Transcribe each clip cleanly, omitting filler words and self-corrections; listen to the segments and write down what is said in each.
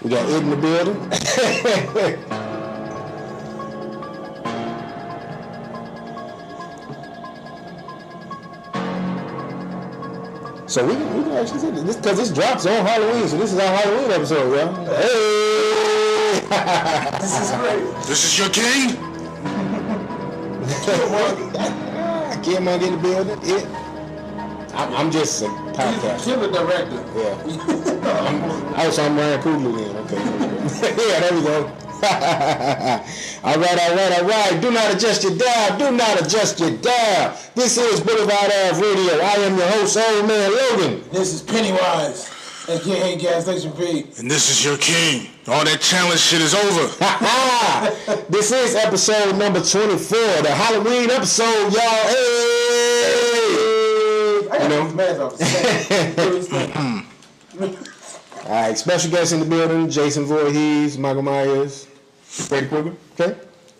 We got Ed in the building. So we can actually say this because this drops on Halloween, so this is our Halloween episode, yo. Hey! This is great. This is your king? Killmonger in the building. It. I'm just a podcast. Killer director. Yeah. I'm Ryan Coogler then. Okay. Yeah, there we go. All right. Do not adjust your dial. This is BlvdAve Radio. I am your host, Old Man Logan. This is Pennywise, aka Gas Station P. And this is your king. All that challenge shit is over. This is episode number 24, the Halloween episode, y'all. Hey! I got these masks off. All right, special guests in the building: Jason Voorhees, Michael Myers, Freddy Krueger. Okay.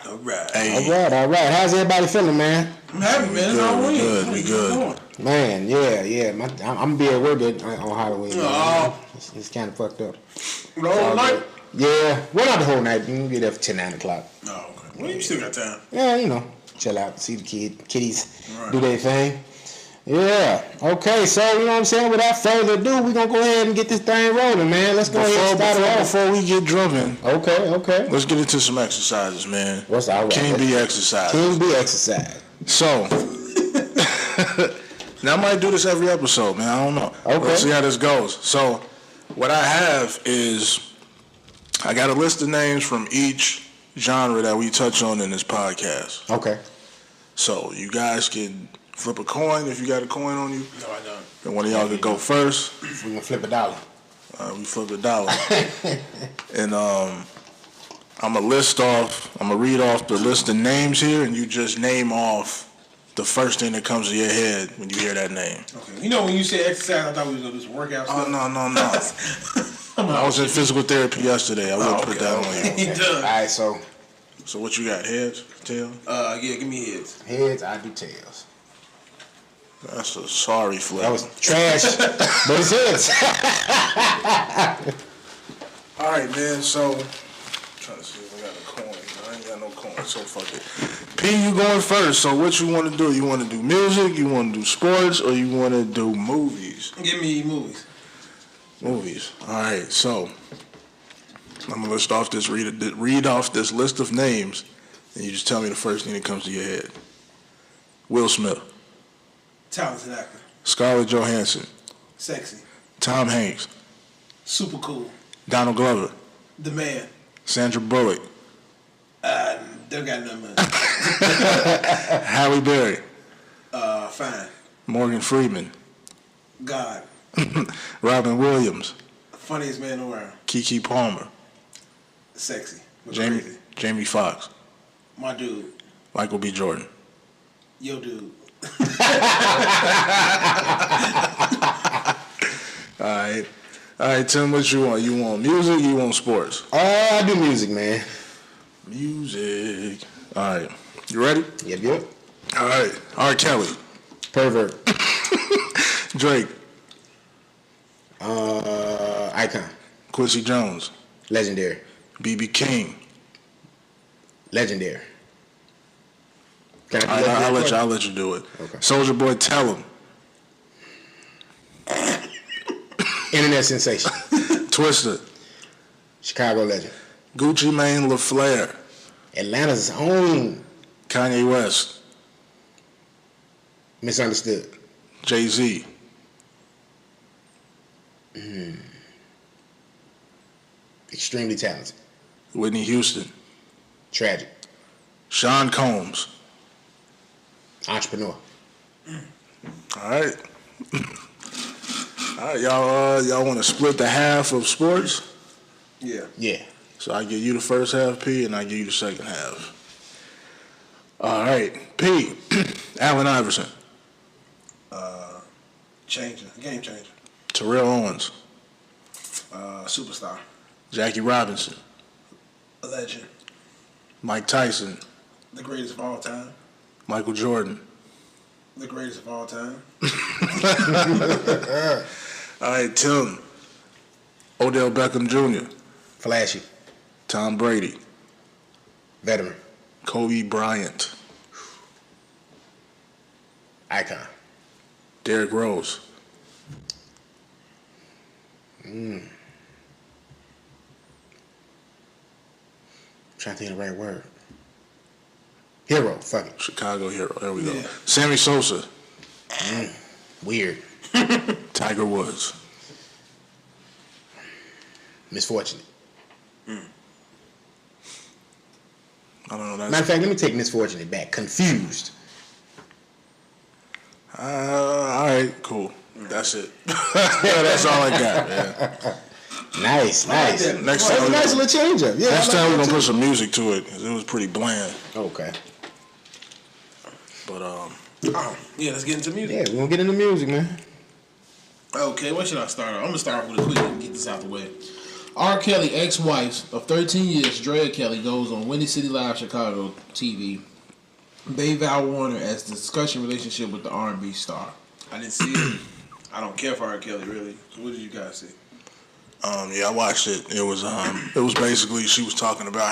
All right. Hey. All right. How's everybody feeling, man? I'm happy, man. It's Halloween. We good. Man, yeah. I'm gonna be at work on Halloween. Oh. It's kind of fucked up. The whole night? Yeah, well, not the whole night. You can get there for 10, 9 o'clock. Oh, okay. Well, you still got time. Yeah, chill out, see the kitties Right. do their thing. Yeah. Okay, so you know what I'm saying? Without further ado, we're gonna go ahead and get this thing rolling, man. Let's go ahead and start it off. Before we get drumming, Okay. let's get into some exercises, man. What's all right? King B exercise. King B exercise. So, now I might do this every episode, man. I don't know. Okay. Let's see how this goes. So, what I have is, I got a list of names from each genre that we touch on in this podcast. Okay. So, you guys can flip a coin if you got a coin on you. No, I don't. And one of y'all could go first. We're gonna flip $1. We flip $1. And I'm going to read off the list of names here, and you just name off the first thing that comes to your head when you hear that name. Okay. You know, when you say exercise, I thought we was going to do some workout stuff. Oh, no. I was in physical therapy yesterday. I wouldn't put that on you. He does. All right, so So what you got, heads, tails? Yeah, give me heads. heads, I do tails. That's a sorry flip. That was trash, but it's heads. All right, man, so I'm trying to see if I got a coin. I ain't got no coin, so fuck it. P, you going first, so what you want to do? You want to do music, you want to do sports, or you want to do movies? Give me movies. Movies. All right, so I'm gonna read off this list of names, and you just tell me the first thing that comes to your head. Will Smith, Talented actor. Scarlett Johansson, Sexy. Tom Hanks, Super cool. Donald Glover, The man. Sandra Bullock, Don't got nothing money. Halle Berry, Fine. Morgan Freeman, God. Robin Williams, Funniest man in the world. Keke Palmer, Sexy. But crazy. Jamie Foxx, My dude. Michael B. Jordan. Yo, dude. All right, Tim, what you want? You want music? You want sports? I do music, man. Music. All right, you ready? Yep. All right, R. Kelly, Pervert. Drake, Icon. Quincy Jones, Legendary. B.B. King. Legendary. Can All right, I'll let you do it. Okay. Soulja Boy, tell him. Internet sensation. Twister, Chicago legend. Gucci Mane, LaFleur, Atlanta's own. Kanye West, Misunderstood. Jay-Z, Extremely talented. Whitney Houston, Tragic. Sean Combs. Entrepreneur. All right. All right, y'all want to split the half of sports? Yeah. Yeah. So I give you the first half, P, and I give you the second half. All right, P. Allen Iverson, Game changer. Terrell Owens, Superstar. Jackie Robinson, A legend. Mike Tyson, The greatest of all time. Michael Jordan. The greatest of all time. All right, Tim. Odell Beckham Jr., Flashy. Tom Brady. Veteran. Kobe Bryant. Icon. Derrick Rose. Trying to think of the right word. Hero. Fuck it. Chicago hero. There we go. Sammy Sosa. Weird. Tiger Woods. Misfortunate. I don't know. Matter of fact, let me take misfortunate back. Confused. All right, cool. That's it. That's all I got, man. Nice. Next time, nice little change up. Yeah. Next time we're gonna put some music to it because it was pretty bland. Okay. But Yeah, let's get into music. Yeah, we're gonna get into music, man. Okay, what should I start off? I'm gonna start off with a quick and get this out the way. R. Kelly, ex-wife of 13 years, Drea Kelly, goes on Windy City Live Chicago TV. BlvdAve Warner as the discussion relationship with the R&B star. I didn't see it. I don't care for R. Kelly, really. So what did you guys see? yeah, I watched it. It was basically she was talking about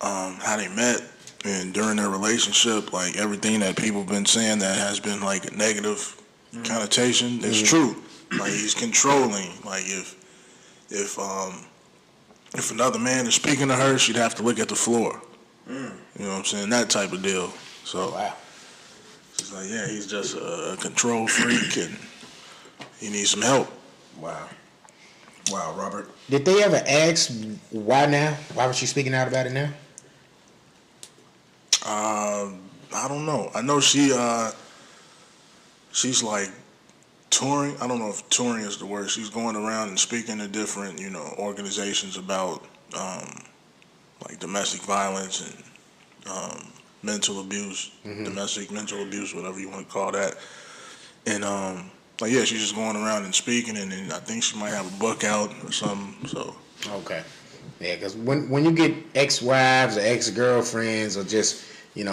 how they met and during their relationship, like everything that people have been saying that has been like a negative connotation is true. Like he's controlling. Like if another man is speaking to her, she'd have to look at the floor. You know what I'm saying? That type of deal. So Wow. she's like, yeah, he's just a control freak and he needs some help. Wow, Robert. Did they ever ask why now? Why was she speaking out about it now? I don't know. I know she's like touring. I don't know if touring is the word. She's going around and speaking to different, organizations about like domestic violence and mental abuse, domestic mental abuse, whatever you want to call that. And she's just going around and speaking, and I think she might have a book out or something. So Okay. Yeah, because when you get ex-wives or ex-girlfriends or just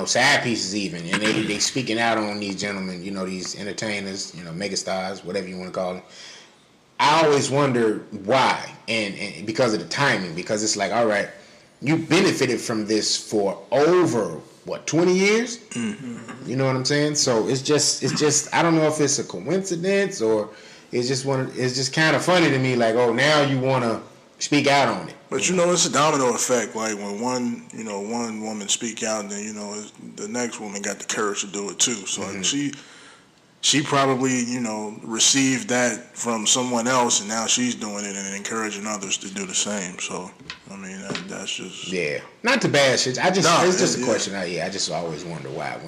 side pieces even, and they speaking out on these gentlemen, these entertainers, megastars, whatever you want to call them, I always wonder why, and because of the timing, because it's like, all right, you benefited from this for over 20 years? Mm-hmm. You know what I'm saying? So it's just I don't know if it's a coincidence or it's just kind of funny to me, like, oh, now you want to speak out on it. But it's a domino effect. Like when one woman speak out, then the next woman got the courage to do it too. So she probably received that from someone else, and now she's doing it and encouraging others to do the same. So I mean that's just not the bad shit. It's just a question. I just always wonder why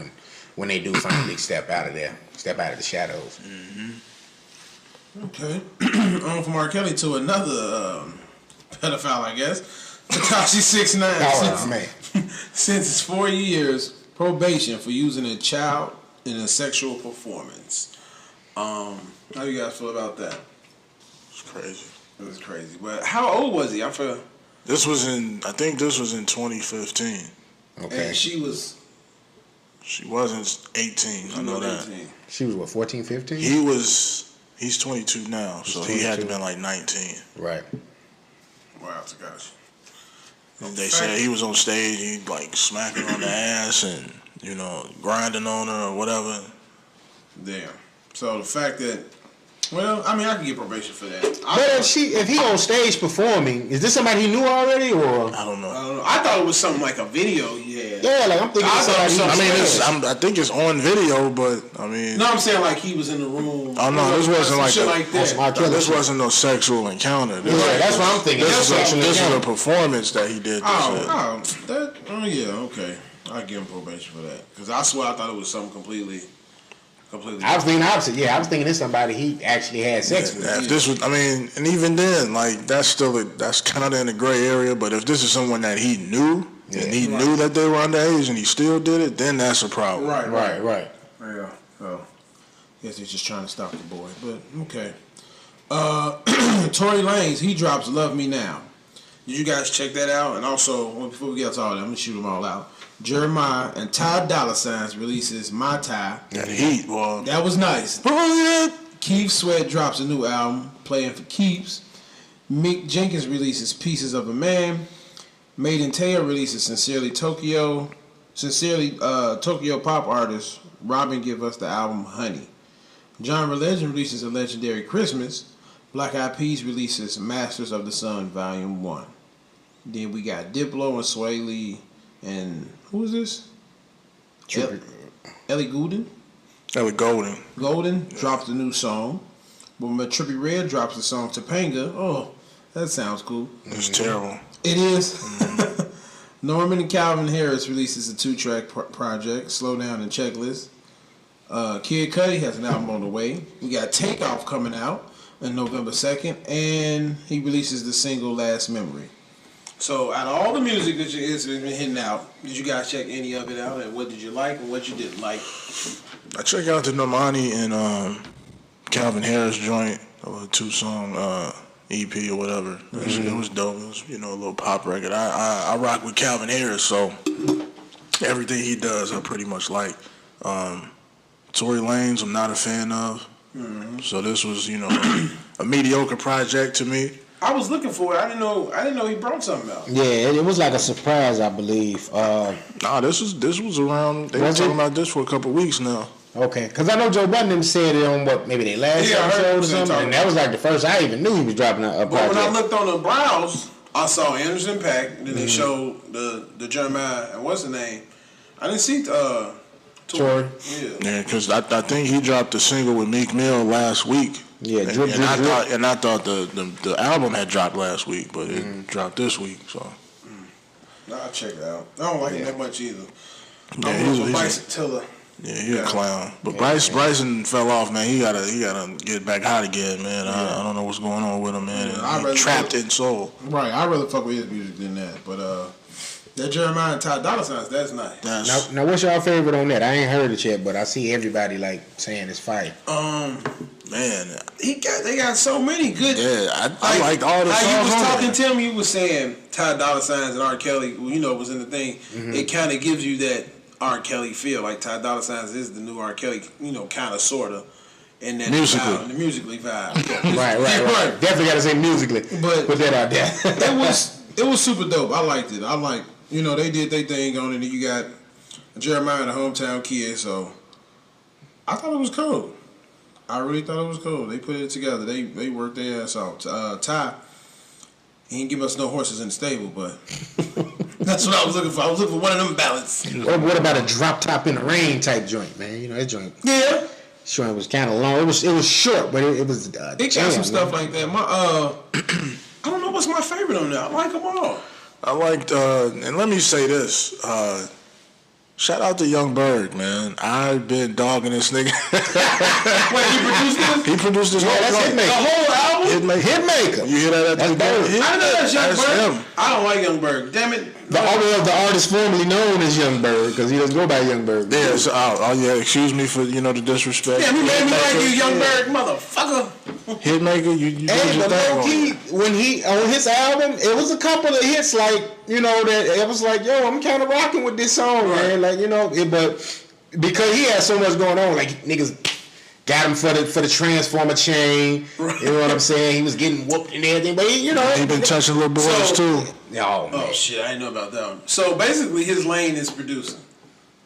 when they do finally step out of the shadows. Mm-hmm. Okay, on from R. Kelly to another pedophile, I guess. Tekashi 6ix9ine. Oh man, sentenced 4 years probation for using a child in a sexual performance. How you guys feel about that? It's crazy. It was crazy. But how old was he? I think this was in 2015. okay. And she wasn't 18. I know that. 18. She was 14, 15? He's 22 now, so he had to been like 19. Right. Wow, gosh. And they said he was on stage, he like smacking on the ass and grinding on her or whatever. Damn. So the fact that, I can get probation for that. But if he on stage performing, is this somebody he knew already or? I don't know. I thought it was something like a video he had. Yeah, like I'm thinking I think it's on video, but I mean. No, I'm saying like he was in the room. Oh no, this wasn't like shit like that. This wasn't no sexual encounter. That's what I'm thinking. This was a performance that he did. Okay. I give him probation for that because I swear I thought it was something completely. I was thinking opposite. Yeah, I was thinking this somebody he actually had sex with. If this was, and even then, like that's kind of in the gray area. But if this is someone that he knew and he knew that they were underage and he still did it, then that's a problem. Right. Yeah. Oh, guess he's just trying to stop the boy. But okay. Tory Lanez, he drops "Love Me Now." Did you guys check that out? And also, before we get to all that, I'm gonna shoot them all out. Jeremiah and Ty Dolla $ign releases My Ty. That heat, boy. That was nice. Keith Sweat drops a new album, Playing for Keeps. Mick Jenkins releases Pieces of a Man. Made in Teo releases Sincerely Tokyo. Tokyo pop artist Robin give us the album Honey. John Legend releases A Legendary Christmas. Black Eyed Peas releases Masters of the Sun Volume 1. Then we got Diplo and Sway Lee and who is this? Ellie Goulding. Ellie Golden. Golden drops a new song. But Trippie Redd drops the song Topanga. Oh, that sounds cool. It's terrible. It is. Norman and Calvin Harris releases a 2-track project, Slow Down and Checklist. Kid Cudi has an album on the way. We got Takeoff coming out on November 2nd, and he releases the single Last Memory. So, out of all the music that has been hitting out, did you guys check any of it out, and what did you like and what you didn't like? I checked out the Normani and Calvin Harris joint, a 2-song EP or whatever. It was dope. It was, a little pop record. I rock with Calvin Harris, so everything he does I pretty much like. Tory Lanez I'm not a fan of. Mm-hmm. So this was, a mediocre project to me. I was looking for it. I didn't know he brought something out. Yeah, it was like a surprise, I believe. This was around. They were talking about this for a couple of weeks now. Okay, because I know Joe Budden said it on maybe their last episode or something, and that was like the first I even knew he was dropping a project. But when I looked on the browse, I saw Anderson .Paak, and then they showed the Jeremiah, and what's the name? I didn't see Tory. Yeah, because I think he dropped a single with Meek Mill last week. Yeah, and I thought the album had dropped last week, but it dropped this week. So I'll check it out. I don't like it that much either. Yeah, I'm Bryson Tiller. Yeah, he's a clown. But Bryson fell off, man. He gotta get back hot again, man. I don't know what's going on with him, man. He's trapped in soul. Right, I'd rather fuck with his music than that. But that Jeremiah and Ty Dolla $ign, that's nice. Now, what's your favorite on that? I ain't heard it yet, but I see everybody saying it's fire. Man, they got so many good. Yeah, I liked all the songs. How you was talking to him, you was saying Ty Dolla $ign and R. Kelly, was in the thing. Mm-hmm. It kind of gives you that R. Kelly feel, like Ty Dolla $ign is the new R. Kelly, kind of, sort of. And then the musically vibe. Right. Definitely got to say musically. But put that out there. it was super dope. I liked it. They did their thing on it. And you got Jeremiah, the hometown kid. So I thought it was cool. I really thought it was cool. They put it together. They worked their ass out. Ty, he didn't give us no horses in the stable, but that's what I was looking for. I was looking for one of them ballads. What about a drop top in the rain type joint, man? That joint. Yeah. Joint was kind of long. It was short, but it was. It got some stuff like that. I don't know what's my favorite on there. I like them all. I liked, and let me say this. Shout out to Young Berg, man. I've been dogging this nigga. Wait, he produced this? He produced this whole joint. The whole album? Hitmaker. You hear that? That's dope. I know that's Young Berg. Him. I don't like Young Berg. Damn it. The artist formerly known as Young Berg, because he doesn't go by Young Berg. Yeah, so, excuse me for, the disrespect. Yeah, he made me like you, Young Berg, motherfucker. Hitmaker, you did your thing. When he on his album, it was a couple of hits that it was like, yo, I'm kind of rocking with this song, man. But because he had so much going on, like niggas got him for the transformer chain. Right. You know what I'm saying? He was getting whooped and everything, but he been touching little boys too. Oh shit, I didn't know about that one. So basically, his lane is producing,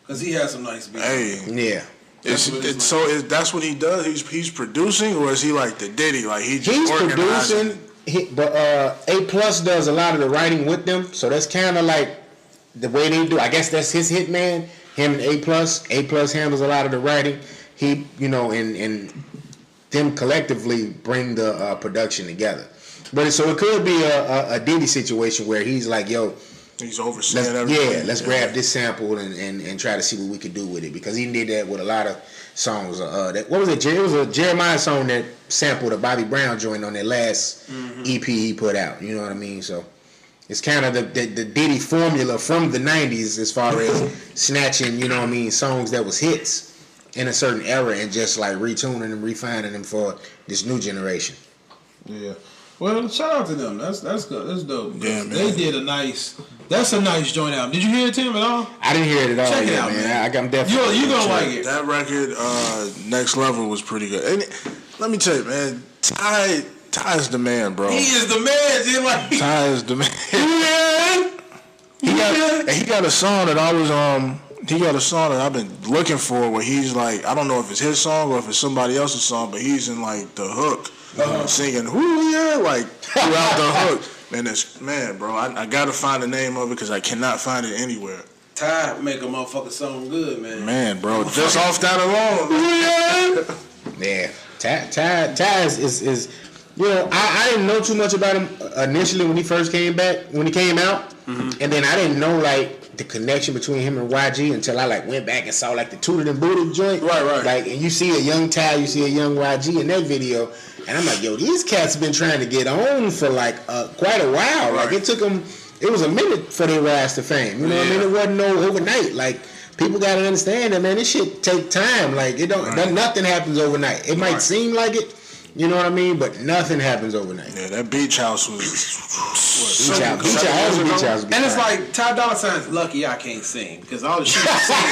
because he has some nice beats. Hey, yeah. That's what he does. He's producing, or is he like the Diddy? Like he's producing. But A+ does a lot of the writing with them, so that's kind of like the way they do. I guess that's his hitman. Him and A+. A+ handles a lot of the writing. He, and them collectively bring the production together. But so it could be a Diddy situation where he's like, yo, he's overseeing everything. Yeah, let's grab this sample and try to see what we could do with it, because he did that with a lot of songs. What was it? It was a Jeremiah song that sampled a Bobby Brown joint on that last EP he put out. You know what I mean? So it's kind of the Diddy formula from the 90s as far as snatching, songs that was hits in a certain era and just like retuning and refining them for this new generation. Yeah. Well, shout out to them. That's good. That's dope. Yeah, man. They did that's a nice joint album. Did you hear it, Tim, at all? I didn't hear it at all. Check it out, man. I'm definitely. You're gonna like it. That record, Next Level, was pretty good. And let me tell you, man, Ty Ty is the man, bro. He is the man, G. Like, Ty is the man. He got a song that I was He got a song that I've been looking for where he's like, I don't know if it's his song or if it's somebody else's song, but he's in like the hook, singing "Ooh yeah" like throughout the hook. Man, bro, I gotta find the name of it because I cannot find it anywhere. Ty make a motherfucker song good, man. Man, bro, just off that alone. Yeah, Ty is I didn't know too much about him initially when he first came out, and then I didn't know like the connection between him and YG until I like went back and saw like the Tooted and Booted joint. Right. Like, and you see a young Ty, you see a young YG in that video, and I'm like, yo, these cats have been trying to get on for like quite a while. Like it took them, it was a minute for their rise to fame. You know what I mean? It wasn't no overnight. Like people got to understand that, man. This shit take time. Like it don't, nothing happens overnight. It might seem like it. You know what I mean? But nothing happens overnight. Yeah, that Beach House was... Beach House. And it's like, Ty Dolla $ign's lucky I can't sing. Because all the shit he's singing,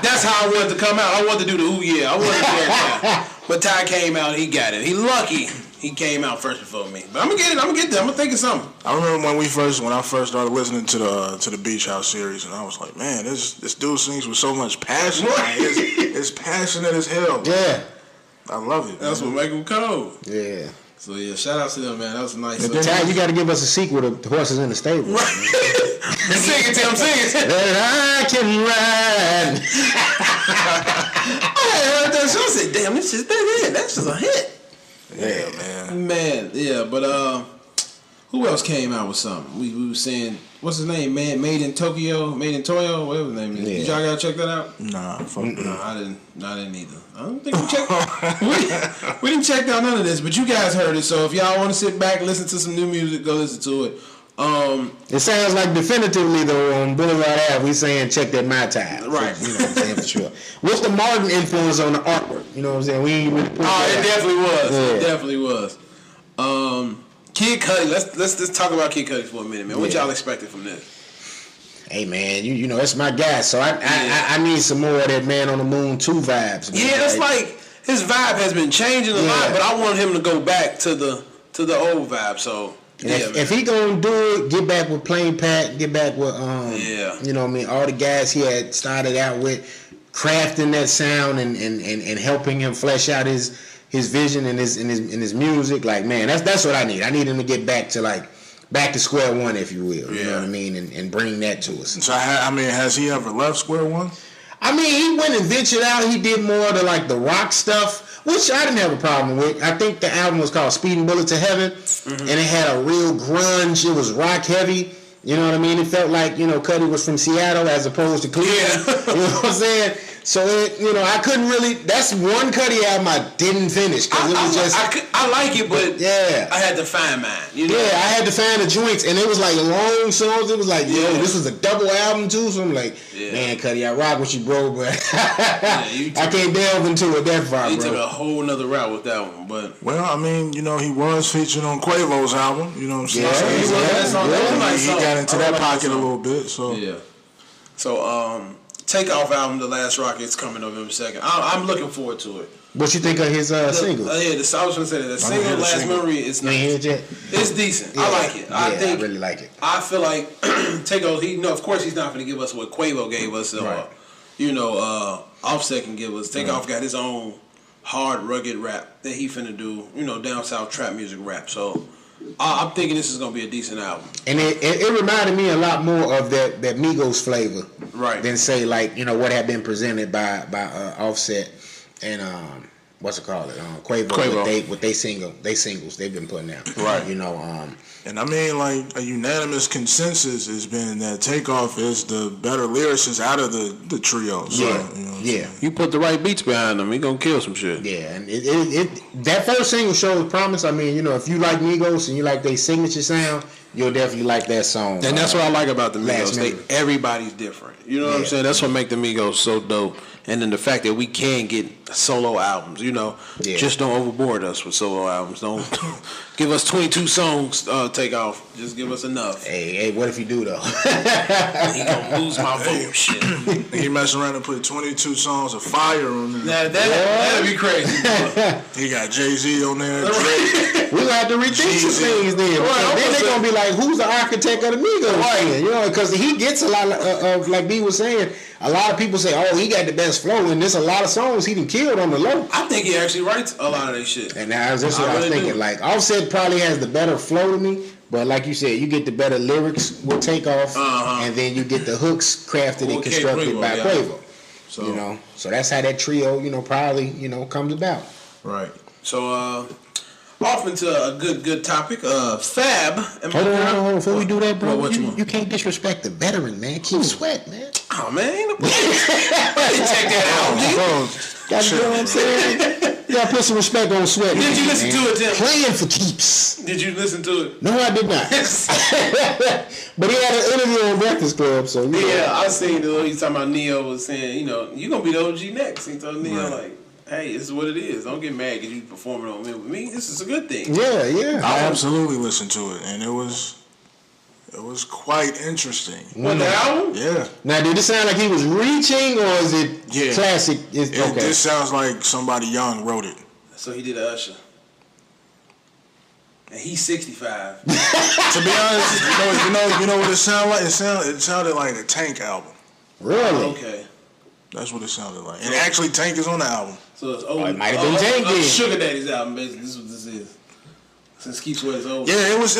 that's how I wanted to come out. I wanted to do the ooh yeah. I wanted to do that. But Ty came out and he got it. He lucky he came out first before me. But I'm going to get it. I'm going to get there. I'm going to think of something. I remember when I first started listening to the Beach House series, and I was like, man, this dude sings with so much passion. It's passionate as hell. Yeah. I love it. That's what make him cold. Yeah. So yeah, shout out to them, man. That was nice. Ty, you got to give us a sequel to Horses in the Stable. Right. Sing it, Tim. Sing it. That I can ride. I heard that show. I said, damn, this is that. That's just a hit. Yeah, man. Yeah, but who else came out with something? We were saying, what's his name? Man, Made in Toyo, whatever his name is. Yeah. Did y'all gotta check that out? Nah, fuck no. No, I didn't either. I don't think we checked. we didn't check out none of this, but you guys heard it. So if y'all want to sit back, listen to some new music, go listen to it. It sounds like definitively though on BlvdAve we saying check that My Time. Right. So, you know what I'm saying for sure. What's the Martin influence on the artwork? You know what I'm saying? We ain't really put it definitely was. Yeah. It definitely was. Kid Cudi. Let's talk about Kid Cudi for a minute, man. What y'all expected from this? Hey man, you know that's my guy. So I need some more of that Man on the Moon 2 vibes. Man. Yeah, it's like his vibe has been changing a lot, but I want him to go back to the old vibe. So if he gonna do it, get back with Plain Pat, get back with you know what I mean, all the guys he had started out with, crafting that sound and helping him flesh out his vision and his music. Like man, that's what I need. I need him to get back to square one, if you will. You know what I mean, and bring that to us. So has he ever left square one? I mean, he went and ventured out. He did more of the rock stuff, which I didn't have a problem with. I think the album was called Speeding Bullet to Heaven, and it had a real grunge. It was rock heavy. You know what I mean? It felt like, Cudi was from Seattle as opposed to Cleveland. Yeah. You know what I'm saying? So, I couldn't really... That's one Cudi album I didn't finish. Because it was just... I like it, but I had to find mine. Yeah, I had to find the joints. And it was like long songs. It was like, this was a double album too. So I'm like, man, Cudi, I rock with you, bro. But I can't delve into it that far, bro. You took a whole nother route with that one. But well, I mean, he was featured on Quavo's album. You know what I'm saying? He got into that pocket a little bit. So Takeoff album, The Last Rocket's coming November 2nd. I'm looking forward to it. What you think of his single? I was going to say that. The single, Last Memory, is nice. You ain't heard it yet? It's decent. Yeah. I like it. I really like it. I feel like Takeoff, of course he's not going to give us what Quavo gave us. Offset can give us. Takeoff got his own hard, rugged rap that he finna do, down south trap music rap. So I'm thinking this is gonna be a decent album. And it reminded me a lot more of that Migos flavor, right? Than say what had been presented by Offset and what's it called? Quavo. With they singles they've been putting out, right? And I mean, a unanimous consensus has been that Takeoff is the better lyricist out of the trio. So, You put the right beats behind him, he gonna kill some shit. Yeah, and that first single shows promise. I mean, if you like Migos and you like their signature sound, you'll definitely like that song. And that's what I like about the Migos. Everybody's different. You know what I'm saying? That's what make the Migos so dope. And then the fact that we can get solo albums. Yeah. Just don't overboard us with solo albums. Don't give us 22 songs. Take off. Just give us enough. Hey, what if you do though? He gonna lose my vote. Shit. He messing around and put 22 songs of fire on there. That'd be crazy. He got Jay-Z on there. We gonna have to rethink some things then. Then they gonna be like, who's the architect of the Migos? Right. Because he gets a lot of like B was saying. A lot of people say, "Oh, he got the best flow," and there's a lot of songs he done killed on the low. I think he actually writes a lot of that shit. And that's what I was thinking. Like Offset probably has the better flow to me, but like you said, you get the better lyrics with Takeoff, and then you get the hooks crafted and constructed by Quavo. So so that's how that trio, probably comes about. Right. So off into a good topic. Fab. Hold on. Before we do that, bro, what you want? You can't disrespect the veteran, man. Keep Sweat, man. Oh man, I didn't check that out. You know what I'm saying? You gotta put some respect on Sweat. Did you listen to it, Tim? Playing for keeps. Did you listen to it? No, I did not. But he had an interview on Breakfast Club, so yeah, I seen the he's talking about Neo was saying, you gonna be the OG next. He told Neo like, hey, this is what it is. Don't get mad because you performing on with me. This is a good thing. Yeah. I absolutely listened to it, and it was quite interesting. What, the album? Yeah. Now, did it sound like he was reaching, or is it classic? This sounds like somebody young wrote it. So he did Usher. And he's 65. To be honest, you know what it sounded like? It sounded like a Tank album. Really? Okay. That's what it sounded like. And actually, Tank is on the album. So it's old. It might have been Tank. Sugar Daddy's album, basically. This is what this is. Since Keep Sweat is over. Yeah, it was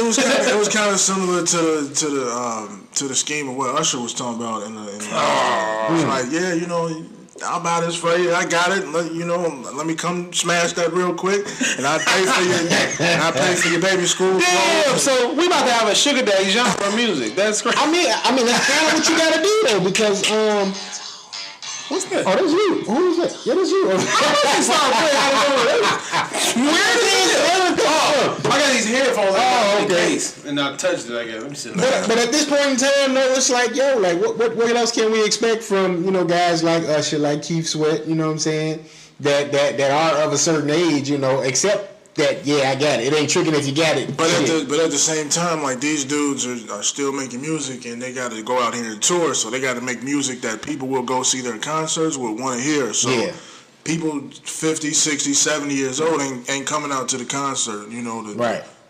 kind of similar to the scheme of what Usher was talking about in the it was like, I'll buy this for you. I got it. Let me come smash that real quick, and I pay for your baby school. Damn. So we about to have a Sugar Daddy genre of music. That's crazy. I mean that's kind of what you gotta do though, because what's that? Oh, that's you. Who is that? Yeah, that's you. Where did it? I got these headphones. In the case, and I touched it. I guess. Let me see. But at this point in time, though, it's like, what else can we expect from guys like Usher, like Keith Sweat? You know what I'm saying? That are of a certain age, except that I got it. It ain't tricking if you got it. But at the same time, like these dudes are still making music, and they got to go out here and tour, so they got to make music that people will go see their concerts will want to hear. So people 50, 60, 70 years old ain't coming out to the concert.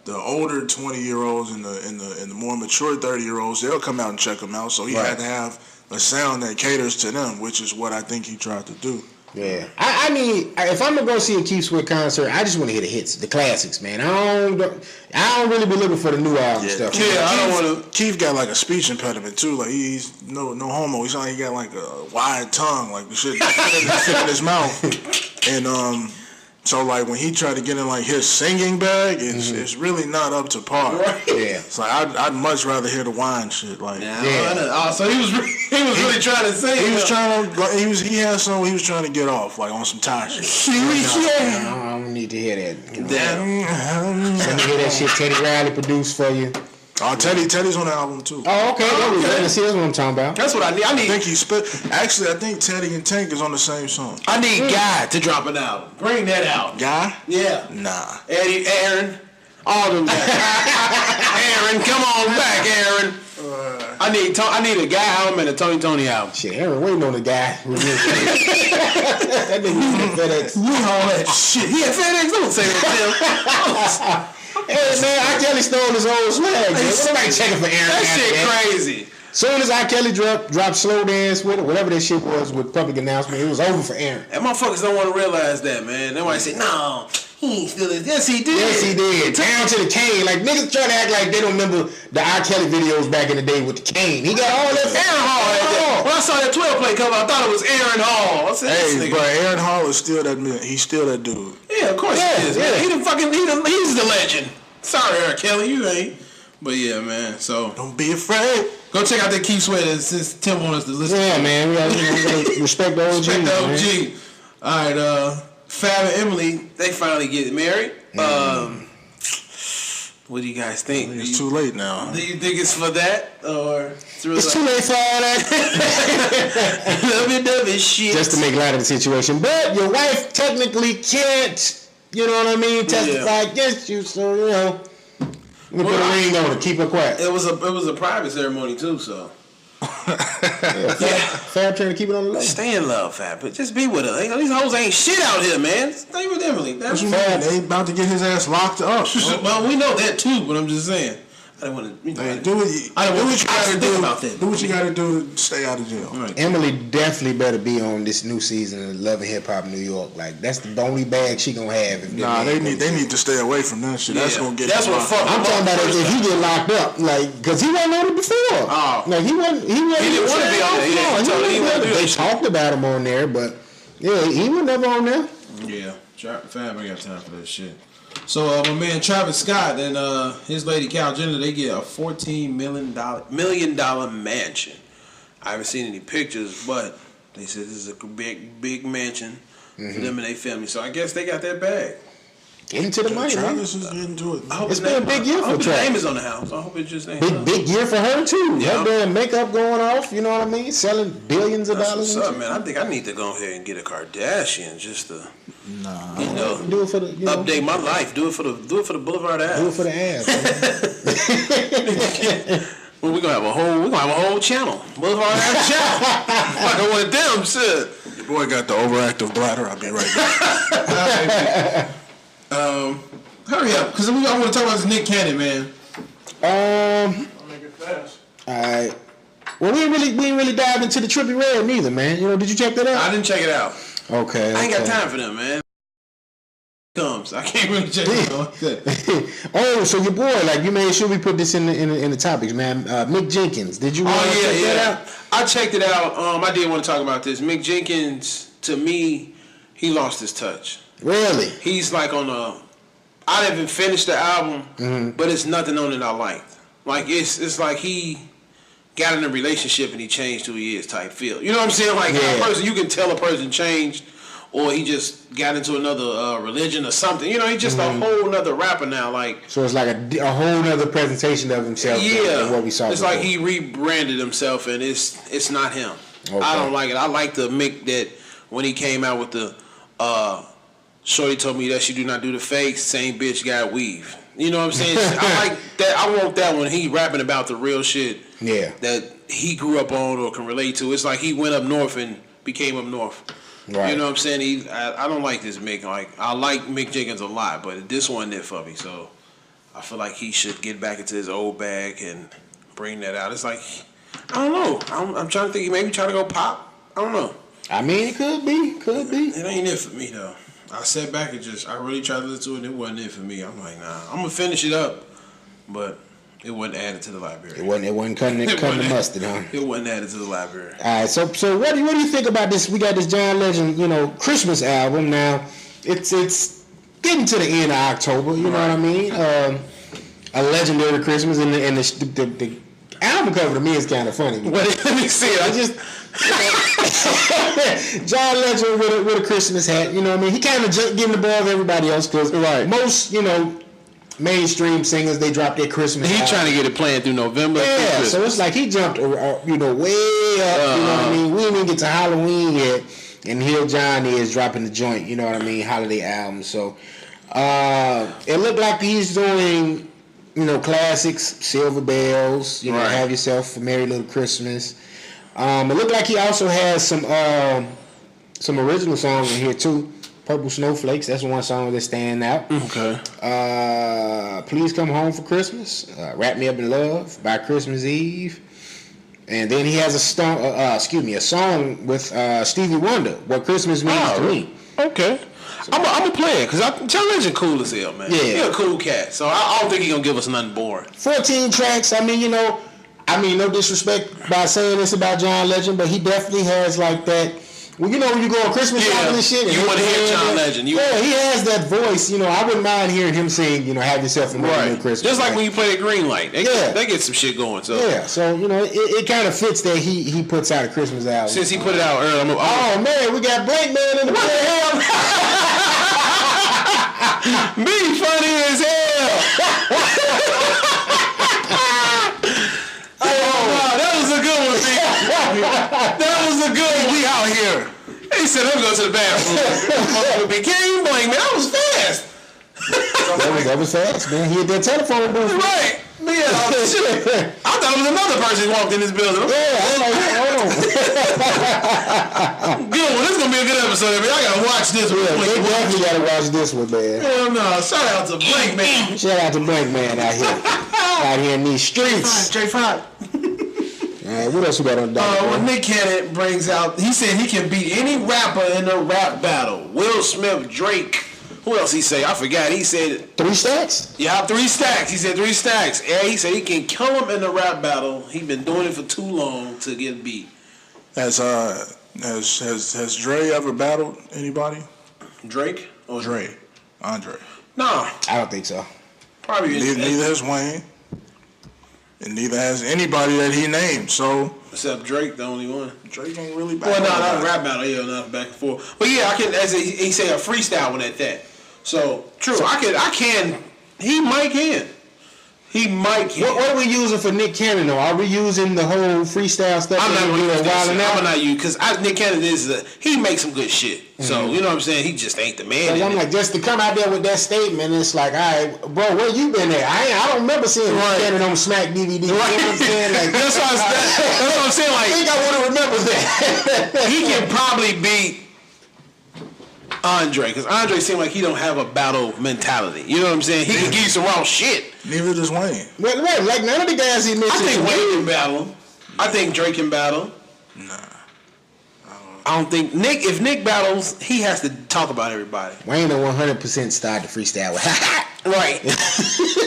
The older 20-year-olds and the more mature 30-year-olds, they'll come out and check him out. So he had to have a sound that caters to them, which is what I think he tried to do. Yeah, I mean, if I'm gonna go see a Keith Sweat concert, I just want to hear the hits, the classics, man. I don't really be looking for the new album stuff. Yeah, I don't want to. Keith got like a speech impediment too. Like he's no homo. He's like he got like a wide tongue, like the shit fit in his mouth, and so like when he tried to get in like his singing bag, it's really not up to par. Right. Yeah, it's like I'd much rather hear the wine shit. Like so he was really trying to sing. He was trying to. He had something he was trying to get off like on some Thai shit. I don't need to hear that. Damn. Let me hear that shit Teddy Riley produced for you. Oh, Teddy's on the album too. Oh, okay. See, that's what I'm talking about. That's what I need. I think he spit. Actually, I think Teddy and Tank is on the same song. I need Guy to drop an album. Bring that out. Guy? Yeah. Nah. Eddie, Aaron, all them guys. Aaron, come on back, Aaron. I need a Guy album and a Tony album. Shit, Aaron waiting on the guy. That nigga FedEx. You all that shit. He had FedEx. Don't say that, Tim. Hey man, R. Kelly stole his old swag. Somebody checking for Aaron. That shit crazy. Soon as R. Kelly dropped Slow Dance with it, whatever that shit was with public announcement, it was over for Aaron. And motherfuckers don't want to realize that, man. They might say, no, he ain't stealing. Yes, he did. Yes, he did. Down to the cane. Like, niggas try to act like they don't remember the R. Kelly videos back in the day with the cane. He got all that. Aaron Hall. When I saw that 12 play cover, I thought it was Aaron Hall. I said, but Aaron Hall is still that man. He's still that dude. Yeah, of course he is. Yeah. He's the legend. Sorry, R. Kelly, you ain't. But yeah, man. So don't be afraid. Go check out that Keith Sweat since Tim wants us to listen. Yeah, man. We gotta respect the OG. Respect the OG. All right, Fab and Emily, they finally get married. What do you guys think? It's too late now. Do you think it's for that or through It's too late for all that. lovey shit? Just to make light of the situation. But your wife technically can't, you know what I mean, testify against you. So, you know, let me put a ring on it. Keep her quiet. It was a private ceremony too, so. Fab trying to keep it on the low. Stay in love, Fab, but just be with her. You know, these hoes ain't shit out here, man. Stay with Emily. That's What you mean? They about to get his ass locked up. Well, we know that too, but I'm just saying. I don't want to. You know, Hey, do what you gotta do. Do what you gotta do to stay out of jail. Right. Emily definitely better be on this new season of Love and Hip Hop New York. Like, that's the only bag she gonna have. If They need to stay away from that shit. That's gonna get. That's what fuck. I'm talking about if he get locked up, like, because he wasn't on it before. Oh. Like, he didn't want to be on there. They talked about him on there, but yeah, he was never on there. Yeah, Fab ain't got time for that shit. So my man Travis Scott and his lady Cal Jenner, they get a $14 million mansion. I haven't seen any pictures, but they said this is a big mansion for them and their family. So I guess they got that bag. Into the money, man. Travis is into it. It's been a big year for Travis. Travis. Name is on the house. I hope it just ain't. Big year for her too. Yeah. Her damn makeup going off. You know what I mean? Selling billions of That's dollars. what's up, man. I think I need to go ahead and get a Kardashian just to, you know, Do it for the update my life. Do it for the BlvdAve. Do it for the ass. Well, we're gonna have a whole channel. BlvdAve channel. Like one of them shit. Your boy got the overactive bladder. I'll be right back. Hurry up, because I want to talk about this Nick Cannon, man. I'll make it fast. Alright. Well, we ain't really dived into the Trippie Redd neither, man. You know, did you check that out? I didn't check it out. Okay. I ain't got time for them, man. Comes. I can't really check it out. Oh, so your boy, like, you made sure we put this in the topics, man. Mick Jenkins, did you check that out? I checked it out. I did want to talk about this. Mick Jenkins, to me, he lost his touch. Really? He's like on a. I didn't even finish the album, but it's nothing on it I liked. Like it's like he got in a relationship and he changed who he is type feel. You know what I'm saying? Like a person, you can tell a person changed, or he just got into another religion or something. You know, he's just a whole nother rapper now. Like so, it's like a whole nother presentation of himself. Than what we saw. It's before. like he rebranded himself, and it's not him. Okay. I don't like it. I like the Mick that when he came out with the. Shorty told me that she do not do the fakes. Same bitch got weave. You know what I'm saying? I like that. I want that when he rapping about the real shit. Yeah. That he grew up on or can relate to. It's like he went up north and became up north. Right. You know what I'm saying? I don't like this Mick. Like I like Mick Jenkins a lot, but this one did for me. So I feel like he should get back into his old bag and bring that out. It's like I don't know. I'm trying to think. Maybe trying to go pop. I don't know. I mean, it could be. It ain't it for me though. I sat back and I really tried to listen to it and it wasn't it for me. I'm like, nah, I'm gonna finish it up, but it wasn't added to the library. It wasn't cutting the mustard, huh? It wasn't added to the library. All right, so what do you think about this? We got this John Legend, Christmas album. Now, it's getting to the end of October. You know what I mean? A legendary Christmas, and the album cover to me is kind of funny. Let me see it. I just. John Legend with a Christmas hat, you know what I mean? He kind of getting above everybody else because most, mainstream singers, they drop their Christmas He album. trying to get it playing through November. Yeah, so it's like he jumped, way up, you know what I mean? We didn't even get to Halloween yet, and here John is dropping the joint, you know what I mean, holiday album. So it looked like he's doing, classics, Silver Bells, Have Yourself a Merry Little Christmas. It looked like he also has some original songs in here too. Purple Snowflakes, that's one song that's standing out. Okay. Please Come Home for Christmas. Wrap Me Up in Love by Christmas Eve. And then he has a song with Stevie Wonder, What Christmas Means to Me. Okay. I'm gonna play it because John Legend cool as hell, man. Yeah. He a cool cat, so I don't think he gonna give us nothing boring. 14 tracks. I mean, no disrespect by saying this about John Legend, but he definitely has like that. Well, when you go on Christmas album and shit. You want to hear John Legend. He has that voice. I wouldn't mind hearing him sing, Have Yourself a Merry Little Christmas. Just like when you play the Green Light. They get some shit going. So yeah, so, it kind of fits that he puts out a Christmas album. Since he put it out early, oh, man, we got Blank Man in the building. Me funny as hell. here. He said, "Let me go to the bathroom." Can't blame me. That was fast. That was fast, man. He hit that telephone booth. Right. Man, shit. I thought it was another person who walked in this building. Yeah, I'm like, hold on. Good one. This is gonna be a good episode. I gotta watch this one. Yeah, they definitely gotta watch this one, man. Hell no. Shout out to Blank Man. Shout out to Blank Man out here in these streets. J5. All right, what else we got on the docket? When Nick Cannon brings out, he said he can beat any rapper in a rap battle. Will Smith, Drake. Who else he say? I forgot. He said 3 stacks? Yeah, 3 stacks. He said 3 stacks. Yeah, he said he can kill him in the rap battle. He been doing it for too long to get beat. Has Dre ever battled anybody? Drake or Dre, Andre. Nah, I don't think so. probably Neither has Wayne, and neither has anybody that he named. So except Drake, the only one. Drake ain't really Well, battled. no, not a rap battle. Yeah, not back and forth. But yeah, I can. As he say, a freestyle one at that. So true. I can. He might can. He might can. What are we using for Nick Cannon, though? Are we using the whole freestyle stuff? I'm not going to use that shit. now? I'm not you because Nick Cannon he makes some good shit. So you know what I'm saying. He just ain't the man. I'm like, just to come out there with that statement, it's like, all right, bro, where you been at? I don't remember seeing Nick Cannon on Smack DVD. You know what I'm saying? Like, that's what I'm saying. Like, I think I would have remembered that. He can probably beat Andre, because Andre seemed like he don't have a battle mentality. You know what I'm saying? He can give you some raw shit. Neither does Wayne. Right, like none of the guys he mentioned. I think Wayne can battle. I think Drake can battle. Nah. I don't think if Nick battles, he has to talk about everybody. Wayne will 100% start the freestyle with right.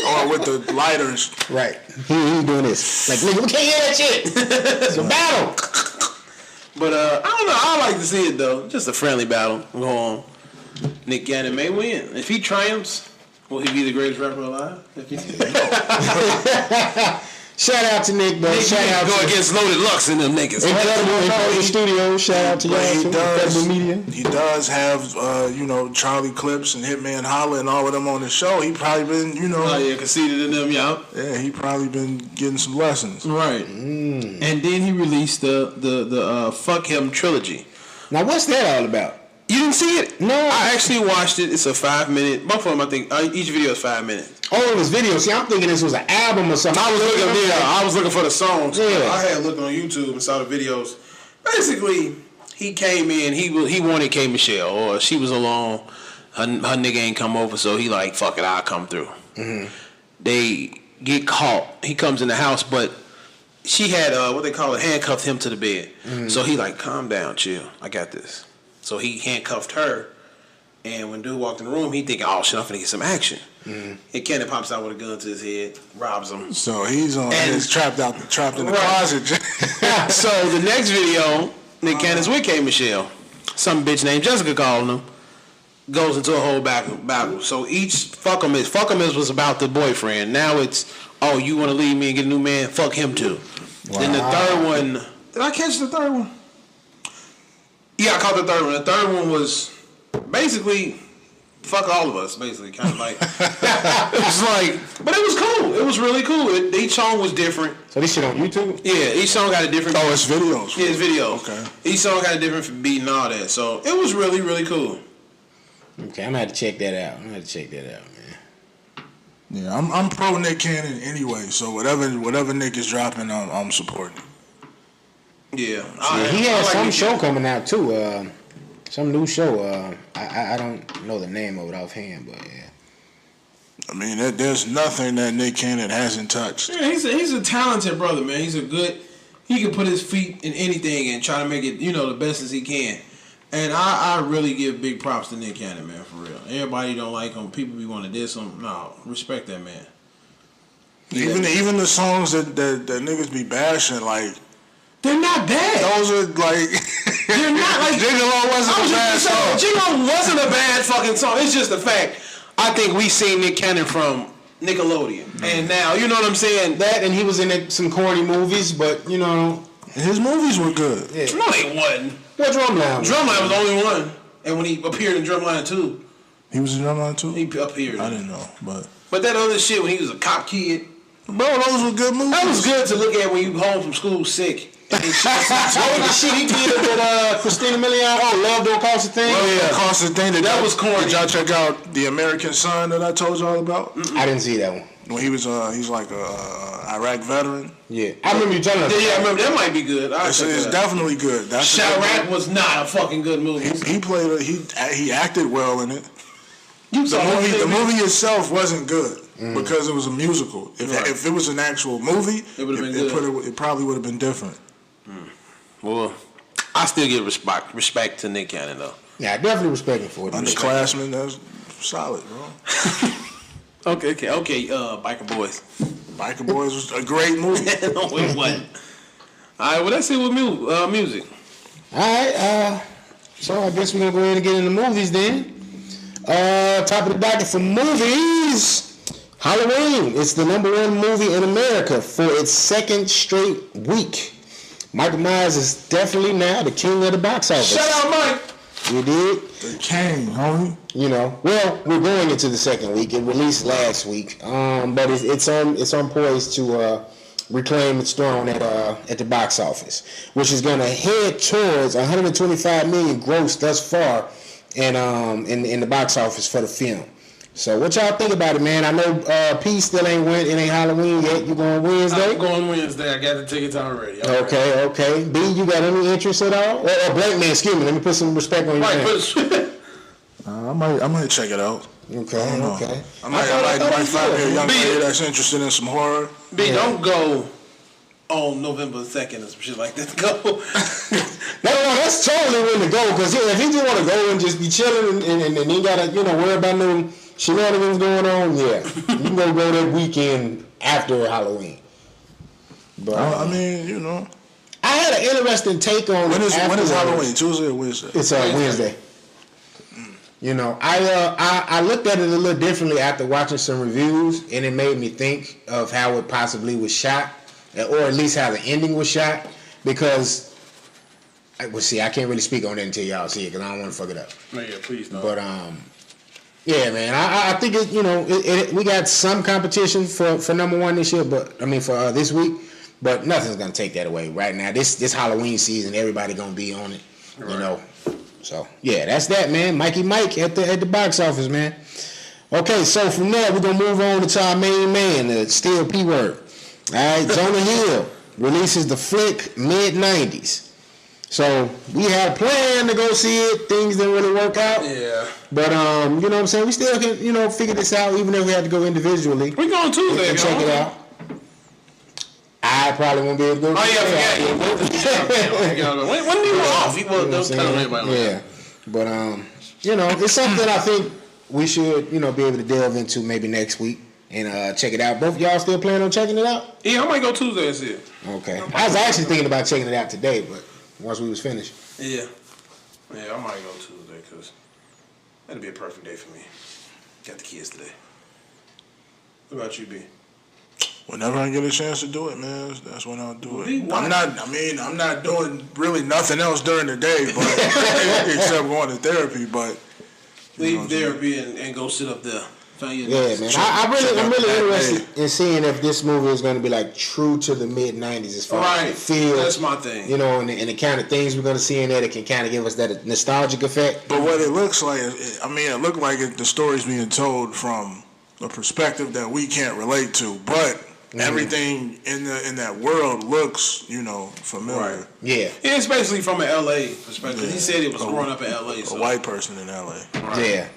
Or with the lighters. Right. He doing this. Like, nigga, we can't hear that shit. It's a battle. But I don't know. I like to see it though. Just a friendly battle. Go on. Nick Cannon may win. If he triumphs, will he be the greatest rapper alive? Shout out to Nick, bro. Shout out go against Loaded Lux and them niggas. Incredible studio. Shout out to y'all. Incredible Media. He does have, Charlie Clips and Hitman Holla and all of them on the show. He probably been, Oh yeah, conceded in them, y'all. Yeah, he probably been getting some lessons. Right. And then he released the Fuck Him trilogy. Now, what's that all about? You didn't see it? No. I actually watched it. It's a 5-minute. Both of them, I think. Each video is 5 minutes. Oh, it was video. See, I'm thinking this was an album or something. I was looking for the songs. Yeah. I had looked on YouTube and saw the videos. Basically, he came in. He wanted K Michelle, or she was alone. Her nigga ain't come over, so he like, fuck it, I'll come through. Mm-hmm. They get caught. He comes in the house, but she had what they call it, handcuffed him to the bed. Mm-hmm. So he like, calm down, chill. I got this. So he handcuffed her, and when dude walked in the room, he thinking, oh shit, I'm finna get some action. Mm-hmm. And Cannon pops out with a gun to his head, robs him. So he's trapped in the closet. So the next video, Nick Cannon's with K Michelle. Some bitch named Jessica calling him. Goes into a whole battle. So each fuck 'em is was about the boyfriend. Now it's, oh, you want to leave me and get a new man? Fuck him too. Wow. Then the third one, did I catch the third one? Yeah, I caught the third one. The third one was basically fuck all of us, basically, kind of like. It was like, but it was cool. It was really cool. Each song was different. So this shit on YouTube? Yeah, each song got a different. Oh, it's videos. Yeah, it's videos. Okay. Each song got a different beat and all that. So it was really, really cool. Okay, I'm gonna have to check that out. Man. Yeah, I'm pro Nick Cannon anyway. So whatever Nick is dropping, I'm supporting. Yeah, he has some show coming out too. Some new show. I don't know the name of it offhand, but yeah. I mean, there's nothing that Nick Cannon hasn't touched. Yeah, he's a talented brother, man. He can put his feet in anything and try to make it, the best as he can. And I really give big props to Nick Cannon, man, for real. Everybody don't like him. People be want to diss him. No, respect that man. Even the songs that niggas be bashing, like, they're not bad. Those are like they're not like Gigolo wasn't a bad song. Gigolo wasn't a bad fucking song. It's just the fact. I think we seen Nick Cannon from Nickelodeon, and now you know what I'm saying. That and he was in some corny movies, but his movies were good. Yeah. No, they wasn't. What Drumline? Drumline was the only one, and when he appeared in Drumline 2, he was in Drumline 2. He appeared. I didn't know, but that other shit when he was a cop kid, bro, those were good movies. That was good to look at when you home from school sick. What was the shit he did with Christina Milian? Oh, Love Don't Cost a Thing? Love Don't Cost a Thing. That was corny. Did y'all check out The American Son that I told y'all about? I didn't see that one. When he was, he's like a Iraq veteran. Yeah, I remember you telling us. Yeah, I remember that might be good. It's definitely good. Chirac was not a fucking good movie. He played. He acted well in it. The movie itself wasn't good because it was a musical. If it was an actual movie, it would have been good. It probably would have been different. Well, I still give respect to Nick Cannon though. Yeah, I definitely respect him for it. Underclassmen, that's solid, bro. Okay. Biker Boys. Biker Boys was a great movie. No, it wasn't. All right, well, let's see what music. All right, so I guess we're gonna go ahead and get into movies then. Top of the docket for movies, Halloween. It's the #1 movie in America for its second straight week. Michael Myers is definitely now the king of the box office. Shout out, Mike. You did? The king, homie. You know, well, we're going into the second week. It released last week, but it's on poise to reclaim its throne at the box office, which is going to head towards 125 million gross thus far, and in the box office for the film. So what y'all think about it, man? I know P still ain't went. It ain't Halloween yet. You going Wednesday? I'm going Wednesday. I got the tickets already. Okay. B, you got any interest at all? Or Black Man, excuse me. Let me put some respect on your name. I might check it out. Okay. I might find a young lady that's interested in some horror. B, don't go on November 2nd or some shit like that. Go. No, that's totally when to go. Because if he just want to go and just be chilling and he got to, worry about no shenanigans going on, yeah. You can go that weekend after Halloween. But I mean, I had an interesting take on when is Halloween? Tuesday or Wednesday? It's Wednesday. I looked at it a little differently after watching some reviews, and it made me think of how it possibly was shot, or at least how the ending was shot, because, I can't really speak on it until y'all see it, because I don't want to fuck it up. No, yeah, please don't. But, yeah, man, I think we got some competition for #1 this year, for this week, but nothing's going to take that away right now. This Halloween season, everybody going to be on it, right. So, yeah, that's that, man. Mikey Mike at the box office, man. Okay, so from there, we're going to move on to our main man, the Steel P Word. All right, Jonah Hill releases the flick mid-90s. So, we had a plan to go see it. Things didn't really work out. Yeah. But, you know what I'm saying? We still can, figure this out, even if we had to go individually. We going Tuesday, and check it out. I probably won't be able to go. Oh, yeah, I forgot. When he was off, he was telling everybody. Yeah. But, it's something I think we should, be able to delve into maybe next week and check it out. Both of y'all still planning on checking it out? Yeah, I might go Tuesday and see it. Okay. I was actually thinking about checking it out today, but once we was finished. Yeah, I might go Tuesday because that'd be a perfect day for me. Got the kids today. What about you, B? Whenever I get a chance to do it, man, that's when I'll do it. I'm not doing really nothing else during the day, but except going to therapy. But leave therapy and go sit up there. Yeah, man. I'm really interested in seeing if this movie is going to be like true to the mid-90s as far as the feel. That's my thing. And the kind of things we're going to see in there that can kind of give us that nostalgic effect. But what it looks like, it looked like the story's being told from a perspective that we can't relate to, but everything in that world looks, familiar. Right. Yeah. It's basically from an LA perspective. Yeah. He said it was growing up in LA. A white person in LA. Right. Yeah.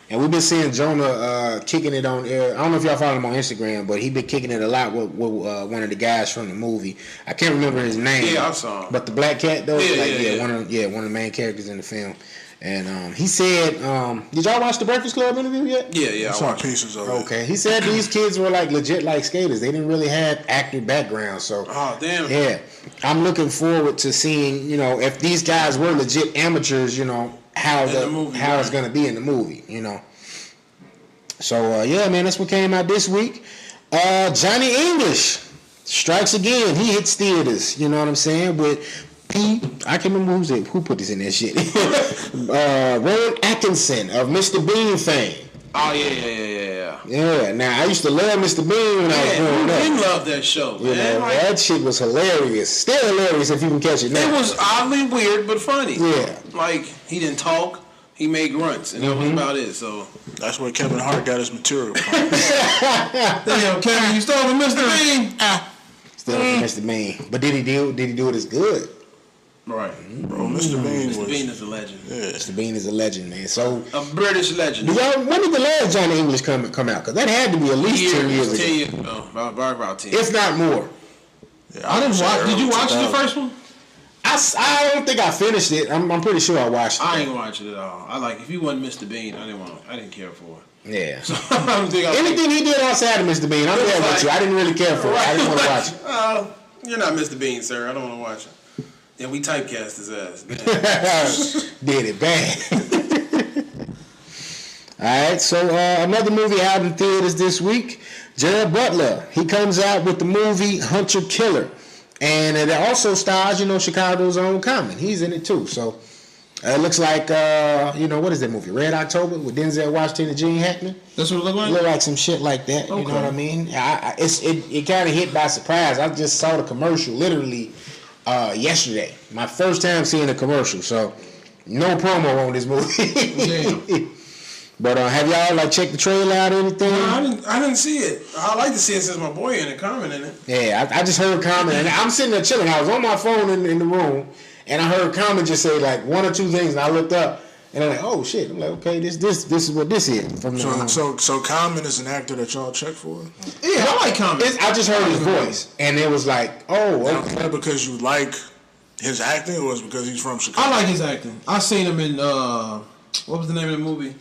And we've been seeing Jonah kicking it on air. I don't know if y'all follow him on Instagram, but he's been kicking it a lot with one of the guys from the movie. I can't remember his name. Yeah, I saw him. But the black cat though, one of the main characters in the film. And he said, did y'all watch the Breakfast Club interview yet? Yeah, I saw pieces of it. Okay, he said these kids were like legit like skaters. They didn't really have actor backgrounds. So, oh damn. Yeah, I'm looking forward to seeing if these guys were legit amateurs. How it's gonna be in the movie. So yeah, man, that's what came out this week. Johnny English strikes again. He hits theaters. You know what I'm saying? With I can't remember who put this in that shit. Rowan Atkinson of Mr. Bean fame. Oh yeah. Yeah. Now I used to love Mr. Bean when I was growing up. didn't love that show, You man. know, that shit was hilarious. Still hilarious if you can catch it now. It was oddly weird but funny. Yeah. Like he didn't talk, he made grunts, and that was about it. So that's where Kevin Hart got his material from. damn, Kevin, you stole from Mr. Bean. Still Mr. Bean. But did he do it as good? Right. Bro, Mr. Bean is a legend. Yeah. Mr. Bean is a legend, man. So a British legend. when did the last Johnny English come out? Because that had to be at least 10 years ago. 10 years ago. About 10. If not more. Yeah, I didn't watch. Did you watch 2000. the first one? I don't think I finished it. I'm pretty sure I watched it. I ain't watch it at all. I like if he wasn't Mr. Bean, I didn't care for it. Yeah. So I don't think anything he did outside of Mr. Bean, I'm there with you. I didn't really care for it. I didn't want to watch it. You're not Mr. Bean, sir. I don't want to watch it. Yeah, we typecast his ass. Did it bad. All right, so another movie out in theaters this week. Jared Butler, he comes out with the movie Hunter Killer. And it also stars, Chicago's own Common. He's in it too. So it looks like, what is that movie? Red October with Denzel Washington and Gene Hackman. That's what it look like? Look like some shit like that. Okay. You know what I mean? It kind of hit by surprise. I just saw the commercial literally yesterday. My first time seeing a commercial. So no promo on this movie. Damn. But have y'all checked the trailer out or anything? No, I didn't see it. I like to see it since my boy in it, Common in it. Yeah, I just heard Common, and I'm sitting there chilling. I was on my phone in the room, and I heard Common just say one or two things, and I looked up, and I'm like, oh shit! I'm like, okay, this is what this is. From so Common is an actor that y'all check for? Yeah, I like Common. I just heard his voice, and it was like, oh, okay. Is that because you like his acting, or is it because he's from Chicago? I like his acting. I seen him in what was the name of the movie?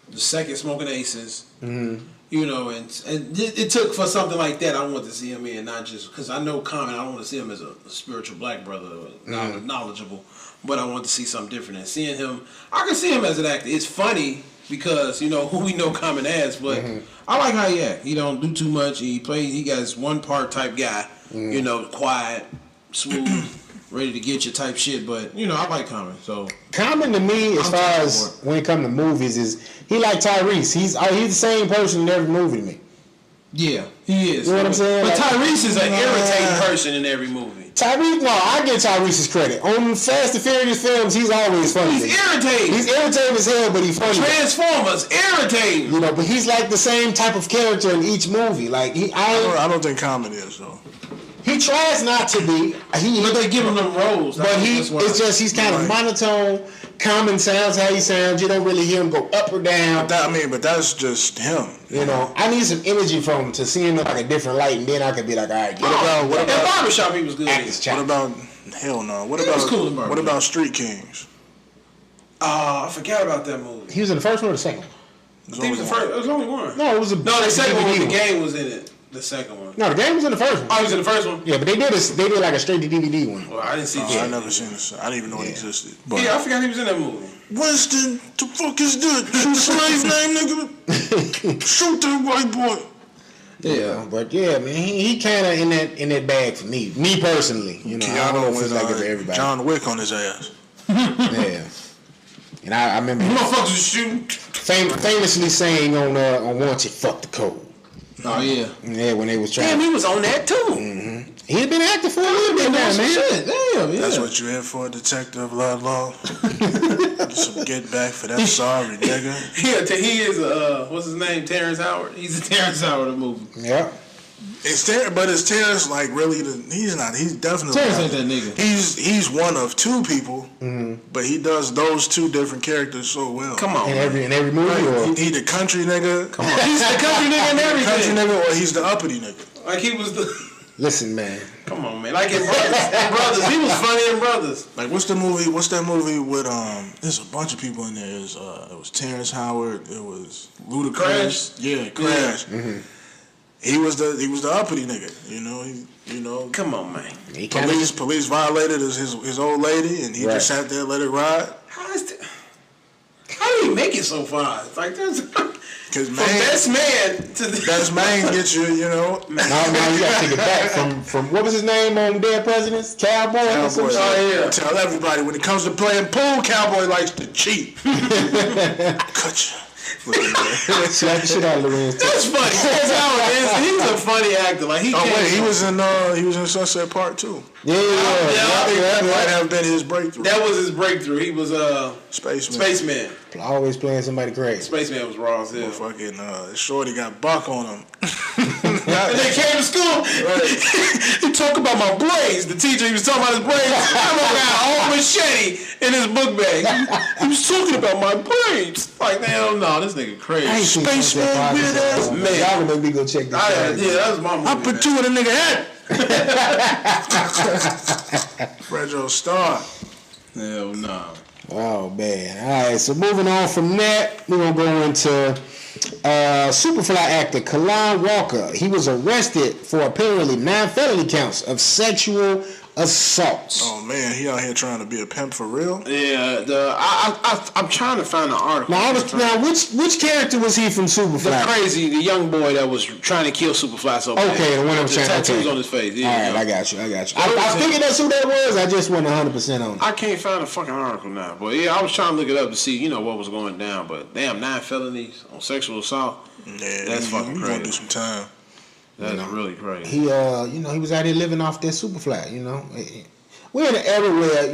The Second Smoking Aces. Mm-hmm. And it took for something like that. I want to see him in, not just because I know Common. I don't want to see him as a spiritual black brother, knowledgeable. But I want to see something different. And seeing him, I can see him as an actor. It's funny because who we know Common as, but I like how he act. He don't do too much. He got his one part type guy. Quiet, smooth. Ready to get you type shit, but I like Common. So Common to me, as far as when it comes to movies, is he like Tyrese? He's the same person in every movie to me. Yeah, he is. You know what I'm saying? But Tyrese is an irritating person in every movie. Tyrese, no, I give Tyrese's credit. On Fast and Furious films, he's always funny. He's irritating. He's irritating as hell, but he's funny. Transformers, irritating. But he's like the same type of character in each movie. I don't think Common is though. He tries not to be. But they give him them roles. But he's kind of monotone. Common sounds how he sounds. You don't really hear him go up or down. But that's just him. I need some energy from him to see him in like a different light, and then I could be like, all right. What about Barbershop? He was good. What about hell no? What about Street Kings? I forgot about that movie. He was in the first one or the second one? I think it was the first. It was only one. No, it was the second one. The game was in it. The second one. No, the game was in the first one. Oh, he was in the first one? Yeah, but they did like a straight to DVD one. Well, I didn't see I never seen this. I didn't even know it existed. But I forgot he was in that movie. Winston, the fuck is that? Slave name, nigga? Shoot that white boy. Yeah, but yeah, man, he kind of in that bag for me. Me personally, I don't know if it's like it for everybody. John Wick on his ass. Yeah. And I remember motherfuckers shooting. Famously saying on Wanted, fuck the code. Oh yeah. Yeah, when they was trying. Damn, he was on that too. Mm-hmm. He had been acting for a little bit now, man. Shit. Damn, yeah. That's what you in for, Detective Ludlow. Some get back for that sorry nigga. Yeah, he is what's his name? Terrence Howard. He's a Terrence Howard of the movie. Yeah. It's Terrence like really he's not. He's definitely Terrence ain't that nigga. He's one of two people, but he does those two different characters so well. Come on, in every movie. Right. He the country nigga. Come on, he's the country nigga in everything. Country nigga, or he's the uppity nigga. Like he was the. Listen, man. Come on, man. Like in Brothers, he was funny in Brothers. Like what's that movie with There's a bunch of people in there. It was Terrence Howard. It was Ludacris. Crash. Yeah, Crash. Yeah. Mm-hmm. He was the uppity nigga, Come on, man. Police violated his old lady, and he just sat there and let it ride. How did he make it so far? It's like Because From best man to the best man gets you, you know. No, you gotta take it back from what was his name on Dead Presidents? Cowboy. Cowboy. Oh, yeah. Tell everybody when it comes to playing pool, Cowboy likes to cheat. Cut you. Slap the shit out of Lorenz. That's funny. That's how it is. He's a funny actor. Like he. He was in Sunset Park too. Yeah. That might have been his breakthrough. That was his breakthrough. He was Spaceman. Always playing somebody crazy. Spaceman was raw as hell. Fucking Shorty got buck on him. And they came to school. Right. He talked about my braids. The teacher, he was talking about his braids. I got a whole machete in his book bag. He was talking about my braids. Like, hell no, this nigga crazy. Spaceman, weird ass man. Y'all gonna make me go check this out. Yeah, that was my movie. I put two in a nigga head. Fragile Star. Hell no. Oh man. Alright, so moving on from that, we're gonna go into Superfly actor Kalon Walker. He was arrested for apparently 9 felony counts of sexual assaults. Oh man, he out here trying to be a pimp for real. Yeah, I'm trying to find the article. Now, which character was he from Superfly? The young boy that was trying to kill Superfly so bad. Okay, the one I'm trying to tattoos on his face. Yeah, all right, I got you. I figured that's who that was. I just wasn't 100% on it. I can't find a fucking article now, but yeah, I was trying to look it up to see, what was going down. But damn, 9 felonies on sexual assault. Yeah, that's fucking crazy. Gonna do some time. That's really crazy. He, he was out here living off that Superfly. We're in an era where,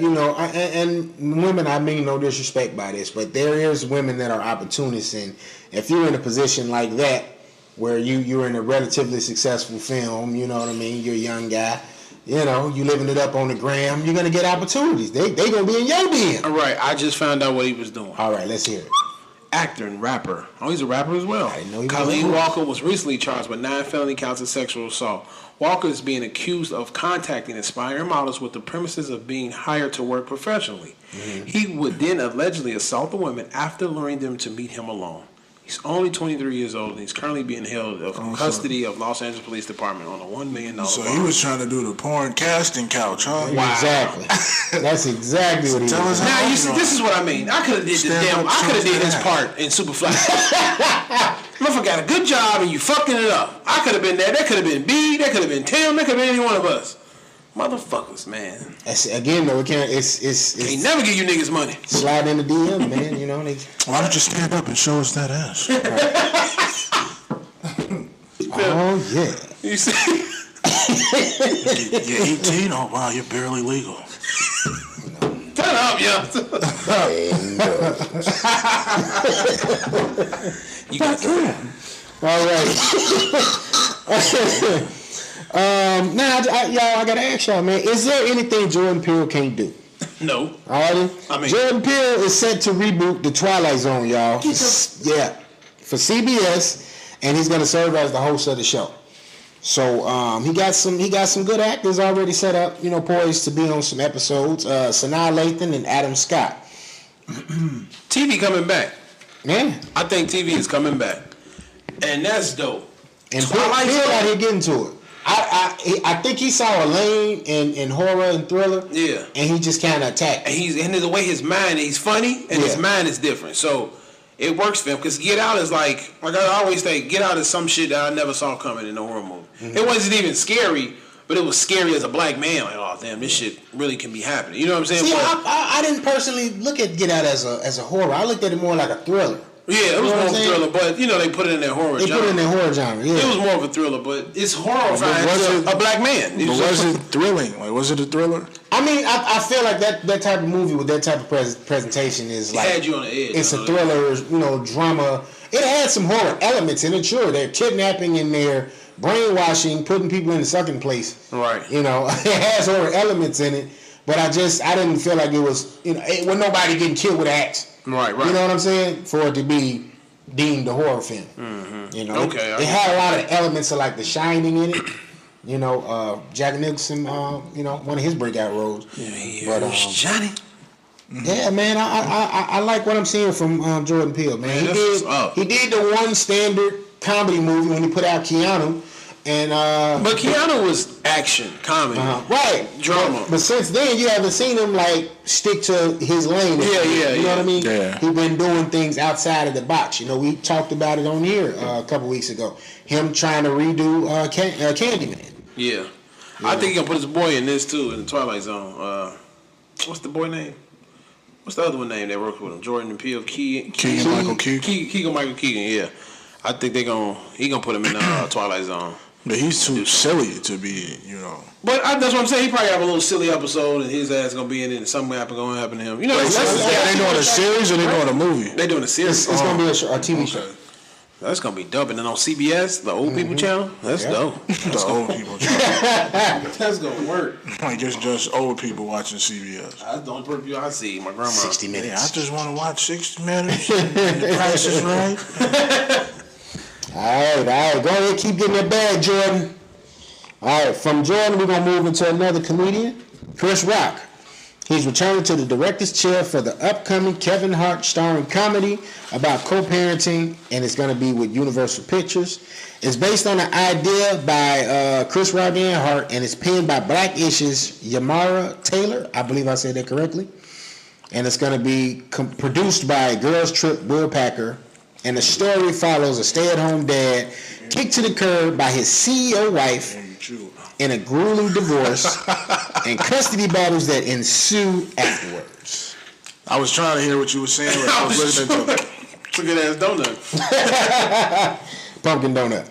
and women, I mean no disrespect by this, but there is women that are opportunists, and if you're in a position like that, where you're in a relatively successful film, you know what I mean, you're a young guy, you living it up on the gram, you're gonna get opportunities. They gonna be in your DM. All right, I just found out what he was doing. All right, let's hear it. Actor and rapper. Oh, he's a rapper as well. I didn't know he Colleen Walker was recently charged with 9 felony counts of sexual assault. Walker is being accused of contacting aspiring models with the premises of being hired to work professionally. Mm-hmm. He would then allegedly assault the women after luring them to meet him alone. He's only 23 years old and he's currently being held in custody of Los Angeles Police Department on a $1 million So bond. he was trying to do the porn casting couch, huh? Wow. Exactly. That's exactly what he was. Now, you see, this is what I mean. I could have did his part in Superfly. Motherfucker got a good job and you fucking it up. I could have been there. That could have been B. That could have been Tim. That could have been any one of us. Motherfuckers, man. Again, though, it can't. It's can't never give you niggas money. Slide in the DM, man. Why don't you stand up and show us that ass? Oh yeah. You see? You're 18. Oh wow, you're barely legal. Turn up, yo. You got that. All right. Now, y'all, I gotta ask y'all, man. Is there anything Jordan Peele can't do? No. All right. Jordan Peele is set to reboot The Twilight Zone, y'all. Yeah, for CBS, and he's gonna serve as the host of the show. So he got some good actors already set up, poised to be on some episodes. Sanaa Lathan and Adam Scott. TV coming back. Man, I think TV is coming back, and that's dope. And Peele out here getting to it. I think he saw a lane in horror and thriller. Yeah. And he just kind of attacked. And the way his mind, he's funny, and his mind is different. So it works for him. Because Get Out is like I always think, Get Out is some shit that I never saw coming in a horror movie. Mm-hmm. It wasn't even scary, but it was scary as a black man. Like, oh, damn, this shit really can be happening. You know what I'm saying? See, I didn't personally look at Get Out as a horror. I looked at it more like a thriller. Yeah, it was more of a thriller, but they put it in their horror genre. They put it in their horror genre, yeah. It was more of a thriller, but it's horrifying to a black man. But was it thrilling? Like, was it a thriller? I mean, I feel like that type of movie with that type of presentation is like... It had you on the edge. It's a thriller, drama. It had some horror elements in it, sure. They're kidnapping and they're brainwashing, putting people in the sucking place. Right. It has horror elements in it, but I didn't feel like it was, it was nobody getting killed with an axe. Right. You know what I'm saying? For it to be deemed a horror film. Mm-hmm. Okay. It had a lot of elements of like The Shining in it. Jack Nicholson, one of his breakout roles. Yeah, but Johnny. Yeah, man, I like what I'm seeing from Jordan Peele, man. He did the one standard comedy movie when he put out Keanu, And but Keanu was action, comedy, right, drama. But since then, you haven't seen him like stick to his lane. You know what I mean? Yeah. He's been doing things outside of the box. You know, we talked about it on here a couple weeks ago. Him trying to redo Candyman. Yeah. I think he gonna put his boy in this too, in the Twilight Zone. What's the boy name? What's the other one name that works with him? Jordan Peele, Keegan-Michael Key. Keegan-Michael Keegan. Yeah. I think he gonna put him in Twilight Zone. But he's too silly to be, you know. But that's what I'm saying. He probably have a little silly episode, and his ass gonna be in it, and something gonna happen to him. You know, They doing a series or they doing a movie? They doing a series. It's gonna be a TV show. That's gonna be dope. And then on CBS, the old people channel, that's dope. The old people channel. That's gonna work. Like just old people watching CBS. That's the only purpose I see. My grandma. 60 minutes. Yeah, I just want to watch 60 Minutes. And the price is right. All right. Go ahead, keep getting that bag, Jordan. All right, from Jordan, we're going to move into another comedian, Chris Rock. He's returning to the director's chair for the upcoming Kevin Hart starring comedy about co-parenting, and it's going to be with Universal Pictures. It's based on an idea by Chris Rock and Hart, and it's penned by Black Ish's Yamara Taylor. I believe I said that correctly. And it's going to be produced by Girls Trip Will Packer. And the story follows a stay-at-home dad kicked to the curb by his CEO wife in a grueling divorce and custody battles that ensue afterwards. I was trying to hear what you were saying. But I was looking at It's a good ass donut. Pumpkin donut.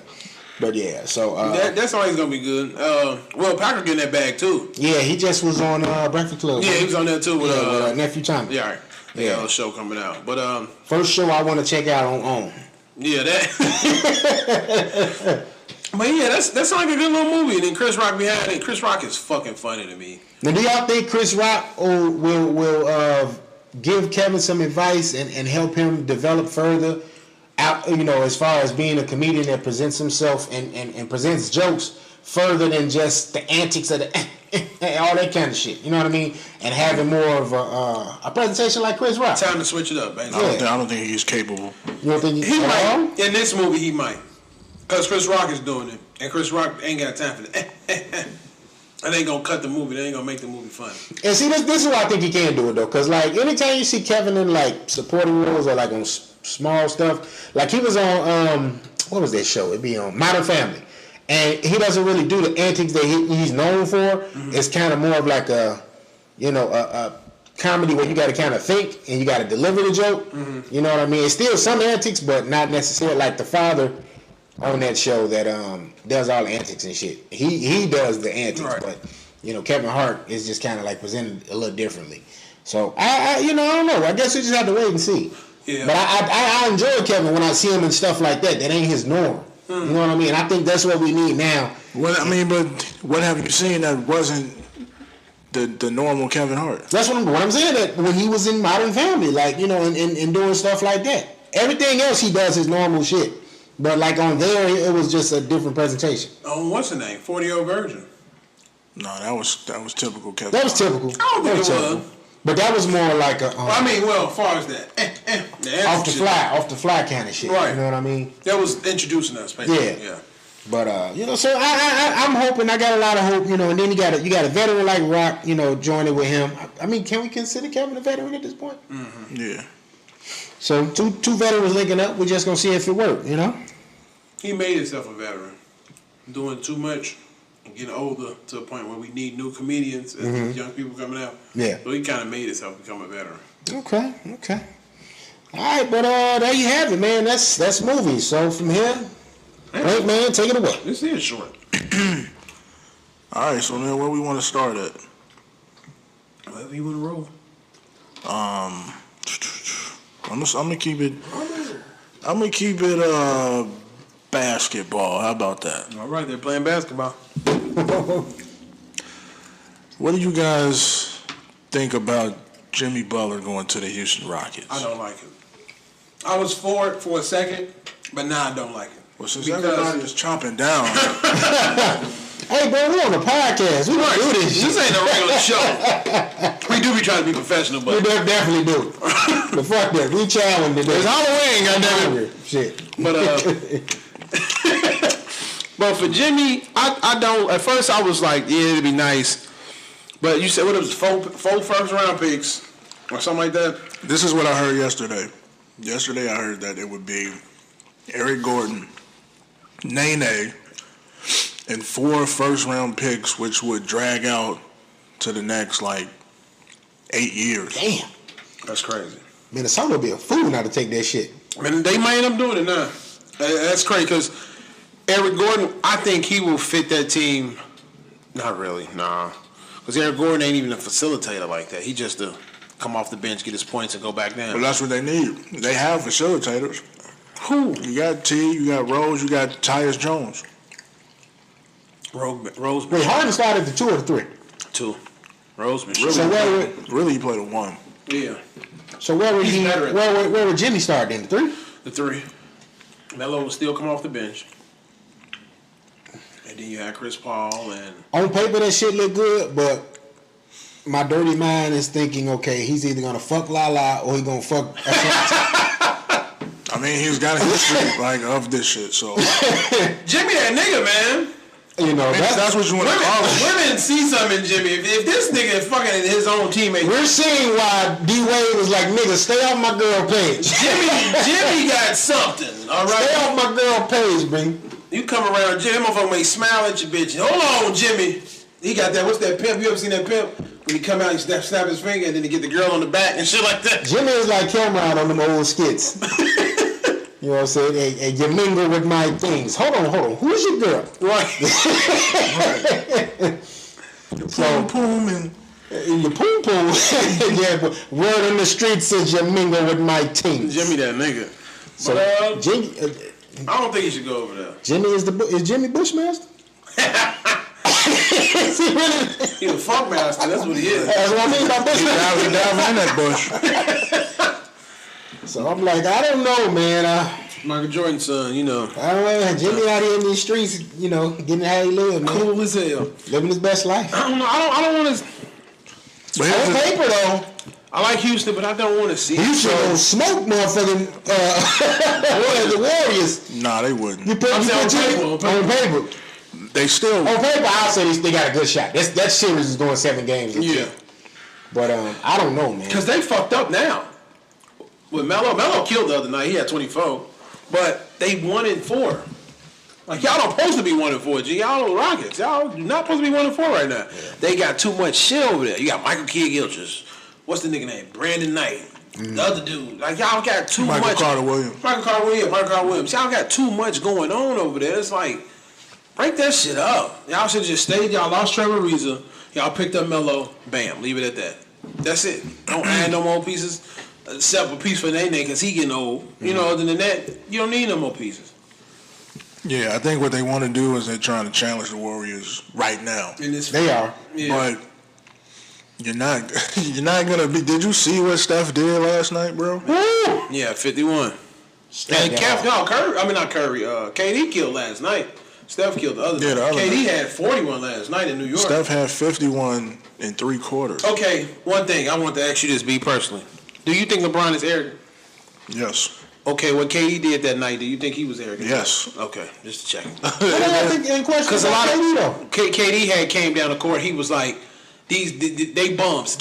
But yeah, so that's always gonna be good. Well, Packer getting that bag too. yeah, he just was on Breakfast Club. Yeah, he was on there too with Nephew Tommy. Yeah, all right. They got a show coming out, but First show I want to check out on. yeah, that. But yeah, that sounds like a good little movie. And then Chris Rock behind it. Chris Rock is fucking funny to me. Now, do y'all think Chris Rock will give Kevin some advice and help him develop further out, you know, as far as being a comedian that presents himself and presents jokes further than just the antics of the all that kind of shit, you know what I mean? And having more of a presentation like Chris Rock. Time to switch it up, man. I don't think he's capable. You don't think he might. In this movie, he might. Because Chris Rock is doing it. And Chris Rock ain't got time for that. And they ain't going to cut the movie. They ain't going to make the movie funny. And see, this is why I think he can do it, though. Because, like, anytime you see Kevin in, like, supporting roles or, like, on small stuff. Like, he was on, what was that show? It'd be on Modern Family. And he doesn't really do the antics that he's known for. Mm-hmm. It's kind of more of like a comedy where you got to kind of think and you got to deliver the joke. Mm-hmm. You know what I mean? It's still some antics, but not necessarily like the father on that show that does all the antics and shit. He does the antics, right. But you know, Kevin Hart is just kind of like presented a little differently. So I don't know. I guess we just have to wait and see. Yeah. But I enjoy Kevin when I see him and stuff like that. That ain't his norm. You know what I mean? I think that's what we need now. But what have you seen that wasn't the normal Kevin Hart? That's what I'm saying. That when he was in Modern Family, like, you know, and doing stuff like that. Everything else he does is normal shit. But like on there, it was just a different presentation. Oh, what's the name? 40-Year-Old Virgin. No, that was typical Kevin. That was typical. I don't think it was. But that was more like a. as far as that, off the fly kind of shit. Right. You know what I mean? That was introducing us, basically. Yeah. But so I'm hoping. I got a lot of hope. You know, and then you got a veteran like Rock. You know, joining with him. I mean, can we consider Kevin a veteran at this point? Mm-hmm. Yeah. So two veterans linking up. We're just gonna see if it works. You know. He made himself a veteran, doing too much. Getting older to a point where we need new comedians as these young people coming out. Yeah. So he kind of made himself become a veteran. Okay. All right, but there you have it, man. That's movies. So from here, Frank, man, take it away. This is short. All right, so then where we want to start at? Wherever you want to roll. I'm gonna keep it. Basketball. How about that? All right, they're playing basketball. What do you guys think about Jimmy Butler going to the Houston Rockets? I don't like it. I was for it for a second, but now I don't like it. Well, since everybody is chomping down. Hey, bro, we on a podcast. We don't do this shit. This ain't a regular show. We do be trying to be professional, but... We definitely do. But fuck that. We challenge today. It's Halloween, goddammit. Shit. But, But for Jimmy, I don't. At first, I was like, yeah, it'd be nice. But you said what it was, four first round picks or something like that. This is what I heard yesterday. Yesterday, I heard that it would be Eric Gordon, Nene, and 4 first round picks, which would drag out to the next 8 years. Damn. That's crazy. Minnesota would be a fool not to take that shit. I mean, they might end up doing it now. That's crazy because Eric Gordon, I think he will fit that team. Not really, nah. Because Eric Gordon ain't even a facilitator like that. He just to come off the bench, get his points, and go back down. But that's what they need. They have facilitators. Who? You got T, you got Rose, you got Tyus Jones. Roseman. Wait, Harden started the 2 or the 3? 2. Roseman. So Really, he played a 1. Yeah. So where would where would Jimmy start then? The 3? The 3. Melo will still come off the bench. And then you had Chris Paul and... On paper, that shit look good, but my dirty mind is thinking, okay, he's either going to fuck Lala or he's going to fuck... I mean, he's got a history of this shit, so... Jimmy that nigga, man. You know, that's what you want to call it. Women see something in Jimmy. If this nigga is fucking his own teammate... We're seeing why D-Wade was like, nigga, stay off my girl page. Jimmy got something, all right? Stay off my girl page, man. You come around, Jimmy, motherfucker may smile at your bitch. Hold on, Jimmy. He got that, what's that pimp? You ever seen that pimp? When he come out, he snap his finger, and then he get the girl on the back and shit like that. Jimmy is like Cameron on them old skits. You know what I'm saying? Hey, you mingle with my things. Hold on. Who's your girl? Right. So, poom and... Your poom poom. Yeah, but word on the street says you mingle with my things. Jimmy that nigga. So, But, Jimmy... I don't think he should go over there. Jimmy is Jimmy Bushmaster? Is he really? He's a funk master. That's what he is. That's what I mean by Bushmaster. He diving in that bush. So I'm like, I don't know, man. Michael Jordan's son, you know. I don't know. Jimmy out here in these streets, you know, getting how he live, man. Cool as hell. Living his best life. I don't know. I don't want to. On paper, though. I like Houston, but I don't want to see Houston don't smoke motherfucking the Warriors. Nah, they wouldn't. On paper. They still... On paper, I'll say they got a good shot. That series is going 7 games. Yeah. But I don't know, man. Because they fucked up now. With Melo killed the other night. He had 24. But they 1-4. Like, y'all don't supposed to be 1-4, G. Y'all Rockets. Y'all not supposed to be 1-4 right now. Yeah. They got too much shit over there. You got Michael Kidd-Gilchrist. What's the nigga name? Brandon Knight. The other dude. Like, y'all got too much. Michael Carter Williams. Y'all got too much going on over there. It's like, break that shit up. Y'all should just stayed. Y'all lost Trevor Ariza. Y'all picked up Melo. Bam. Leave it at that. That's it. Don't add no more pieces. Except a piece for Nene because he getting old. You know, other than that, you don't need no more pieces. Yeah, I think what they want to do is they're trying to challenge the Warriors right now. They are. Yeah. But you're not gonna be. Did you see what Steph did last night, bro? Woo! Yeah, 51. And Curry. KD killed last night. Steph killed the other night. KD had 41 last night in New York. Steph had 51 in 3 quarters. Okay, one thing I want to ask you this, B, personally. Do you think LeBron is arrogant? Yes. Okay, what KD did that night, do you think he was arrogant? Yes. Okay, just checking. Because a lot of KD came down the court. He was like, they bums.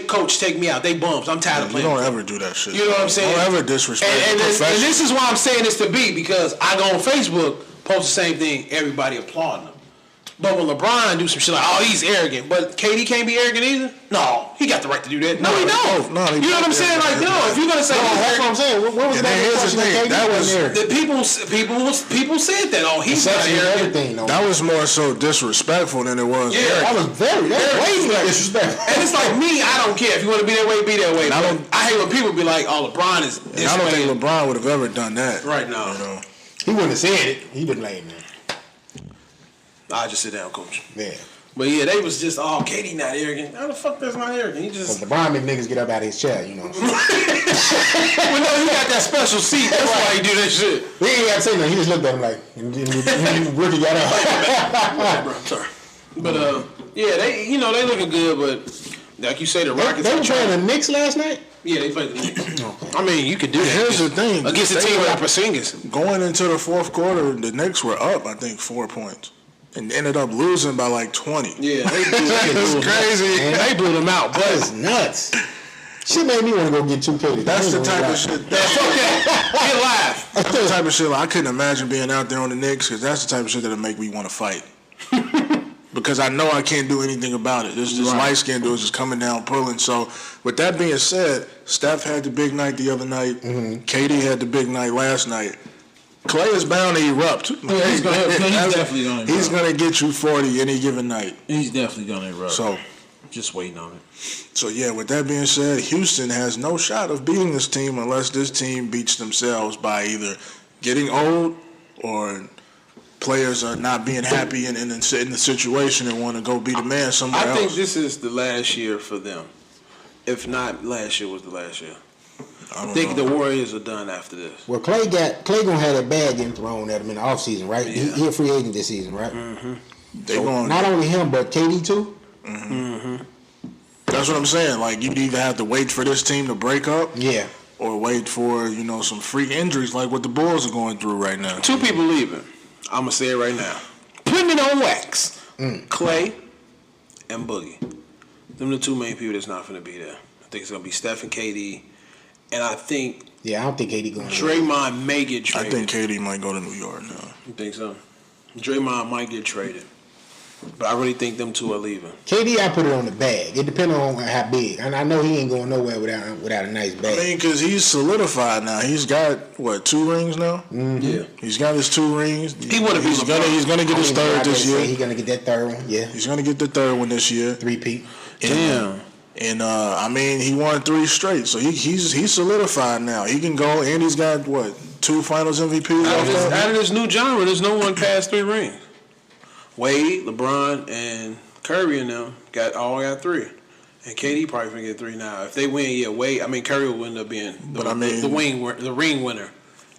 Coach, take me out. They bums. I'm tired of playing. You don't ever do that shit. You know what I'm saying? Don't ever disrespect. And this is why I'm saying this to B, because I go on Facebook, post the same thing. Everybody applauding him. But when LeBron do some shit like, oh, he's arrogant, but KD can't be arrogant either? No, he got the right to do that. No, he don't. No, you know what I'm saying? Like, no, if you're going to say... that's what I'm saying. What was that was the people said that. Oh, he's not arrogant. That was more so disrespectful than it was arrogant. That was very disrespectful. And it's like me, I don't care. If you want to be that way, be that way. I hate when people be like, oh, LeBron is this I don't way. think LeBron would have ever done that. Right now. You know? He wouldn't have said it. He been lame, man. I just sit down, coach. Yeah. But yeah, they was just, oh, KD not arrogant. How the fuck that's not arrogant? He just... Because LeBron make niggas get up out of his chair, you know. Well, no, he got that special seat. That's why he do that shit. He ain't got to say nothing. He just looked at him like, Ricky got up. Bro, sorry. But, yeah, they looking good, but like you say, the Rockets... They were playing the Knicks last night? Yeah, they played the Knicks. I mean, you could do that. Here's the thing. Against a team without Porzingis. Going into the fourth quarter, the Knicks were up, I think, 4 points. And ended up losing by like 20. Yeah, they blew It's crazy. And they blew them out. That is nuts. Shit made me want to go get 2K. That's the type of shit. Fuck that. Get live. That's the type of shit. Like, I couldn't imagine being out there on the Knicks because that's the type of shit that'll make me want to fight. Because I know I can't do anything about it. This light skin dude is just coming down pulling. So with that being said, Steph had the big night the other night. KD had the big night last night. Clay is bound to erupt. Yeah, he's definitely going to erupt. He's going to get you 40 any given night. He's definitely going to erupt. So, just waiting on it. So, yeah, with that being said, Houston has no shot of beating this team unless this team beats themselves by either getting old or players are not being happy in the situation and want to go be the man somewhere else. I think this is the last year for them. If not, last year was the last year. I think the Warriors are done after this. Well, Clay gonna have that bag getting thrown at him in the offseason, right? Yeah. He a free agent this season, right? So not only him, but KD too. That's what I'm saying. Like, you'd either have to wait for this team to break up, Yeah, or wait for some freak injuries like what the Bulls are going through right now. 2 people leaving. I'm gonna say it right now. Putting it on wax. Clay and Boogie. Them the 2 main people that's not gonna be there. I think it's gonna be Steph and KD. And I think I don't think KD going. Draymond may get traded. I think KD might go to New York now. You think so? Draymond might get traded. But I really think them 2 are leaving. KD, I put it on the bag. It depends on how big. And I know he ain't going nowhere without a nice bag. I mean, because he's solidified now. He's got, 2 rings now? Yeah. He's got his 2 rings. He want to be LeBron. He's going to get his third this year. He's going to get that third one, yeah. He's going to get the third one this year. 3-peat. Damn. And I mean, he won 3 straight, so he's solidified now. He can go, and he's got 2 Finals MVPs. Out of this new genre, there's no one past 3 rings. Wade, LeBron, and Curry and them all got 3, and KD probably gonna get 3 now. If they win, yeah, Wade. I mean, Curry will end up being the ring winner.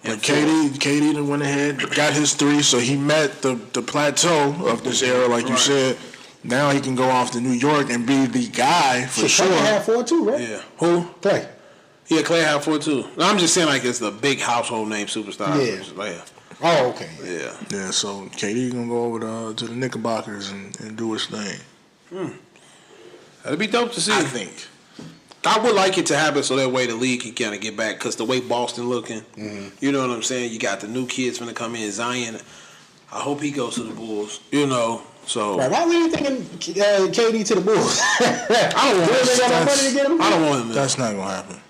But KD done went ahead, got his 3, so he met the plateau of this era, like you said. Now he can go off to New York and be the guy for sure. Clay had 4 too, right? Yeah. Who? Clay. Yeah, Clay had 4 too. No, I'm just saying like it's the big household name superstar. Yeah. Oh, okay. Yeah. Yeah, so KD gonna go over to the Knickerbockers and do his thing. That'd be dope to see. I think. I would like it to happen so that way the league can kind of get back, because the way Boston looking, you know what I'm saying? You got the new kids going to come in. Zion, I hope he goes to the Bulls, so. Right, why were you thinking KD to the Bulls? I don't want him. They got no money to get him. I don't want him. That's not going to happen.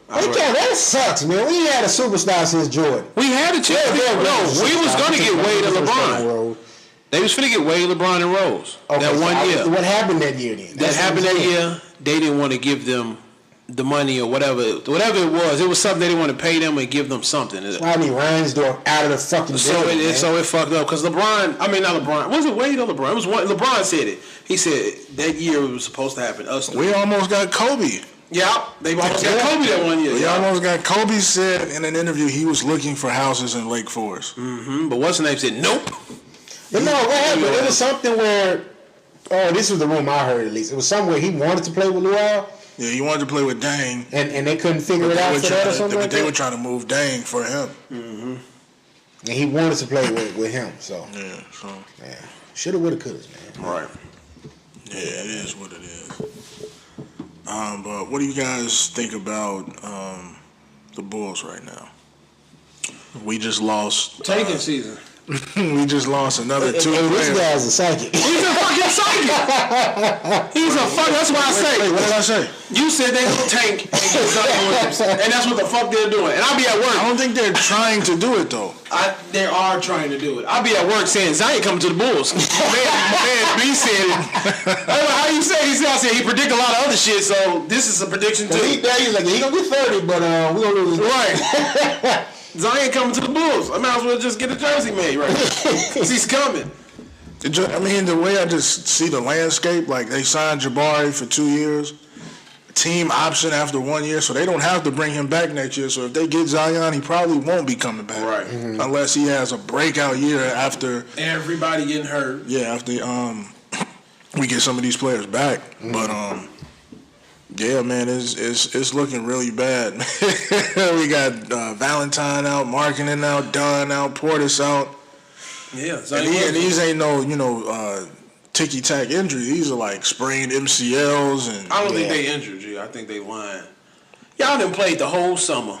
That sucks, man. We ain't had a superstar since Jordan. We had a chance. We was going to get Wade and LeBron. They was finna get Wade, LeBron, and Rose that 1 year. What happened that year then? That happened that year. They didn't want to give them the money or whatever it was. It was something they didn't want to pay them and give them something. I mean, Reinsdorf out of the fucking building, so it fucked up because LeBron. I mean, not LeBron. Was it Wade or LeBron? It was one. LeBron said it. He said that year it was supposed to happen. We almost got Kobe. Yeah, they almost got Kobe that 1 year. We almost got Kobe. Said in an interview he was looking for houses in Lake Forest. But what's the name said nope. But no, what happened? It was something where. Oh, this was the rumor I heard at least. It was somewhere he wanted to play with Luau. Yeah, he wanted to play with Dang. And they couldn't figure it out for that or something like that? They were trying to move Dang for him. And he wanted to play with him, so. Yeah, so. Yeah. Shoulda, woulda, coulda, man. Right. Yeah, it is what it is. But what do you guys think about the Bulls right now? We just lost. Tanking season. We just lost another 2 players. This guy's a psychic. He's a fucking psychic. That's what I say. Wait, what did I say? You said they don't tank and get Zion Williams, and that's what the fuck they're doing. And I'll be at work. I don't think they're trying to do it though. They are trying to do it. I'll be at work saying Zion coming to the Bulls. man, B said it. How you say? I said he predict a lot of other shit. So this is a prediction too. He's like he gonna get 30, but we gonna lose. Right. Zion coming to the Bulls. I might as well just get a jersey made right now. He's coming. I mean, the way I just see the landscape, like they signed Jabari for 2 years, team option after 1 year, so they don't have to bring him back next year. So if they get Zion, he probably won't be coming back, right? Unless he has a breakout year after everybody getting hurt. Yeah, after we get some of these players back, but Yeah, man, it's looking really bad. We got Valentine out, Markkinen out, Dunn out, Portis out. Yeah, and these ain't no ticky-tack injury. These are like sprained MCLs. And I don't think they injured you. I think they lying. Y'all done played the whole summer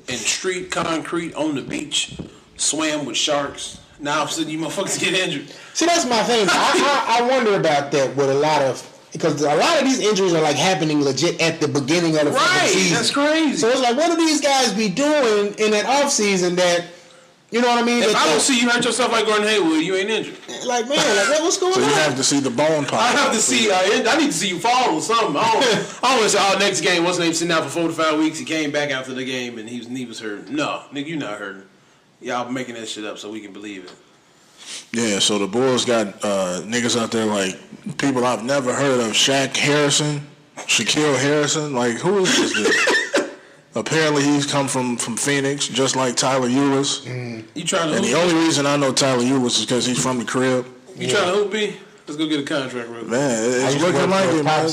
in street concrete on the beach, swam with sharks. Now all of a sudden you motherfuckers get injured. See, that's my thing. I wonder about that with a lot of, because a lot of these injuries are like happening legit at the beginning of the season. That's crazy. So it's like, what do these guys be doing in that off season that, you know what I mean? If I don't see you hurt yourself like Gordon Hayward, you ain't injured. Like, man, what's going on? So you have to see the bone pop. I have to see. I need to see you fall or something. I don't want to say, next game, what's his name, sitting out for 4 to 5 weeks. He came back after the game and his knee was hurt. No, nigga, you not hurting. Y'all making that shit up so we can believe it. Yeah, so the Bulls got niggas out there like people I've never heard of. Shaquille Harrison. Like, who is this dude? Apparently he's come from Phoenix, just like Tyler Ulis. You trying to? And the only reason I know Tyler Ulis is because he's from the crib. You trying to hoop me? Let's go get a contract real quick. Man, it's looking like it, man.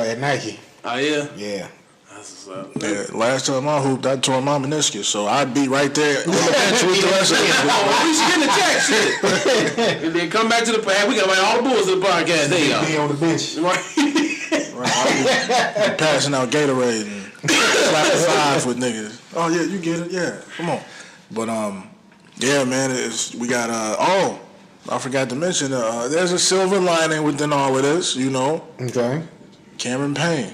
At Nike. Oh yeah. Yeah. That's what's up. Yeah, last time I hooped, I tore my meniscus, so I'd be right there on the bench with the rest of them. At least you getting the check, shit. And then come back to the podcast. We got like all the Bulls to the podcast. There you go. Be on the bench. Right. I'll be passing out Gatorade and slapping fives with niggas. Oh yeah, you get it. Yeah, come on. But yeah, man, we got I forgot to mention there's a silver lining within all of this, you know. Okay. Cameron Payne.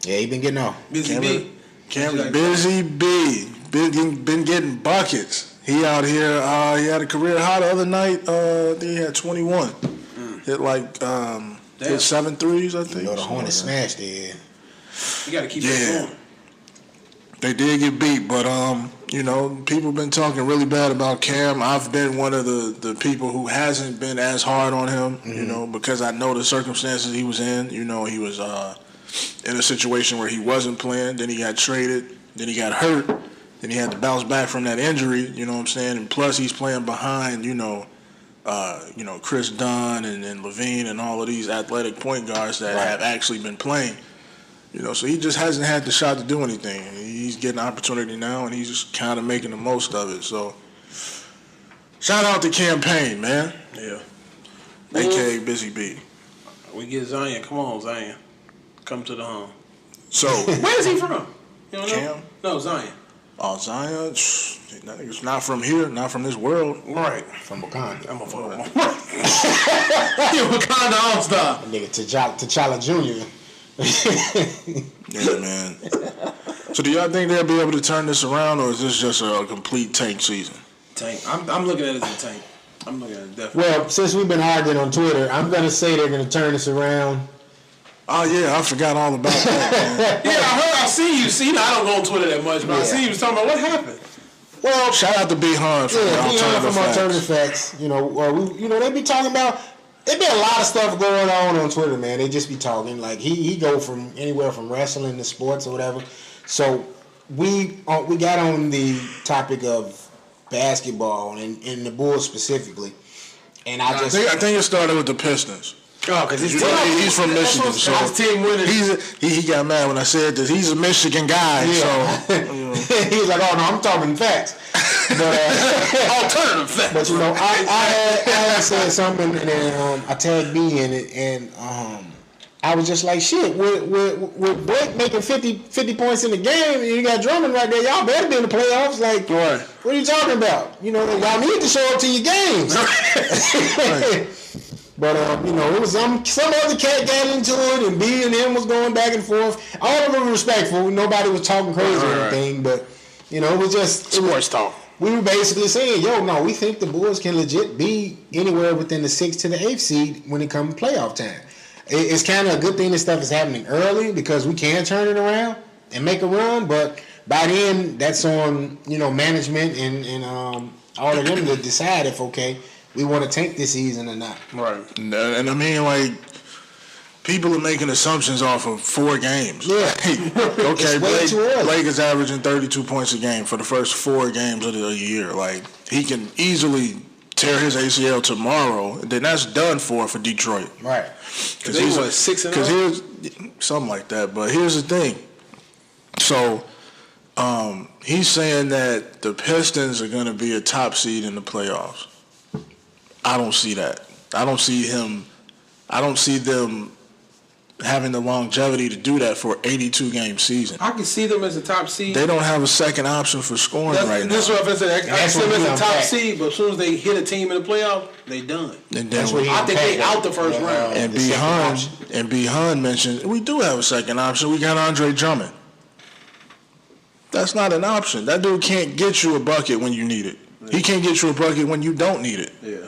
Yeah, he been getting off. Busy B. Busy B. Been getting buckets. He out here. He had a career high the other night. I think he had 21. Hit like hit 7 threes, I think. You know, the Hornets smashed it. You got to keep it going. They did get beat, but you know, people been talking really bad about Cam. I've been one of the people who hasn't been as hard on him, you know, because I know the circumstances he was in. You know, he was in a situation where he wasn't playing, then he got traded, then he got hurt, then he had to bounce back from that injury, you know what I'm saying? And plus he's playing behind, Chris Dunn and Levine and all of these athletic point guards that have actually been playing. You know, so he just hasn't had the shot to do anything. He's getting an opportunity now, and he's just kind of making the most of it. So, shout out to Campaign, man. Yeah. A.K.A. Busy B. We get Zion. Come on, Zion. Come to the home. So, where is he from? You don't know? Cam? No, Zion. Oh, Zion? It's not from here, not from this world. Right. From Wakanda. I'm a You're Wakanda All-Star. Nigga, T'Challa Jr. Yeah, man. So do y'all think they'll be able to turn this around, or is this just a complete tank season? Tank. I'm looking at it as a tank. I'm looking at it definitely. Well, since we've been arguing on Twitter, I'm going to say they're going to turn this around. Oh, yeah, I forgot all about that, man. Yeah, I see you. See, I don't go on Twitter that much, but I see you was talking about what happened. Well, shout out to B. Hunt from Alternative Facts. You know, they be talking about. There be a lot of stuff going on Twitter, man. They just be talking like he go from anywhere from wrestling to sports or whatever. So we got on the topic of basketball and the Bulls specifically, and I think it started with the Pistons. Oh, because he's from Michigan, so he got mad when I said this. He's a Michigan guy, so he's like, "Oh no, I'm talking facts." But, alternative facts. But you know, I had said something, and then I tagged B in it, and I was just like, "Shit, with Blake making 50 points in the game, and you got Drummond right there, y'all better be in the playoffs." Like, what are you talking about? You know, y'all need to show up to your games. Right. But it was some other cat got into it, and B and him was going back and forth. All of them were respectful. Nobody was talking crazy or anything, but it was just sports talk. We were basically saying, we think the Bulls can legit be anywhere within the 6th to the 8th seed when it comes to playoff time. It's kind of a good thing this stuff is happening early because we can turn it around and make a run, but by then that's on management and all of them to decide if we want to tank this season or not. Right. And I mean, like, people are making assumptions off of 4 games. Yeah. Okay, Blake is averaging 32 points a game for the first 4 games of the year. Like, he can easily tear his ACL tomorrow, then that's done for Detroit. Right. Because he was 6-0. something like that. But here's the thing. So he's saying that the Pistons are going to be a top seed in the playoffs. I don't see that. I don't see them having the longevity to do that for an 82-game season. I can see them as a top seed. They don't have a second option for scoring right now. That's what I said. I see them as a top seed, but as soon as they hit a team in the playoff, they done. And then I think they out the first round. And B. Hun mentioned, we do have a second option. We got Andre Drummond. That's not an option. That dude can't get you a bucket when you need it. He can't get you a bucket when you don't need it. Yeah.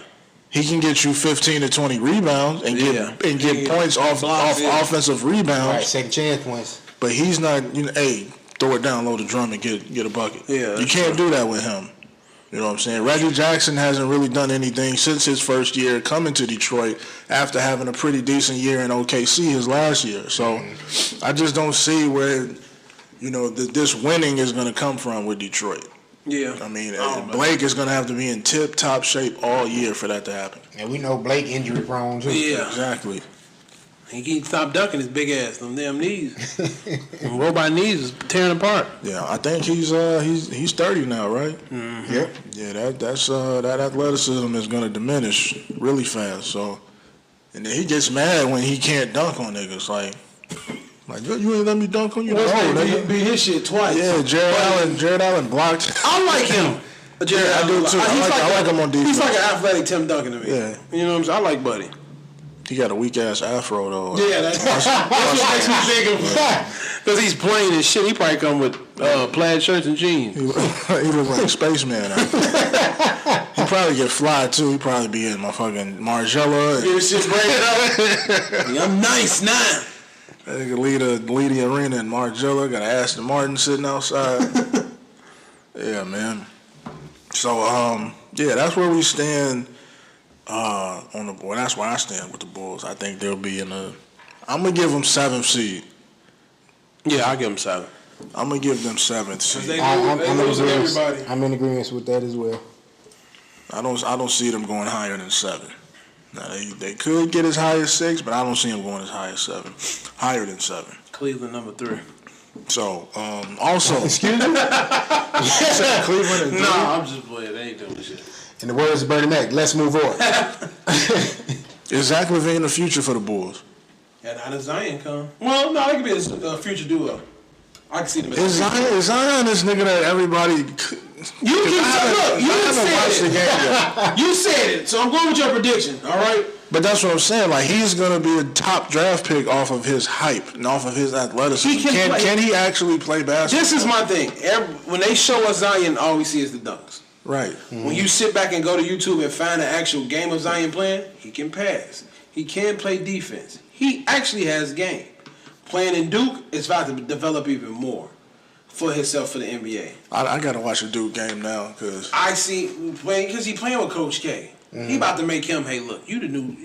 He can get you 15 to 20 rebounds and get points off offensive rebounds. Right, second chance points. But he's not, hey, throw it down low to drum and get a bucket. Yeah, you can't do that with him. You know what I'm saying? Reggie Jackson hasn't really done anything since his first year coming to Detroit after having a pretty decent year in OKC his last year. So I just don't see where, this winning is going to come from with Detroit. Yeah. I mean, Blake is going to have to be in tip-top shape all year for that to happen. And we know Blake injury prone, too. Yeah. Exactly. He can't stop ducking his big ass. Them damn knees. Them robot knees is tearing apart. Yeah, I think he's 30 now, right? Mm-hmm. Yep. Yeah, that athleticism is going to diminish really fast. So, and then he gets mad when he can't dunk on niggas. Like you ain't let me dunk on you. He beat his shit twice. Yeah, Jared Allen blocked. I like him. Jared I do too. I like him on defense. He's like an athletic Tim Duncan to me. Yeah. You know what I'm saying? I like Buddy. He got a weak ass afro though. Yeah, that's what makes me think of. Because he's plain as shit. He probably come with plaid shirts and jeans. He look like a spaceman. He probably get fly too. He probably be in my fucking Margiela. Get his shit break up. I'm nice now. That nigga lead the arena in Margiela. Got an Aston Martin sitting outside. Yeah, man. So that's where we stand on the board. That's where I stand with the Bulls. I think they'll be I'm gonna give them 7th seed. Yeah, I give them 7. I'm gonna give them 7th seed. I'm in agreement with that as well. I don't see them going higher than 7. Now they could get as high as 6, but I don't see them going as high as 7. Higher than 7. Cleveland number 3. So also, excuse me. Cleveland. No, I'm just playing. They ain't doing this shit. In the words of Bernie Mac, let's move on. Is Zach LaVine the future for the Bulls? Yeah, now does Zion come? Well, no, it could be a future duo. I can see them. Is Zion this nigga that everybody? You said it, so I'm going with your prediction. All right. But that's what I'm saying. Like, he's gonna be a top draft pick off of his hype and off of his athleticism. Can he actually play basketball? This is my thing. When they show us Zion, all we see is the dunks. Right. Mm-hmm. When you sit back and go to YouTube and find an actual game of Zion playing, he can pass. He can play defense. He actually has game. Playing in Duke is about to develop even more for himself for the NBA. I gotta watch a Duke game now because I see playing because he playing with Coach K. Mm-hmm. He about to make him. Hey, look, you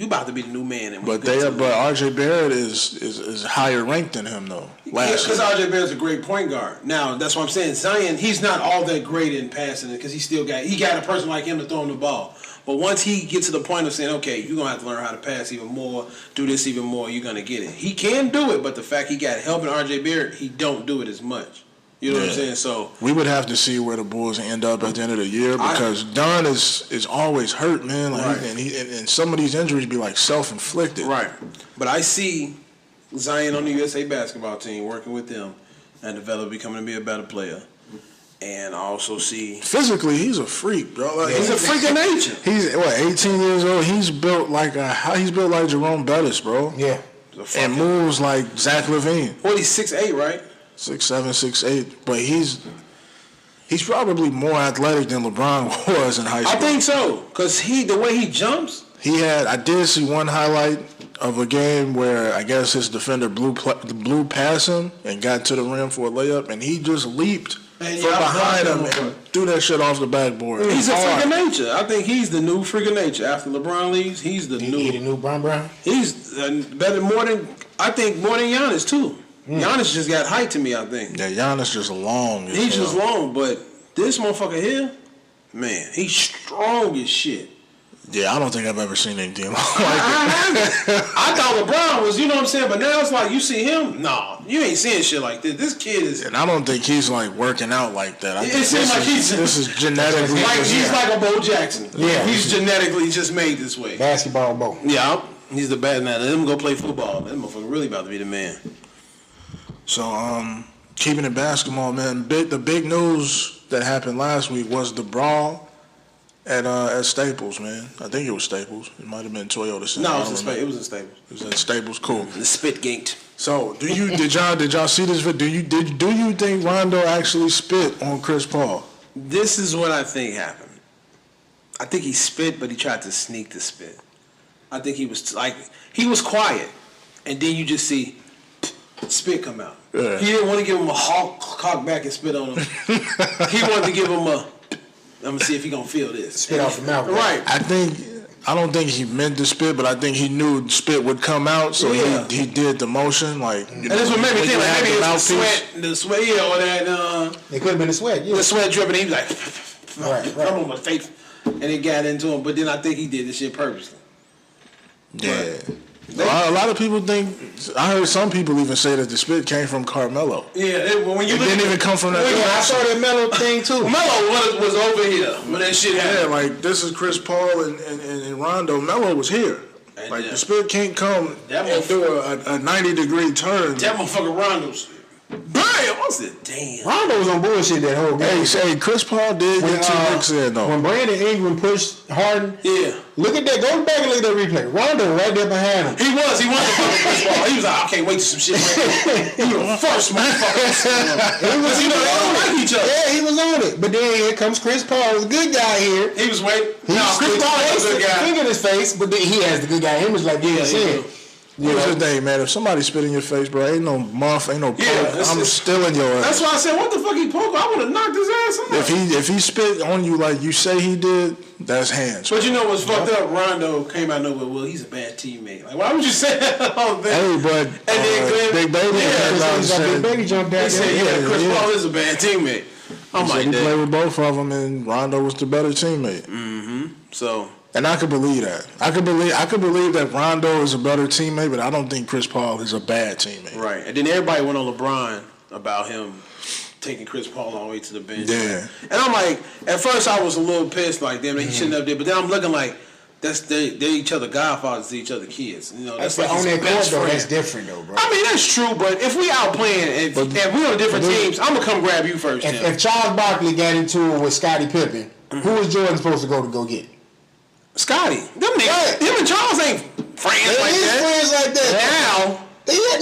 about to be the new man. But RJ Barrett is higher ranked than him though. Because RJ Barrett's a great point guard. Now that's what I'm saying. Zion, he's not all that great in passing it because he got a person like him to throw him the ball. But once he gets to the point of saying, okay, you're gonna have to learn how to pass even more, do this even more, you're gonna get it. He can do it, but the fact he got help in RJ Barrett, he don't do it as much. You know what I'm saying? So we would have to see where the Bulls end up at the end of the year because Dunn is always hurt, man. Like, right. and some of these injuries be like self-inflicted. Right. But I see Zion on the USA basketball team working with them and becoming to be a better player. And I also see physically he's a freak, bro. Like, he's a freak of nature. He's 18 years old. He's built like Jerome Bettis, bro. Yeah. And moves like Zach LaVine. What, he's 6'8", right? 6'7", 6'8", but he's probably more athletic than LeBron was in high school. I think so, cause the way he jumps. I did see one highlight of a game where I guess his defender blew past him and got to the rim for a layup, and he just leaped from behind him and threw that shit off the backboard. He's a freak of nature. I think he's the new freak of nature. After LeBron leaves, he's the new Brown. He's better more than Giannis too. Giannis just got height to me, I think. Yeah, Giannis just long. He's just long, but this motherfucker here, man, he's strong as shit. Yeah, I don't think I've ever seen anything like it. I thought LeBron was, you know what I'm saying? But now it's like, you see him? No, you ain't seeing shit like this. This kid is... And I don't think he's like working out like that. It seems like this is genetically... Like, he's like a Bo Jackson. Yeah. He's genetically just made this way. Basketball Bo. Yeah, he's the bad man. Let him go play football. That motherfucker really about to be the man. So, keeping it basketball, man, the big news that happened last week was the brawl at Staples, man. I think it was Staples. It might have been Toyota Center. No, it was in Staples. It was at Staples. Cool. The spit gate. So, did y'all see this video? Do you think Rondo actually spit on Chris Paul? This is what I think happened. I think he spit, but he tried to sneak the spit. I think he was quiet, and then you just see spit come out. Yeah. He didn't want to give him a hawk back and spit on him. He wanted to give him I'm gonna see if he gonna feel this. Spit off the mouth. Right. I don't think he meant to spit, but I think he knew spit would come out, so Yeah. he did the motion, like. And that's what made me think, like, maybe it's the sweat, yeah, or that. It could have been the sweat. Yeah. The sweat dripping. He was like, Right. rub on my face, and it got into him. But then I think he did this shit purposely. Yeah. A lot of people think. I heard some people even say that the spit came from Carmelo. Yeah, when you It didn't even come from that. I saw that Melo thing too. Melo was over here when that shit happened. Yeah, like this is Chris Paul and Rondo. Melo was here. And Like the spit can't come and do a 90-degree turn. That motherfucker Rondo's. Bam! I said, damn. Rondo was on bullshit that whole game. Hey, Chris Paul did get 2 licks in though. When Brandon Ingram pushed Harden, Yeah. look at that. Go back and look at that replay. Rondo right there behind him. He was the fucking Chris Paul. He was like, I can't wait to some shit. You the first motherfucker. They don't like each other. Yeah, he was on it. But then here comes Chris Paul, the good guy here. He was waiting. He Chris Paul is a good guy. Finger in his face, but then he has the good guy. He was like, yeah, said. Here's the thing, man. If somebody spit in your face, bro, ain't no muff, ain't no poke. I'm still in your ass. That's why I said, what the fuck he poke? I would have knocked his ass out. If he spit on you like you say he did, that's hands. But you know what's fucked up? Rondo came out nowhere. Well, he's a bad teammate. Like, why would you say that all day? Hey, but Big Baby came out and said, Big Baby jumped out He said, Chris Paul is a bad teammate. I'm like he that. played with both of them, and Rondo was the better teammate. So. And I could believe that. I could believe that Rondo is a better teammate, but I don't think Chris Paul is a bad teammate. Right. And then everybody went on LeBron about him taking Chris Paul all the way to the bench. Yeah. And I'm like, at first I was a little pissed, like, damn, he shouldn't have did. But then I'm looking like, they're each other godfathers to each other kids. You know, that's like on his that court, best though, friend. that's different, though, bro. I mean, that's true, but if we out playing, if we on different teams, I'm going to come grab you first. If Charles Barkley got into it with Scottie Pippen, who was Jordan supposed to go get? Scotty. Them niggas, him and Charles ain't friends like that. Friends like that. Now. They been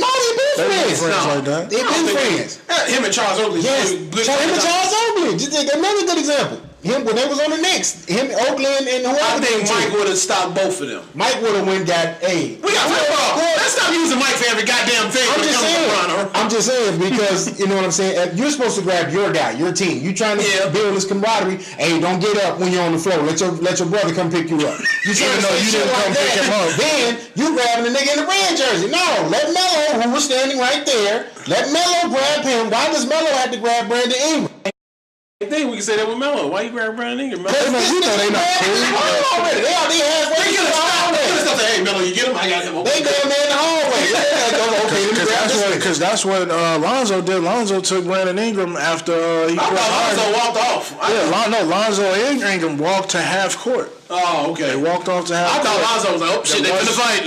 friends. Like that. They've been friends. Him and Charles Oakley. Yes, him and Charles Oakley. Just take another good example. Him when they was on the Knicks, him, Oakley, and whoever. I think Mike would have stopped both of them. Mike would have went got we got football. Let's stop using Mike for every goddamn thing. I'm just saying because you know what I'm saying. You're supposed to grab your guy, your team. You trying to build this camaraderie. Hey, don't get up when you're on the floor. Let your brother come pick you up. You trying to say shit like that. Then you grabbing the nigga in the red jersey. No, let Melo, who was standing right there, let Melo grab him. Why does Melo have to grab Brandon Ingram? I think we can say that with Melo. Why you grab Brandon Ingram? You know they not already. They halfway. Hey, Melo, you get him? I got him. They go in the hallway. Because that's what Lonzo did. Lonzo took Brandon Ingram after he Lonzo walked off. Lonzo and Ingram walked to half court. Oh, okay. They walked off to half court. I thought Lonzo was like, oh, shit, they finna fight.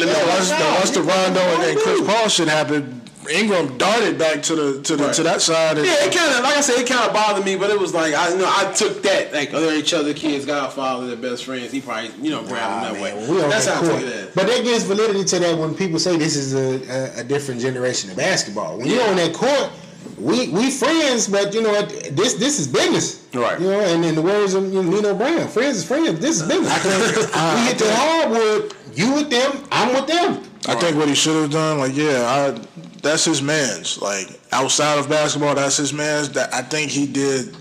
Once the Rondo and Chris Paul shit happened, Ingram darted back to that side. Yeah, it kind of, like I said, it kind of bothered me, but it was like I took that like they're each other kids, godfather, their best friends. He probably grabbed them that way. That's how I took that. But that gives validity to that when people say this is a different generation of basketball. When you're on that court, we friends, but you know this is business, right? You know, and in the words of Nino Brown, friends is friends. This is business. We hit the hardwood. You with them, I'm with them. I think what he should have done, that's his man's. Like outside of basketball, that's his man's. That I think he did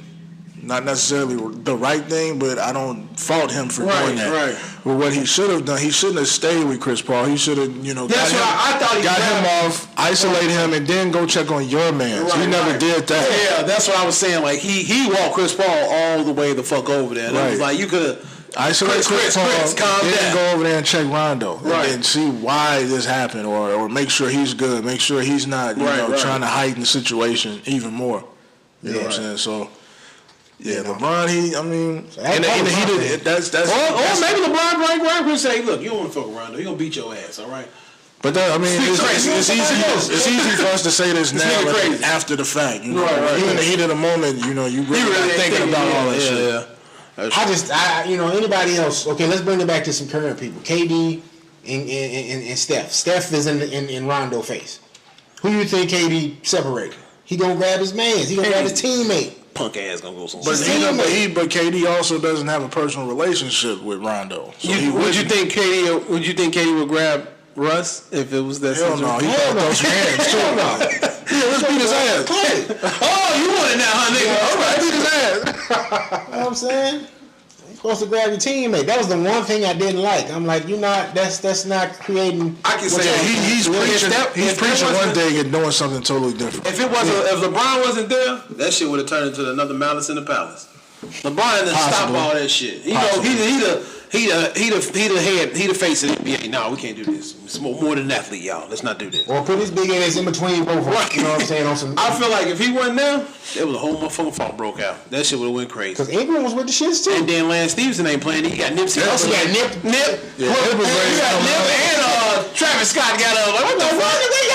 not necessarily the right thing, but I don't fault him for doing that. Right. But what he should have done, he shouldn't have stayed with Chris Paul. He should have, got him off, isolate him, and then go check on your man. He never did that. Yeah, that's what I was saying. Like he walked Chris Paul all the way the fuck over there. And it was like you could have. Isolate Chris Paul. Calm Then down. go over there and check Rondo. Right. And see why this happened, or make sure he's good. Make sure he's not trying to heighten the situation even more. You know what I'm saying? So. Yeah, LeBron. That's Or maybe LeBron break record and say, "Look, you don't want to fuck with Rondo. He gonna beat your ass, all right?" But it's easy for us to say this now after the fact. You know, even in the heat of the moment, you really not thinking about all that shit. Yeah. Anybody else? Okay, let's bring it back to some current people. KD and Steph. Steph is in Rondo face. Who do you think KD separated? He gonna grab his man. He gonna grab his teammate. Punk ass gonna go somewhere. But KD also doesn't have a personal relationship with Rondo. So would you think KD would grab Russ if it was that? Hell no, he probably throw some hands too. Hell no. Yeah, let's beat his ass. Oh, you want it now, huh, nigga? All right, beat his ass. You know what I'm saying? You're supposed to grab your teammate. That was the one thing I didn't like. I'm like, that's not creating. I can say he's preaching one thing and doing something totally different. If LeBron wasn't there, that shit would have turned into another Malice in the Palace. LeBron didn't stop all that shit. He the face of the NBA. No, we can't do this. It's more than an athlete, y'all. Let's not do this. Or put his big ass in between both. Right. You know what I'm saying? On some. I feel like if he wasn't there, there was a whole motherfucking fault broke out. That shit would have went crazy. Because Ingram was with the shits too. And then Lance Stevenson ain't playing. He got Nipsey Hussle. He got Nip. Yeah, Nip was ready He to got come Nip out. and Travis Scott got up. Like, what the fuck is they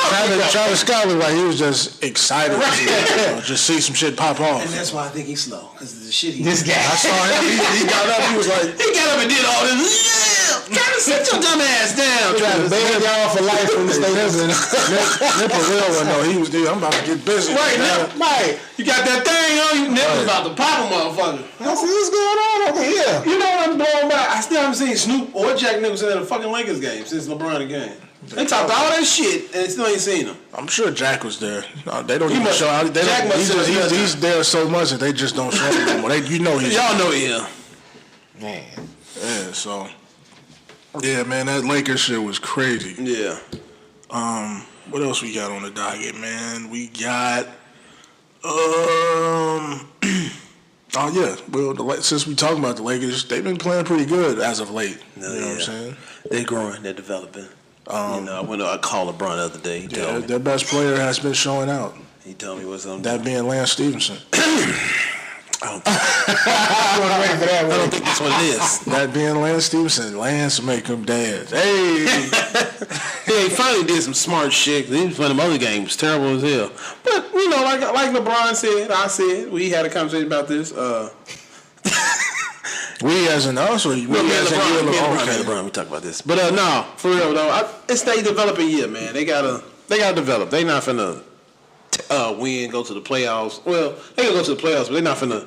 Travis Scott looked like he was just excited to just see some shit pop off. And that's why I think he's slow. Because of the shit he This did. guy. I saw him. He got up. He was like, He got up and did all this. Yeah, Travis, sit your dumb ass down, Travis. Banned y'all for life from the States. Nip a real one though. He was there. I'm about to get busy. Right, Nip. Right. You got that thing on you. Nip was about to pop a motherfucker. I said, what's going on over here? You know what I'm blowing by? I still haven't seen Snoop or Jack Nicholson at a fucking Lakers game since LeBron game. They talked all that shit and still ain't seen him. I'm sure Jack was there. No, they don't even must- show. Jack must have been He's there so much that they just don't show him anymore. He's. Y'all know him. Man. Yeah. So. Yeah, man, that Lakers shit was crazy. Yeah. What else we got on the docket, man? We got. Oh yeah. Well, since we talking about the Lakers, they've been playing pretty good as of late. You know what I'm saying? They're growing. They're developing. I called LeBron the other day. He told me. Their best player has been showing out. He told me what's on That being Lance Stevenson. I don't think that's what it is. That being Lance Stevenson. Lance make him dance. Hey. Yeah, he finally did some smart shit. He was playing them other games, terrible as hell. But like LeBron said, I said, we had a conversation about this. We as in us, or we as in you and LeBron, we talk about this. But no, for real though, it's they developing year, man. They gotta develop. They not finna win, go to the playoffs. Well, they gonna go to the playoffs, but they're not finna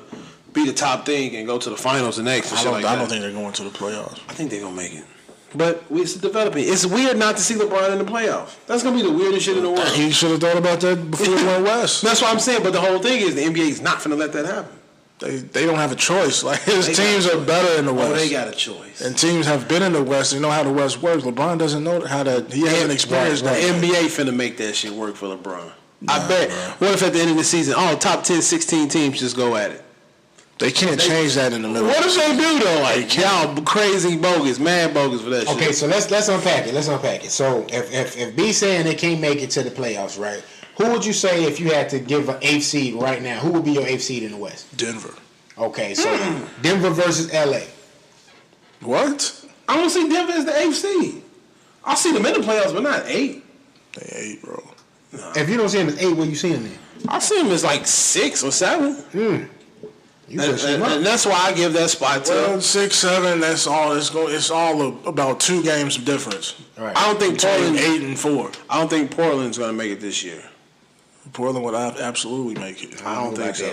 be the top thing and go to the finals the next. I don't think they're going to the playoffs. I think they're gonna make it. But it's developing. It's weird not to see LeBron in the playoffs. That's gonna be the weirdest shit in the world. He should have thought about that before he went west. That's what I'm saying. But the whole thing is the NBA is not finna let that happen. They don't have a choice. Like his teams are better in the West. Oh, they got a choice. And teams have been in the West. They know how the West works. LeBron doesn't know how to. He hasn't experienced that. The NBA finna make that shit work for LeBron. I bet. Bro. What if at the end of the season, top 10, 16 teams just go at it? They can't change that in the middle. What if they do though? Like y'all crazy bogus, mad bogus for that shit. Okay, so let's unpack it. So if B saying they can't make it to the playoffs, right? Who would you say if you had to give an 8th seed right now? Who would be your 8th seed in the West? Denver. Okay, so Denver versus LA. What? I don't see Denver as the 8th seed. I see them in the playoffs, but not 8. They 8, bro. No. If you don't see them as 8, what you see them in? I see them as like 6 or 7. And that's why I give that spot to. Well, 6, 7. That's all. It's all about 2 games of difference. Right. I don't think Portland 8 and 4. I don't think Portland's gonna make it this year. Portland would absolutely make it. I don't think so.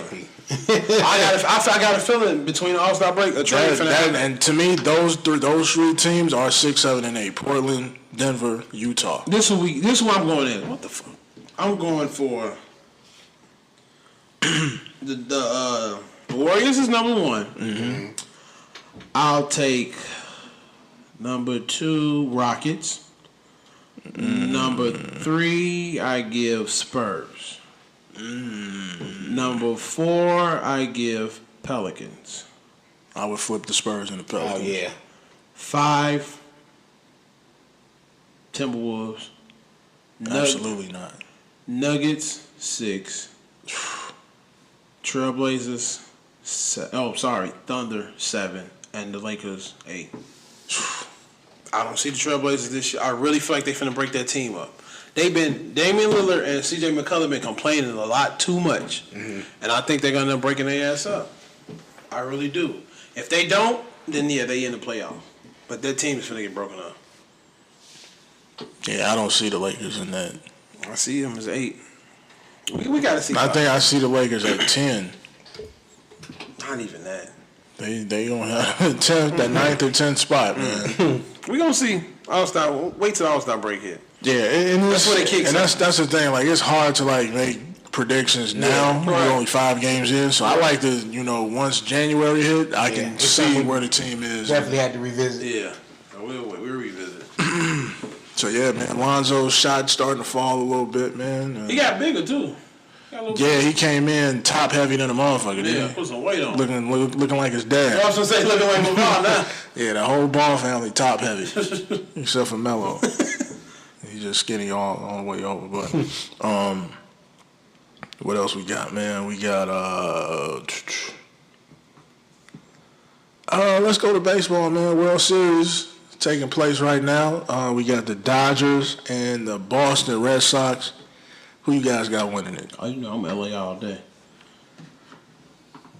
I got a feeling between the All-Star break, a trade for that. And to me, those 3 teams are 6, 7, and 8. Portland, Denver, Utah. This is what I'm going in. What the fuck? I'm going for the Warriors is number 1. Mm-hmm. I'll take number 2 Rockets. Number 3 I give Spurs. Number 4 I give Pelicans. I would flip the Spurs and the Pelicans. Oh yeah. 5, Timberwolves. Absolutely not. Nuggets 6. Trailblazers. Thunder 7, and the Lakers 8. I don't see the Trailblazers this year. I really feel like they finna break that team up. Damian Lillard and CJ McCollum been complaining a lot too much, and I think they're gonna end up breaking their ass up. I really do. If they don't, then yeah, they in the playoff. But their team is finna get broken up. Yeah, I don't see the Lakers in that. I see them as 8. We gotta see. I think I see the Lakers at 10. Not even that. They don't have that 9th or 10th spot, man. We gonna see All-Star. Wait till All-Star break here. Yeah, and That's when it kicks and in. that's the thing. Like, it's hard to like make predictions now. right. We're only 5 games in, so I like to, once January hit, I can it's see something where the team is. Definitely had to revisit. Yeah, we'll revisit. So yeah, man, Lonzo's shot starting to fall a little bit, man. He got bigger too. Yeah, he came in top heavy than a motherfucker. Yeah, Didn't he? put some weight on. Looking like his dad. I was gonna say looking like LeBron now. Yeah, the whole Ball family top heavy, except for Melo. He's just skinny all the way over. But what else we got, man? We got let's go to baseball, man. World Series taking place right now. We got the Dodgers and the Boston Red Sox. Who you guys got winning it? Oh, I'm LA all day.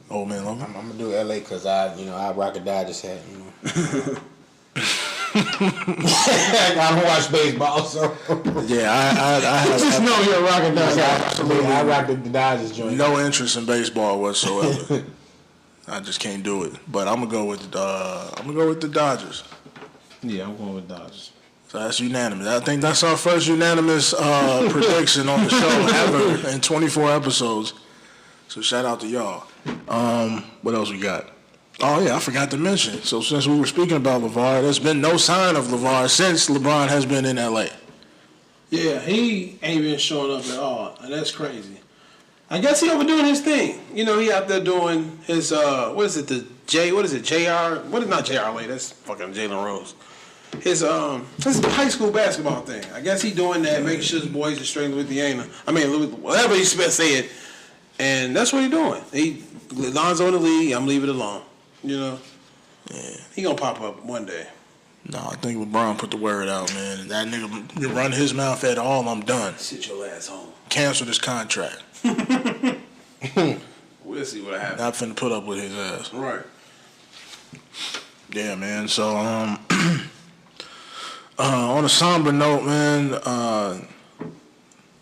Oh man, I'm gonna do LA because I rock a Dodgers hat. I don't watch baseball, so yeah, I just know you're rocking Dodgers. Absolutely, I rock the Dodgers joint. No interest in baseball whatsoever. I just can't do it. But I'm gonna go with the Dodgers. Yeah, I'm going with Dodgers. So that's unanimous. I think that's our first unanimous prediction on the show ever in 24 episodes. So shout out to y'all. What else we got? Oh yeah, I forgot to mention. So since we were speaking about LeVar, there's been no sign of LeVar since LeBron has been in LA. Yeah, he ain't been showing up at all, and that's crazy. I guess he overdoing his thing. He out there doing his JR? What is not JR Lane? That's fucking Jalen Rose. His high school basketball thing. I guess he doing that, making sure his boys are straight in Louisiana. Whatever he's said, and that's what he doing. Lonzo in the league. I'm leaving it alone. Yeah. He gonna pop up one day. No, I think LeBron put the word out, man. That nigga you run his mouth at all, I'm done. Sit your ass home. Cancel this contract. We'll see what happens. Not finna put up with his ass. Right. Yeah, man. So on a somber note, man,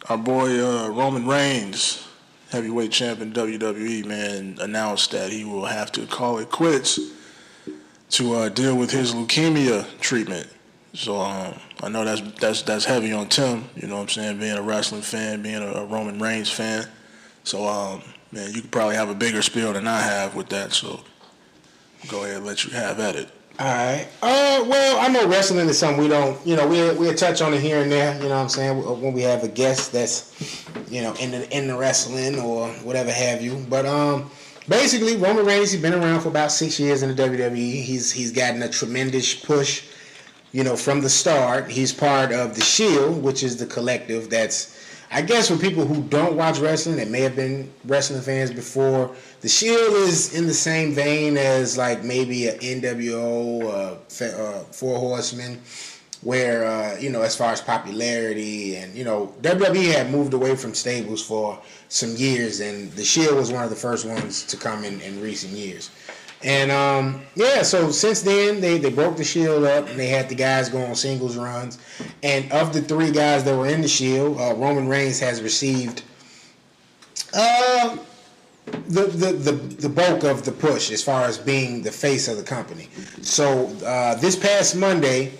our boy Roman Reigns, heavyweight champion WWE, man, announced that he will have to call it quits to deal with his leukemia treatment. So I know that's heavy on Tim. You know what I'm saying? Being a wrestling fan, being a Roman Reigns fan. So man, you could probably have a bigger spiel than I have with that. So go ahead and let you have at it. All right. Well, I know wrestling is something we don't, we'll touch on it here and there, you know what I'm saying, when we have a guest that's, in the wrestling or whatever have you. But basically, Roman Reigns, he's been around for about 6 years in the WWE. He's gotten a tremendous push, from the start. He's part of the Shield, which is the collective that's, I guess, for people who don't watch wrestling that may have been wrestling fans before, the Shield is in the same vein as like maybe an NWO, Four Horsemen, where as far as popularity and WWE had moved away from stables for some years, and the Shield was one of the first ones to come in recent years. And so since then they broke the Shield up and they had the guys go on singles runs. And of the 3 guys that were in the Shield, Roman Reigns has received the bulk of the push as far as being the face of the company. So this past Monday,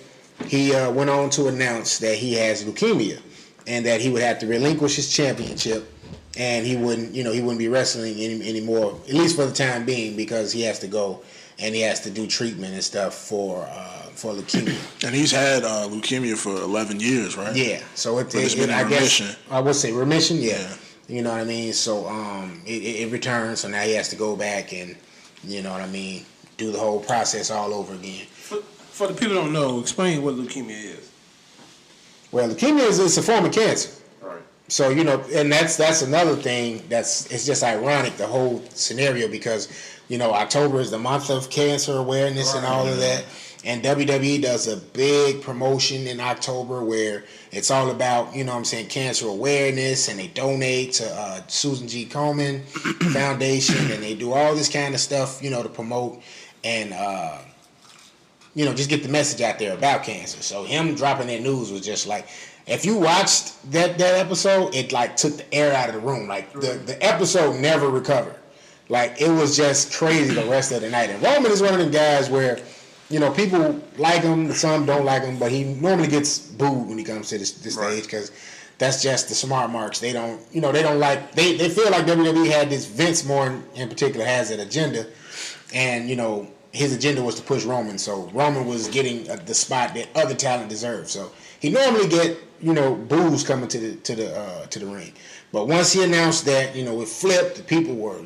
he went on to announce that he has leukemia and that he would have to relinquish his championship. And he wouldn't be wrestling anymore, at least for the time being, because he has to go and he has to do treatment and stuff for leukemia. And he's had leukemia for 11 years, right? Yeah. So it's been in remission. I would say remission. Yeah. You know what I mean? So it returned. So now he has to go back and do the whole process all over again. For the people who don't know, explain what leukemia is. Well, leukemia is a form of cancer. Right. So, and that's another thing it's just ironic, the whole scenario, because, October is the month of cancer awareness and all of that. And WWE does a big promotion in October where it's all about, cancer awareness, and they donate to Susan G. Komen Foundation, and they do all this kind of stuff, to promote and, just get the message out there about cancer. So him dropping that news was just like, if you watched that episode, it like took the air out of the room. Like the episode never recovered. Like it was just crazy the rest of the night. And Roman is one of them guys where, people like him, some don't like him, but he normally gets booed when he comes to this stage because that's just the smart marks. They don't, they don't like, they feel like WWE had this, Vince more in particular has an agenda, and, his agenda was to push Roman, so Roman was getting the spot that other talent deserved. So he normally get boos coming to the ring, but once he announced that it flipped, the people were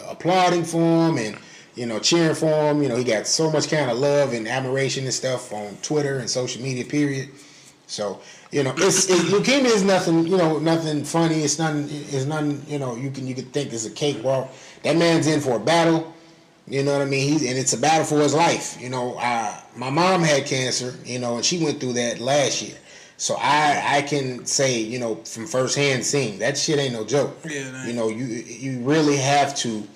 applauding for him and cheering for him. He got so much kind of love and admiration and stuff on Twitter and social media. Period. So leukemia is nothing nothing funny. It's nothing. You could think it's a cakewalk. That man's in for a battle. You know what I mean? And it's a battle for his life. My mom had cancer, and she went through that last year. So I can say, from firsthand seeing, that shit ain't no joke. Yeah, you really have to.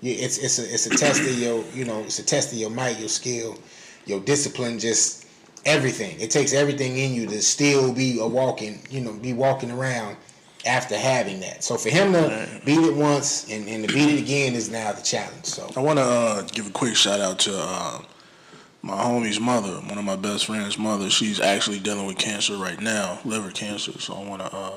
It's a test of your, it's a test of your might, your skill, your discipline, just everything. It takes everything in you to still be walking around after having that. So for him to beat it once and to beat it again is now the challenge. So I want to give a quick shout out to my homie's mother, one of my best friend's mother. She's actually dealing with cancer right now, liver cancer. So I want to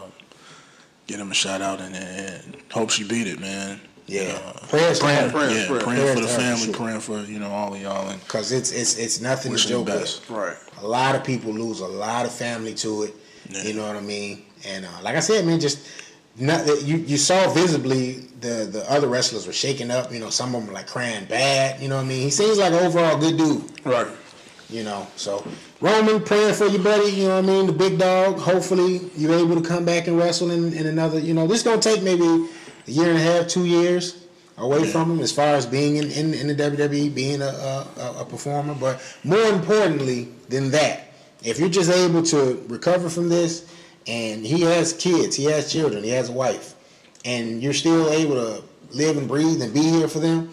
give him a shout out and hope she beat it, man. Yeah, praying for the prayers family, sure. praying for all of y'all, and because it's nothing to joke with. Right. A lot of people lose a lot of family to it. Yeah. You know what I mean? And like I said, man, just you saw visibly the other wrestlers were shaking up. Some of them were like crying bad. You know what I mean? He seems like an overall good dude. Right. So Roman, praying for you, buddy. You know what I mean? The big dog. Hopefully you're able to come back and wrestle in another. This is gonna take maybe a year and a half, 2 years away from him as far as being in the WWE, being a performer. But more importantly than that, if you're just able to recover from this, and he has kids, he has children, he has a wife, and you're still able to live and breathe and be here for them,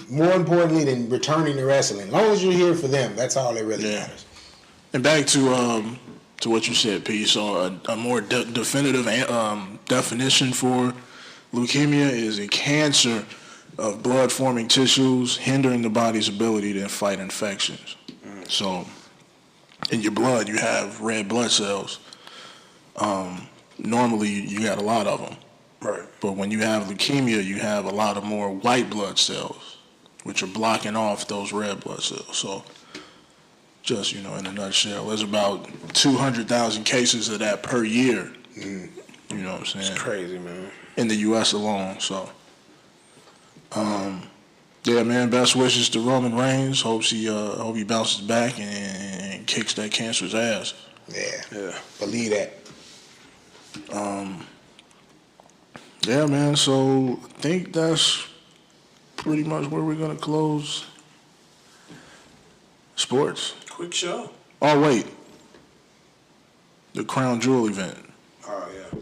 more importantly than returning to wrestling, as long as you're here for them, that's all that really matters. And back to what you said, P. So a more definitive definition for leukemia is a cancer of blood-forming tissues hindering the body's ability to fight infections. So in your blood, you have red blood cells. Normally, you got a lot of them. Right. But when you have leukemia, you have a lot of more white blood cells, which are blocking off those red blood cells. So just, in a nutshell, there's about 200,000 cases of that per year. You know what I'm saying? It's crazy, man. In the U.S. alone. So, yeah, man, best wishes to Roman Reigns. Hope he bounces back and kicks that cancer's ass. Yeah. Believe that. Yeah, man, so I think that's pretty much where we're going to close sports. Quick show. Oh, wait. The Crown Jewel event. Oh, yeah.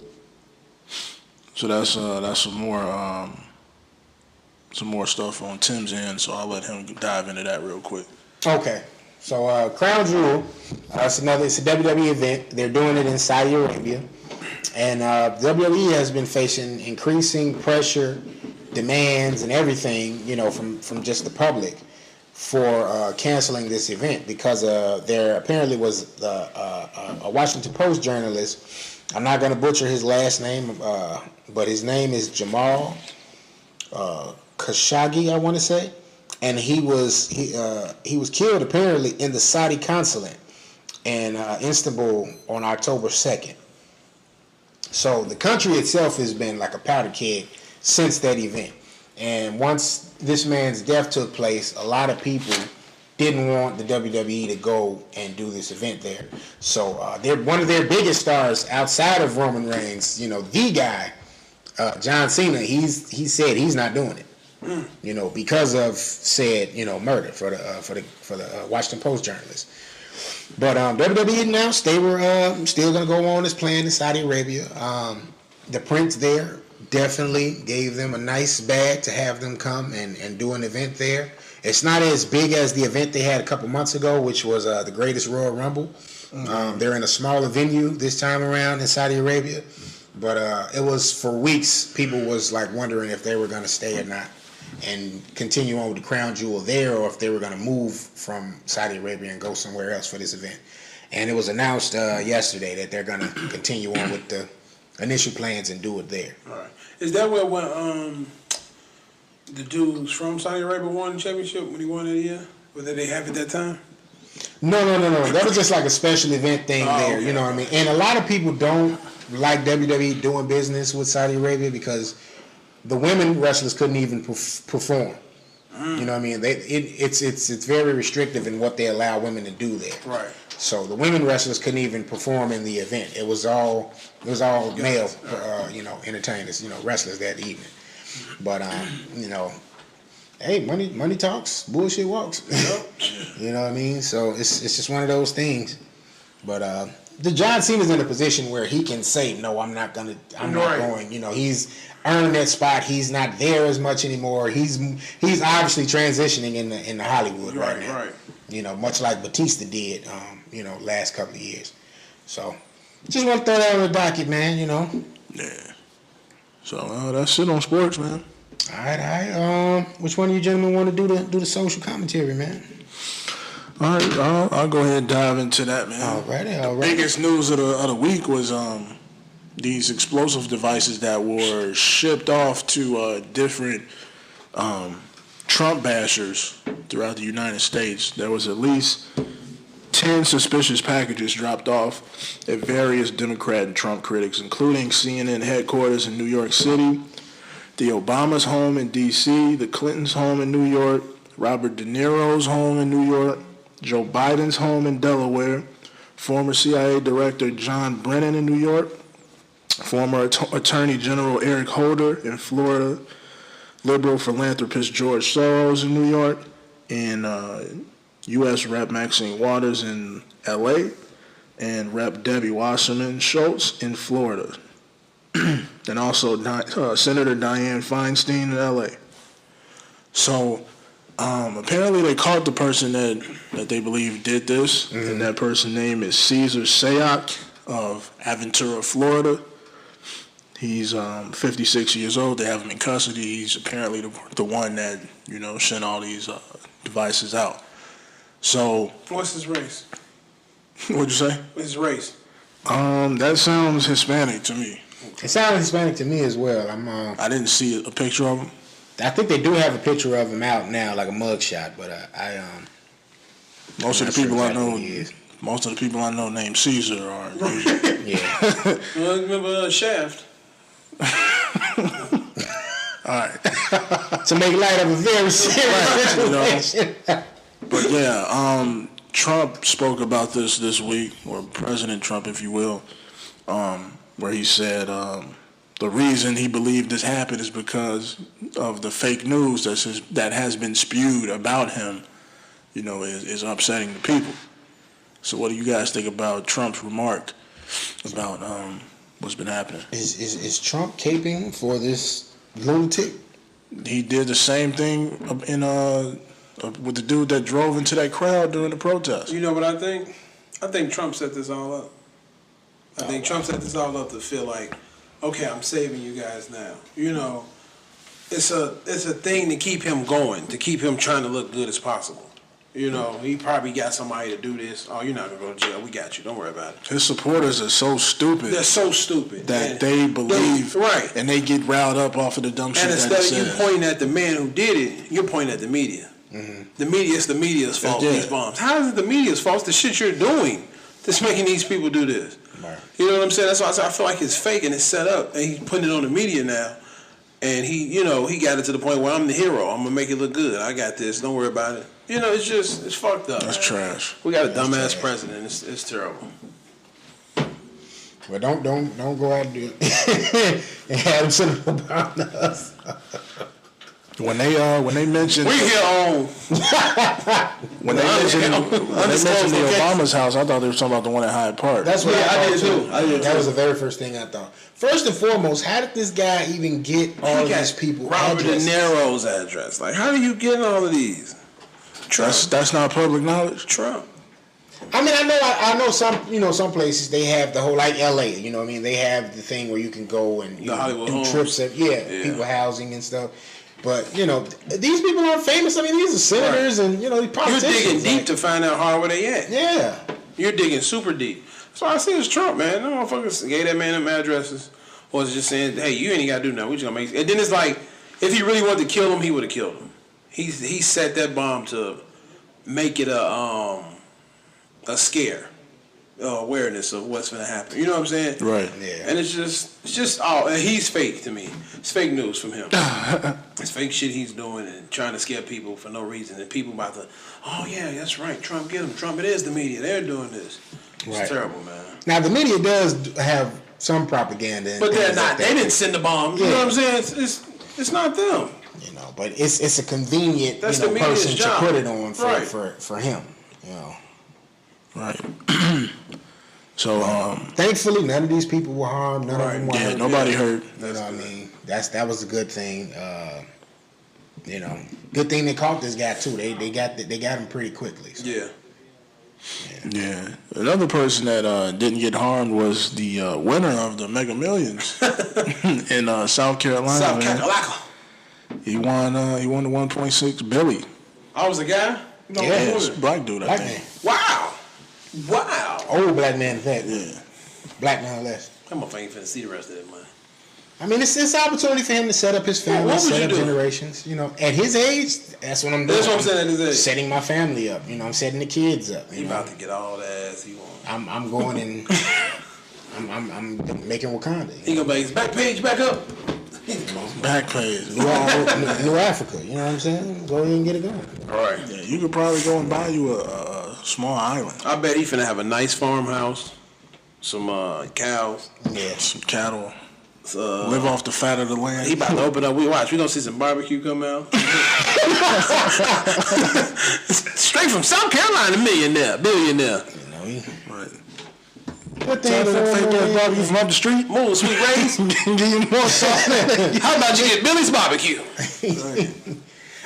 So that's some more stuff on Tim's end, so I'll let him dive into that real quick. Okay. So Crown Jewel, it's a WWE event. They're doing it in Saudi Arabia. And WWE has been facing increasing pressure, demands, and everything, from just the public for canceling this event because there apparently was a Washington Post journalist. I'm not going to butcher his last name, but his name is Jamal Khashoggi, I want to say. And he was killed apparently in the Saudi consulate in Istanbul on October 2nd. So the country itself has been like a powder keg since that event. And once this man's death took place, a lot of people didn't want the WWE to go and do this event there. So they're one of their biggest stars outside of Roman Reigns. The guy, John Cena. He said he's not doing it. Because of said murder for the Washington Post journalist. But WWE announced they were still going to go on as planned in Saudi Arabia. The Prince there definitely gave them a nice bag to have them come and do an event there. It's not as big as the event they had a couple months ago, which was the Greatest Royal Rumble. They're in a smaller venue this time around in Saudi Arabia. But it was for weeks, people was like wondering if they were going to stay or not and continue on with the crown jewel there, or if they were going to move from Saudi Arabia and go somewhere else for this event. And it was announced yesterday that they're going to continue on with the initial plans and do it there. All right. Is that where when the dudes from Saudi Arabia won the championship when he won that year? Was that they have at that time? No. That was just like a special event thing there. Okay. You know what I mean? And a lot of people don't like WWE doing business with Saudi Arabia because the women wrestlers couldn't even perform. You know what I mean? It's very restrictive in what they allow women to do there. Right. So the women wrestlers couldn't even perform in the event. It was all male, entertainers, wrestlers that evening. But hey, money talks, bullshit walks. You know what I mean? So it's just one of those things. But the John Cena's in a position where he can say, no, I'm not going. He's earned that spot. He's not there as much anymore. He's obviously transitioning in the Hollywood right now. Right. Much like Batista did, last couple of years. So just want to throw that on the docket, man. Yeah. So that's it on sports, man. All right. Which one of you gentlemen want to do the social commentary, man? All right, I'll go ahead and dive into that, man. All right. Biggest news of the week was these explosive devices that were shipped off to different Trump bashers throughout the United States. There was at least 10 suspicious packages dropped off at various Democrat and Trump critics, including CNN headquarters in New York City, the Obama's home in D.C., the Clintons' home in New York, Robert De Niro's home in New York, Joe Biden's home in Delaware, former CIA Director John Brennan in New York, former Attorney General Eric Holder in Florida, liberal philanthropist George Soros in New York, and U.S. Rep. Maxine Waters in L.A., and Rep. Debbie Wasserman Schultz in Florida, and also Senator Dianne Feinstein in L.A. So apparently they caught the person that they believe did this, and that person's name is Cesar Sayoc of Aventura, Florida. He's 56 years old. They have him in custody. He's apparently the one that sent all these devices out. So what's his race? What'd you say? What's his race? That sounds Hispanic to me. It sounds Hispanic to me as well. I didn't see a picture of him. I think they do have a picture of him out now, like a mugshot. But most of the people I know named Caesar are. Yeah. Well, remember Shaft? All right. To make light of a very serious situation. But yeah, Trump spoke about this week, or President Trump, if you will, where he said the reason he believed this happened is because of the fake news that has been spewed about him, is upsetting the people. So what do you guys think about Trump's remark about what's been happening? Is Trump caping for this lunatic? He did the same thing with the dude that drove into that crowd during the protest. You know what I think? I think Trump set this all up. Trump set this all up to feel like, okay, I'm saving you guys now. It's a thing to keep him going, to keep him trying to look good as possible. He probably got somebody to do this. Oh, you're not going to go to jail. We got you. Don't worry about it. His supporters are so stupid. They're so stupid. That they believe. Right. And they get riled up off of the dumb shit that he says. And instead of you pointing at the man who did it, you're pointing at the media. Mm-hmm. It's the media's fault, these bombs. How is it the media's fault? It's the shit you're doing that's making these people do this. Right. You know what I'm saying? That's why I feel like it's fake and it's set up. And he's putting it on the media now. And he got it to the point where I'm the hero. I'm gonna make it look good. I got this. Don't worry about it. It's fucked up. That's man. trash. We got a dumbass president. It's terrible. Well, don't go out and do it. And have them send them about us. When they mentioned We here on when they mentioned the Obama's house, I thought they were talking about the one at Hyde Park. That's what I did too. That was the very first thing I thought. First and foremost, how did this guy even get all of these people Robert De addresses? Niro's address. Like, how do you get all of these? Trump. That's not public knowledge. Trump. I mean, I know some places they have the whole, like L.A. You know what I mean? They have the thing where you can go and do Hollywood trips of people housing and stuff. But these people aren't famous. I mean, these are senators and these You're politicians. digging deep to find out hard where they at. Yeah. You're digging super deep. So I see it's Trump, man. No motherfuckers gave that man them addresses. Or was just saying, hey, you ain't got to do nothing. We just gonna make. And then it's like, if he really wanted to kill him, he would have killed him. He set that bomb to make it a scare, awareness of what's gonna happen. You know what I'm saying? Right. Yeah. And it's just all. And he's fake to me. It's fake news from him. It's fake shit he's doing and trying to scare people for no reason. And people about to, oh yeah, that's right. Trump, get him. Trump, it is the media. They're doing this. It's terrible, man. Now the media does have some propaganda, But they're not. They didn't send the bomb. You know what I'm saying? It's not them. But it's a convenient That's the media's person job. to put it on Right. for him. Right. So Thankfully, none of these people were harmed. None of them were hurt. nobody hurt. You know what I mean? That was a good thing. Good thing they caught this guy too. They got him pretty quickly. So. Yeah. Yeah. Another person that didn't get harmed was the winner of the Mega Millions in South Carolina. South man. Carolina. He won the 1.6 billion. I was a guy? No, Yeah. It's a black dude, I Black think. man, Wow. old black man, in fact. Yeah. Black man less. That motherfucker ain't finna see the rest of that money. I mean, it's an opportunity for him to set up his family, What would set you up do? generations. At his age, that's what I'm doing. That's what I'm saying, at his age. Setting my family up. I'm setting the kids up. He about to get all the ass he wants. I'm going and I'm making Wakanda. He gonna make his back page back up. Back page. New Africa. You know what I'm saying? Go ahead and get it going. All right. Yeah, you could probably go and buy you a small island. I bet he finna have a nice farmhouse, some cows, Yeah. Some cattle. uh, Live off the fat of the land. He about to open up. We gonna see some barbecue come out. Straight from South Carolina, billionaire. Right. Good Tell thing that for fake him, ass man. barbecue from up the street. More sweet rays. Give you more sauce. How about you get Billy's barbecue?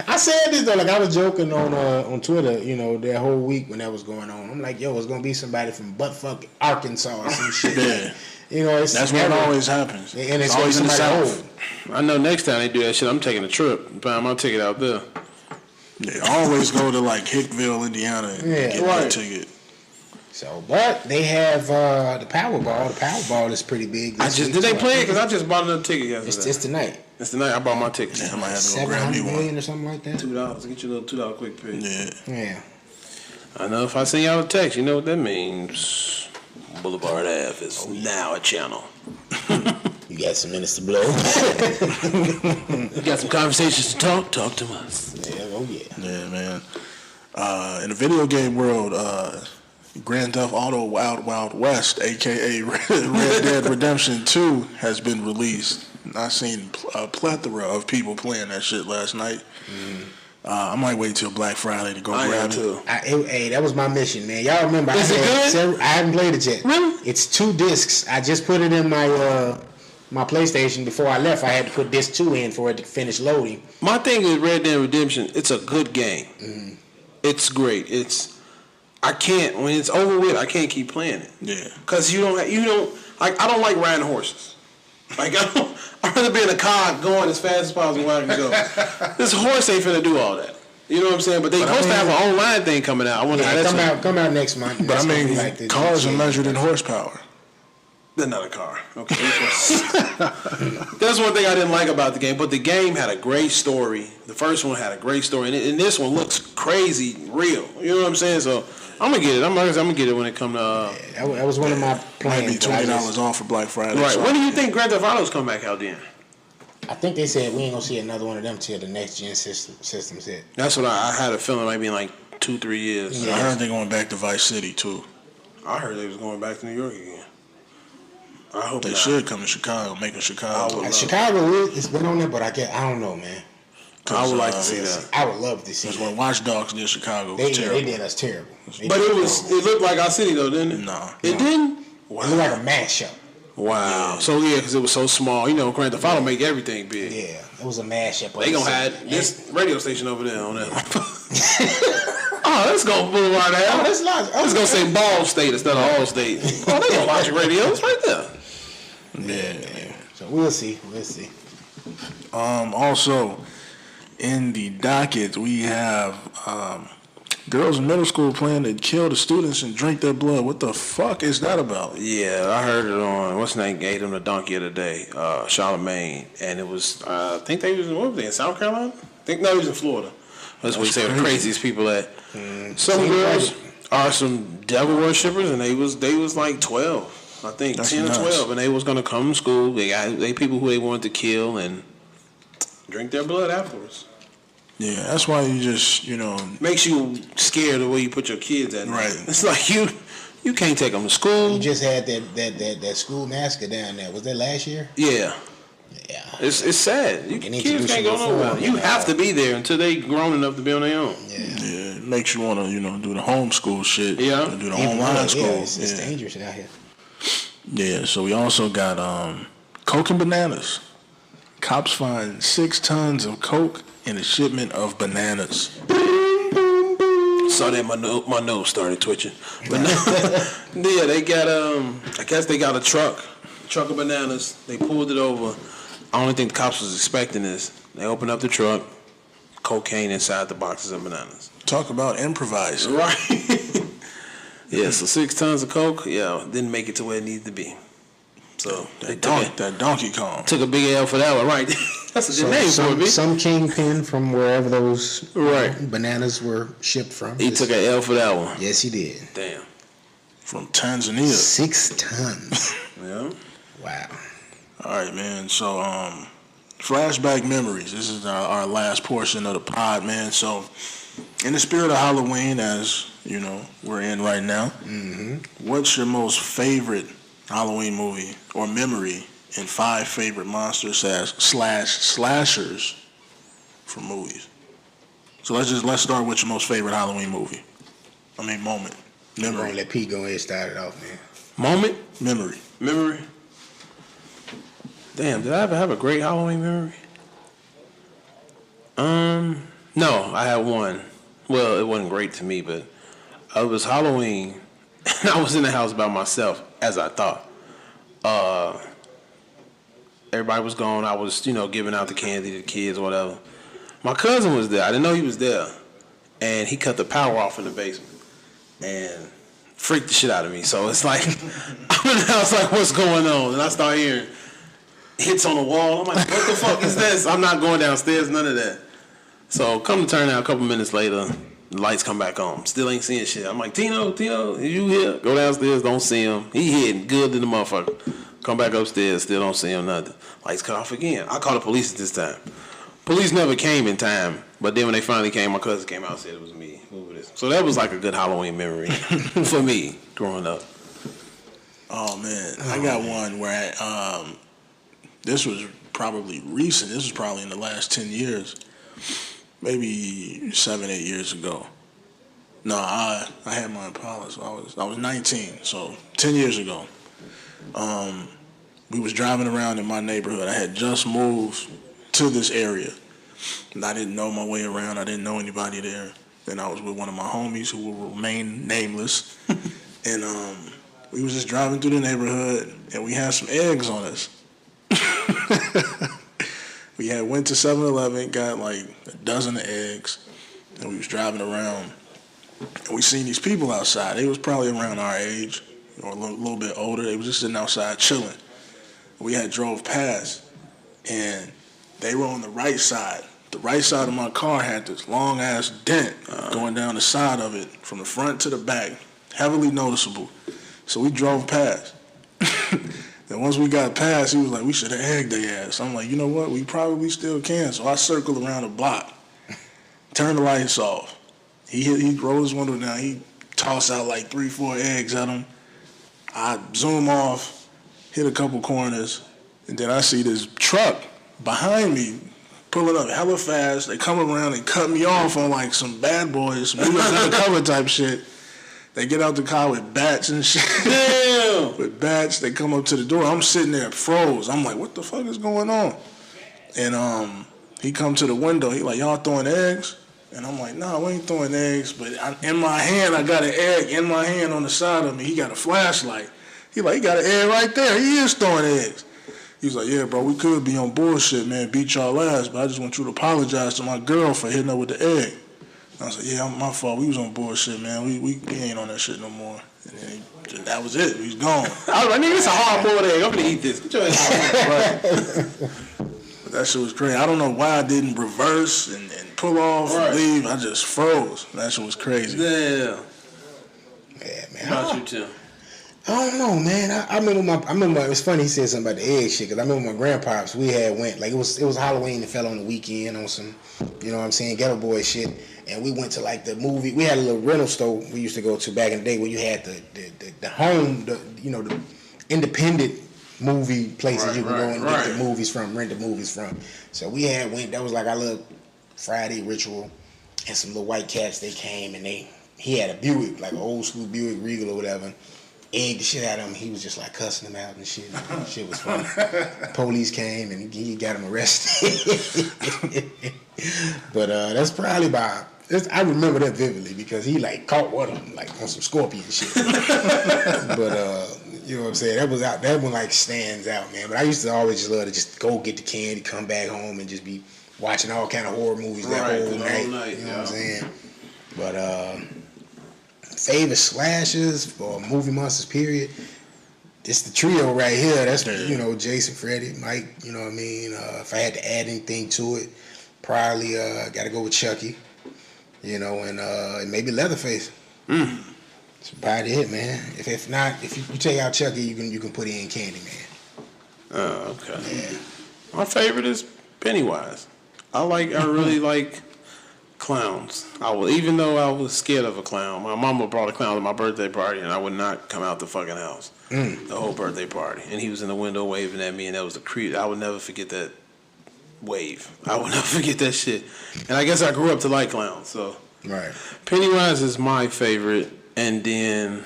I said this though, like I was joking on Twitter, that whole week when that was going on. I'm like, yo, it's gonna be somebody from buttfuck Arkansas or some shit. Yeah. It's That's what always happens. And it's always always in the somebody South. old. I know next time they do that shit, I'm taking a trip. Buy my ticket out there. They always go to like Hickville, Indiana, and get right. that ticket. So, but they have the Powerball. The Powerball is pretty big. Did they play it? Because I just bought another ticket yesterday. It's tonight. It's tonight. I bought my ticket. Yeah, I might have to go grab me 700 one. million or something like that. $2. Get your little $2 quick pick. Yeah. I know if I send y'all a text, you know what that means. BlvdAve is now a channel. You got some minutes to blow. You got some conversations to talk to us. Yeah, oh yeah. Yeah, man. In the video game world, Grand Theft Auto Wild Wild West, a.k.a. Red Dead Redemption 2, has been released. I seen a plethora of people playing that shit last night. I might wait till Black Friday to go grab it. too. Hey, that was my mission, man. Y'all remember? Is it good? I haven't played it yet. Really? It's 2 discs. I just put it in my my PlayStation before I left. I had to put disc 2 in for it to finish loading. My thing with Red Dead Redemption, it's a good game. It's great. I can't, when it's over with, I can't keep playing it. Yeah. Cause you don't like, I don't like riding horses. Like I'd rather be in a car going as fast as possible where I can go. This horse ain't finna do all that. You know what I'm saying? But they supposed to have an online thing coming out. I wonder how that's come out next month. But I mean, the cars are GTA. measured in horsepower. They're not a car. Okay. That's one thing I didn't like about the game. But the game had a great story. The first one had a great story. And this one looks crazy real. You know what I'm saying? So I'm going to get it. I'm gonna get it when it comes to... That was one of my plans. Might be $20 off for Black Friday. Right. So When do you think Grand Theft Auto's come back out then? I think they said we ain't gonna see another one of them till the next gen systems hit. That's what I had a feeling maybe in like 2-3 years. I heard they going back to Vice City too. I heard they was going back to New York again. I hope They should come to Chicago, make it Chicago. Chicago, it's been on there, but I don't know, man. I would like to see that. I would love to see That's that. when Watch Dogs did Chicago. They did us terrible. But it looked like our city though, didn't it? No. It didn't? Wow. It looked like a mashup. Wow. Yeah. So because it was so small, Grand Theft Auto make everything big. Yeah, it was a mashup. They gonna have this radio station over there on that. Oh, let's go Boulevard Ave. Oh, that's large. Let's go say Ball State instead of All State. Oh, they gonna watch your radio. It's right there. Yeah. So we'll see. Also, in the docket, we have girls in middle school plan to kill the students and drink their blood. What the fuck is that about? Yeah, I heard it on what's his name gave them the donkey of the day, Charlemagne, and it was I think they was in South Carolina. He was in Florida. That's where you say the craziest people at. Some girls are some devil worshippers, and they was like 12. I think that's 10 or 12, and they was gonna come to school. They people who they wanted to kill and drink their blood afterwards. Yeah, that's why you just makes you scared of where you put your kids at. Right. It's like you can't take them to school. You just had that school massacre down there. Was that last year? Yeah. Yeah. It's sad. Kids can't go nowhere. You have to be there until they grown enough to be on their own. Yeah. It makes you want to do the homeschool shit. Yeah. Do the online school. Yeah, it's dangerous out here. Yeah, so we also got coke and bananas. Cops find 6 tons of coke in a shipment of bananas. Saw that my nose started twitching. But yeah, they got I guess they got a truck of bananas. They pulled it over. I don't think the cops was expecting this. They opened up the truck, cocaine inside the boxes of bananas. Talk about improvising. Right. Yeah, so 6 tons of coke, didn't make it to where it needed to be. So that Donkey Kong took a big L for that one, right? That's a good name for it. Some kingpin from wherever those bananas were shipped from. He took an L for that one. Yes, he did. Damn. From Tanzania. 6 tons. Yeah. Wow. All right, man. So, flashback memories. This is our last portion of the pod, man. So, in the spirit of Halloween, as we're in right now, what's your most favorite Halloween movie or memory and 5 favorite monsters / slashers from movies? So let's start with your most favorite Halloween movie. Moment. Memory. I'm gonna let Pete go ahead and start it off, man. Moment? Memory. Damn, did I ever have a great Halloween memory? No, I had one. Well, it wasn't great to me, but it was Halloween, and I was in the house by myself, as I thought. Everybody was gone. I was, giving out the candy to the kids or whatever. My cousin was there. I didn't know he was there. And he cut the power off in the basement and freaked the shit out of me. So it's like, I'm in the house like, what's going on? And I start hearing hits on the wall. I'm like, what the fuck is this? I'm not going downstairs, none of that. So come to turn out a couple minutes later, the lights come back on. Still ain't seeing shit. I'm like, Tino, you here? Go downstairs, don't see him. He hidden good in the motherfucker. Come back upstairs, still don't see him, nothing. Lights cut off again. I called the police at this time. Police never came in time, but then when they finally came, my cousin came out and said it was me. So that was like a good Halloween memory for me growing up. Oh, man. I got one where this was probably recent. This was probably in the last 10 years. Maybe 7-8 years ago. No, I had my Impala, so I was 19, so 10 years ago. We was driving around in my neighborhood. I had just moved to this area, and I didn't know my way around. I didn't know anybody there, and I was with one of my homies who will remain nameless. And we was just driving through the neighborhood, and we had some eggs on us. We went to 7-Eleven, got like a dozen of eggs, and we was driving around, and we seen these people outside. They was probably around our age or a little bit older. They was just sitting outside chilling. We had drove past, and they were on the right side. The right side of my car had this long-ass dent going down the side of it from the front to the back, heavily noticeable. So we drove past. And once we got past, he was like, we should have egged their ass. I'm like, you know what? We probably still can. So I circle around the block, turn the lights off. He rolled his window down. He tossed out like 3-4 eggs at him. I zoom off, hit a couple corners, and then I see this truck behind me pulling up hella fast. They come around and cut me off on like some bad boys, we was undercover type shit. They get out the car with bats and shit. Damn. With bats, they come up to the door. I'm sitting there froze. I'm like, what the fuck is going on? And he come to the window. He like, y'all throwing eggs? And I'm like, nah, we ain't throwing eggs. But in my hand, I got an egg in my hand on the side of me. He got a flashlight. He like, he got an egg right there. He is throwing eggs. He was like, yeah, bro, we could be on bullshit, man, beat y'all ass, but I just want you to apologize to my girl for hitting her with the egg. I was like, yeah, my fault. We was on bullshit, man. We ain't on that shit no more. And then that was it. We was gone. I was like, nigga, it's a hard-boiled egg. I'm gonna eat this. Get your ass Right. But that shit was crazy. I don't know why I didn't reverse and pull off and leave. I just froze. That shit was crazy. Yeah. Yeah, man. How about you, Tim? I don't know, man. I remember it was funny he said something about the egg shit, because I remember my grandpops, we had went, like it was Halloween that fell on the weekend on some, you know what I'm saying, Ghetto Boy shit, and we went to like the movie, we had a little rental store we used to go to back in the day where you had the home, the independent movie places you can go and get the movies from, rent the movies from. So we had went, that was like our little Friday ritual, and some little white cats, they came and he had a Buick, like an old school Buick Regal or whatever. Egged the shit out of him. He was just like cussing him out and shit. Shit was funny. Police came and he got him arrested. But that's probably I remember that vividly because he like caught one of them like on some scorpion shit. But you know what I'm saying? That one like stands out, man. But I used to always just love to just go get the candy, come back home, and just be watching all kind of horror movies that whole night. You know what I'm saying? But favorite slashers or movie monsters, period. It's the trio right here. That's, you know, Jason, Freddy, Mike, you know what I mean? If I had to add anything to it, probably got to go with Chucky, you know, and maybe Leatherface. That's about it, man. If not, if you take out Chucky, you can put in Candyman. Oh, okay. Yeah. My favorite is Pennywise. I really like clowns. Even though I was scared of a clown, my mama brought a clown to my birthday party, and I would not come out the fucking house. The whole birthday party, and he was in the window waving at me, and that was the creep. I would never forget that wave. I would never forget that shit. And I guess I grew up to like clowns, so Right. Pennywise is my favorite, and then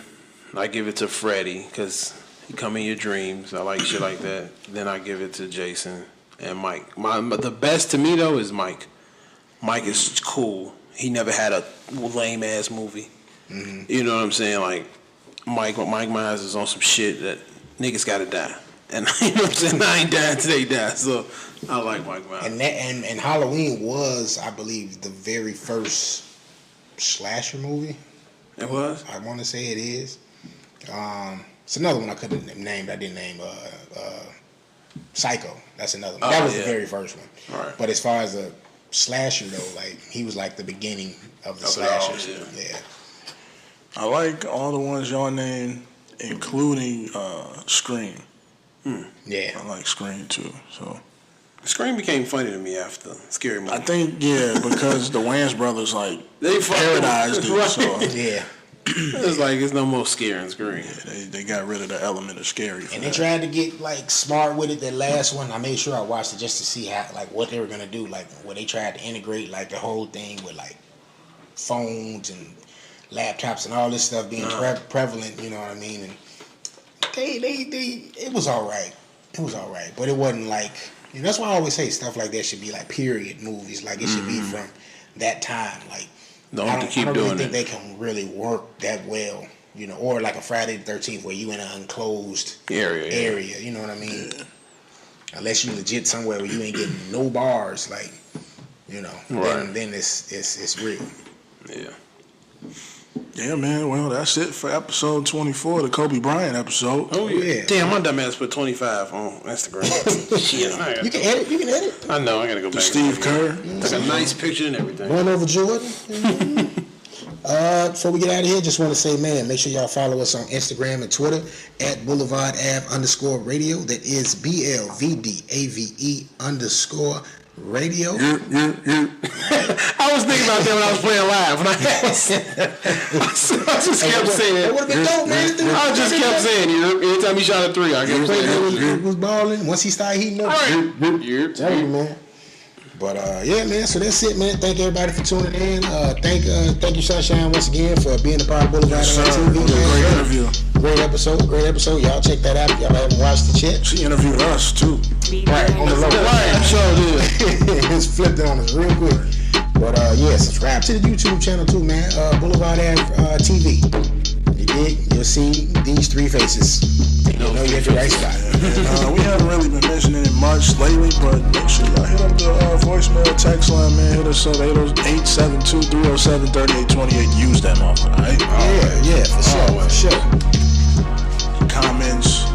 I give it to Freddy because he come in your dreams. I like shit like that. Then I give it to Jason and Mike. The best to me though is Mike. Mike is cool. He never had a lame ass movie. You know what I'm saying? Like Mike Myers is on some shit that niggas gotta die. And you know what I'm saying? I ain't dying till they die. So I like Mike Myers. And Halloween was, I believe, the very first slasher movie. It was? I want to say it is. It's another one I could have named. I didn't name Psycho. That's another one. That was the very first one. Right. But as far as a slasher though, like he was like the beginning of the slashers. Yeah. I like all the ones y'all named, including Scream. Yeah. I like Scream too. So Scream became funny to me after Scary Movie. I think because the Wayans brothers like They parodized it. right. So Yeah. It's like it's no more scary in Scream. they got rid of the element of scary. And they tried to get like smart with it. That last one, I made sure I watched it just to see how like what they were gonna do. Like where they tried to integrate like the whole thing with like phones and laptops and all this stuff being prevalent. You know what I mean? And it was all right. It was all right, but it wasn't like. You know, that's why I always say stuff like that should be like period movies. Like it should be from that time. Like I don't really think they can really work that well. You know, or like a Friday the 13th where you in an enclosed area. You know what I mean? Unless you legit somewhere where you ain't getting no bars, like you know, then it's real. Yeah. Yeah, man. Well, that's it for episode 24, the Kobe Bryant episode. Oh yeah. Damn, my dumb ass put 25 on Instagram. Shit. You can edit. I know. I gotta go back. Steve Kerr. Took a nice picture and everything. Going over Jordan. Before we get out of here, just want to say, man, make sure y'all follow us on Instagram and Twitter at BlvdAve_radio. That is BlvdAve_radio. I was thinking about that when I was playing live. When I just kept saying That it. would have been dope, man. I just kept saying it. Every time he shot a three, I kept saying It was balling. Once he started heating up, tell you, man. But yeah, man. So that's it, man. Thank everybody for tuning in. Thank you, Sunshine, once again for being a part of BlvdAve TV. Great interview. Great episode. Y'all check that out if y'all haven't watched the shit. She interviewed us too. Right on the low. Right, sure did. It's flipped it on us real quick. But yeah, subscribe to the YouTube channel too, man. BlvdAve TV. You dig? You'll see these three faces. You know you're at the right spot. And, we haven't really been mentioning it much lately, but make sure y'all hit up the voicemail text line, man. Hit us up 872-307-3828. Use that motherfucker, alright? Yeah, for sure. Comments,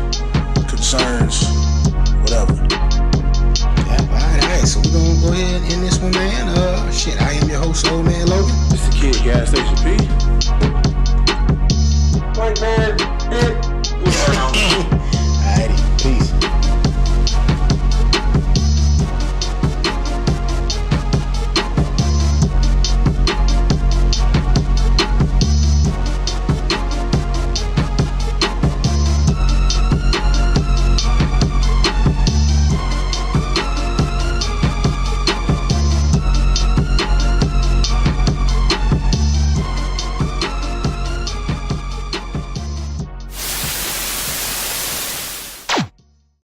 concerns, whatever. Yeah, alright. So we're gonna go ahead and end this one, man. I am your host, Old Man Logan. It's the Kid, Gas Station P.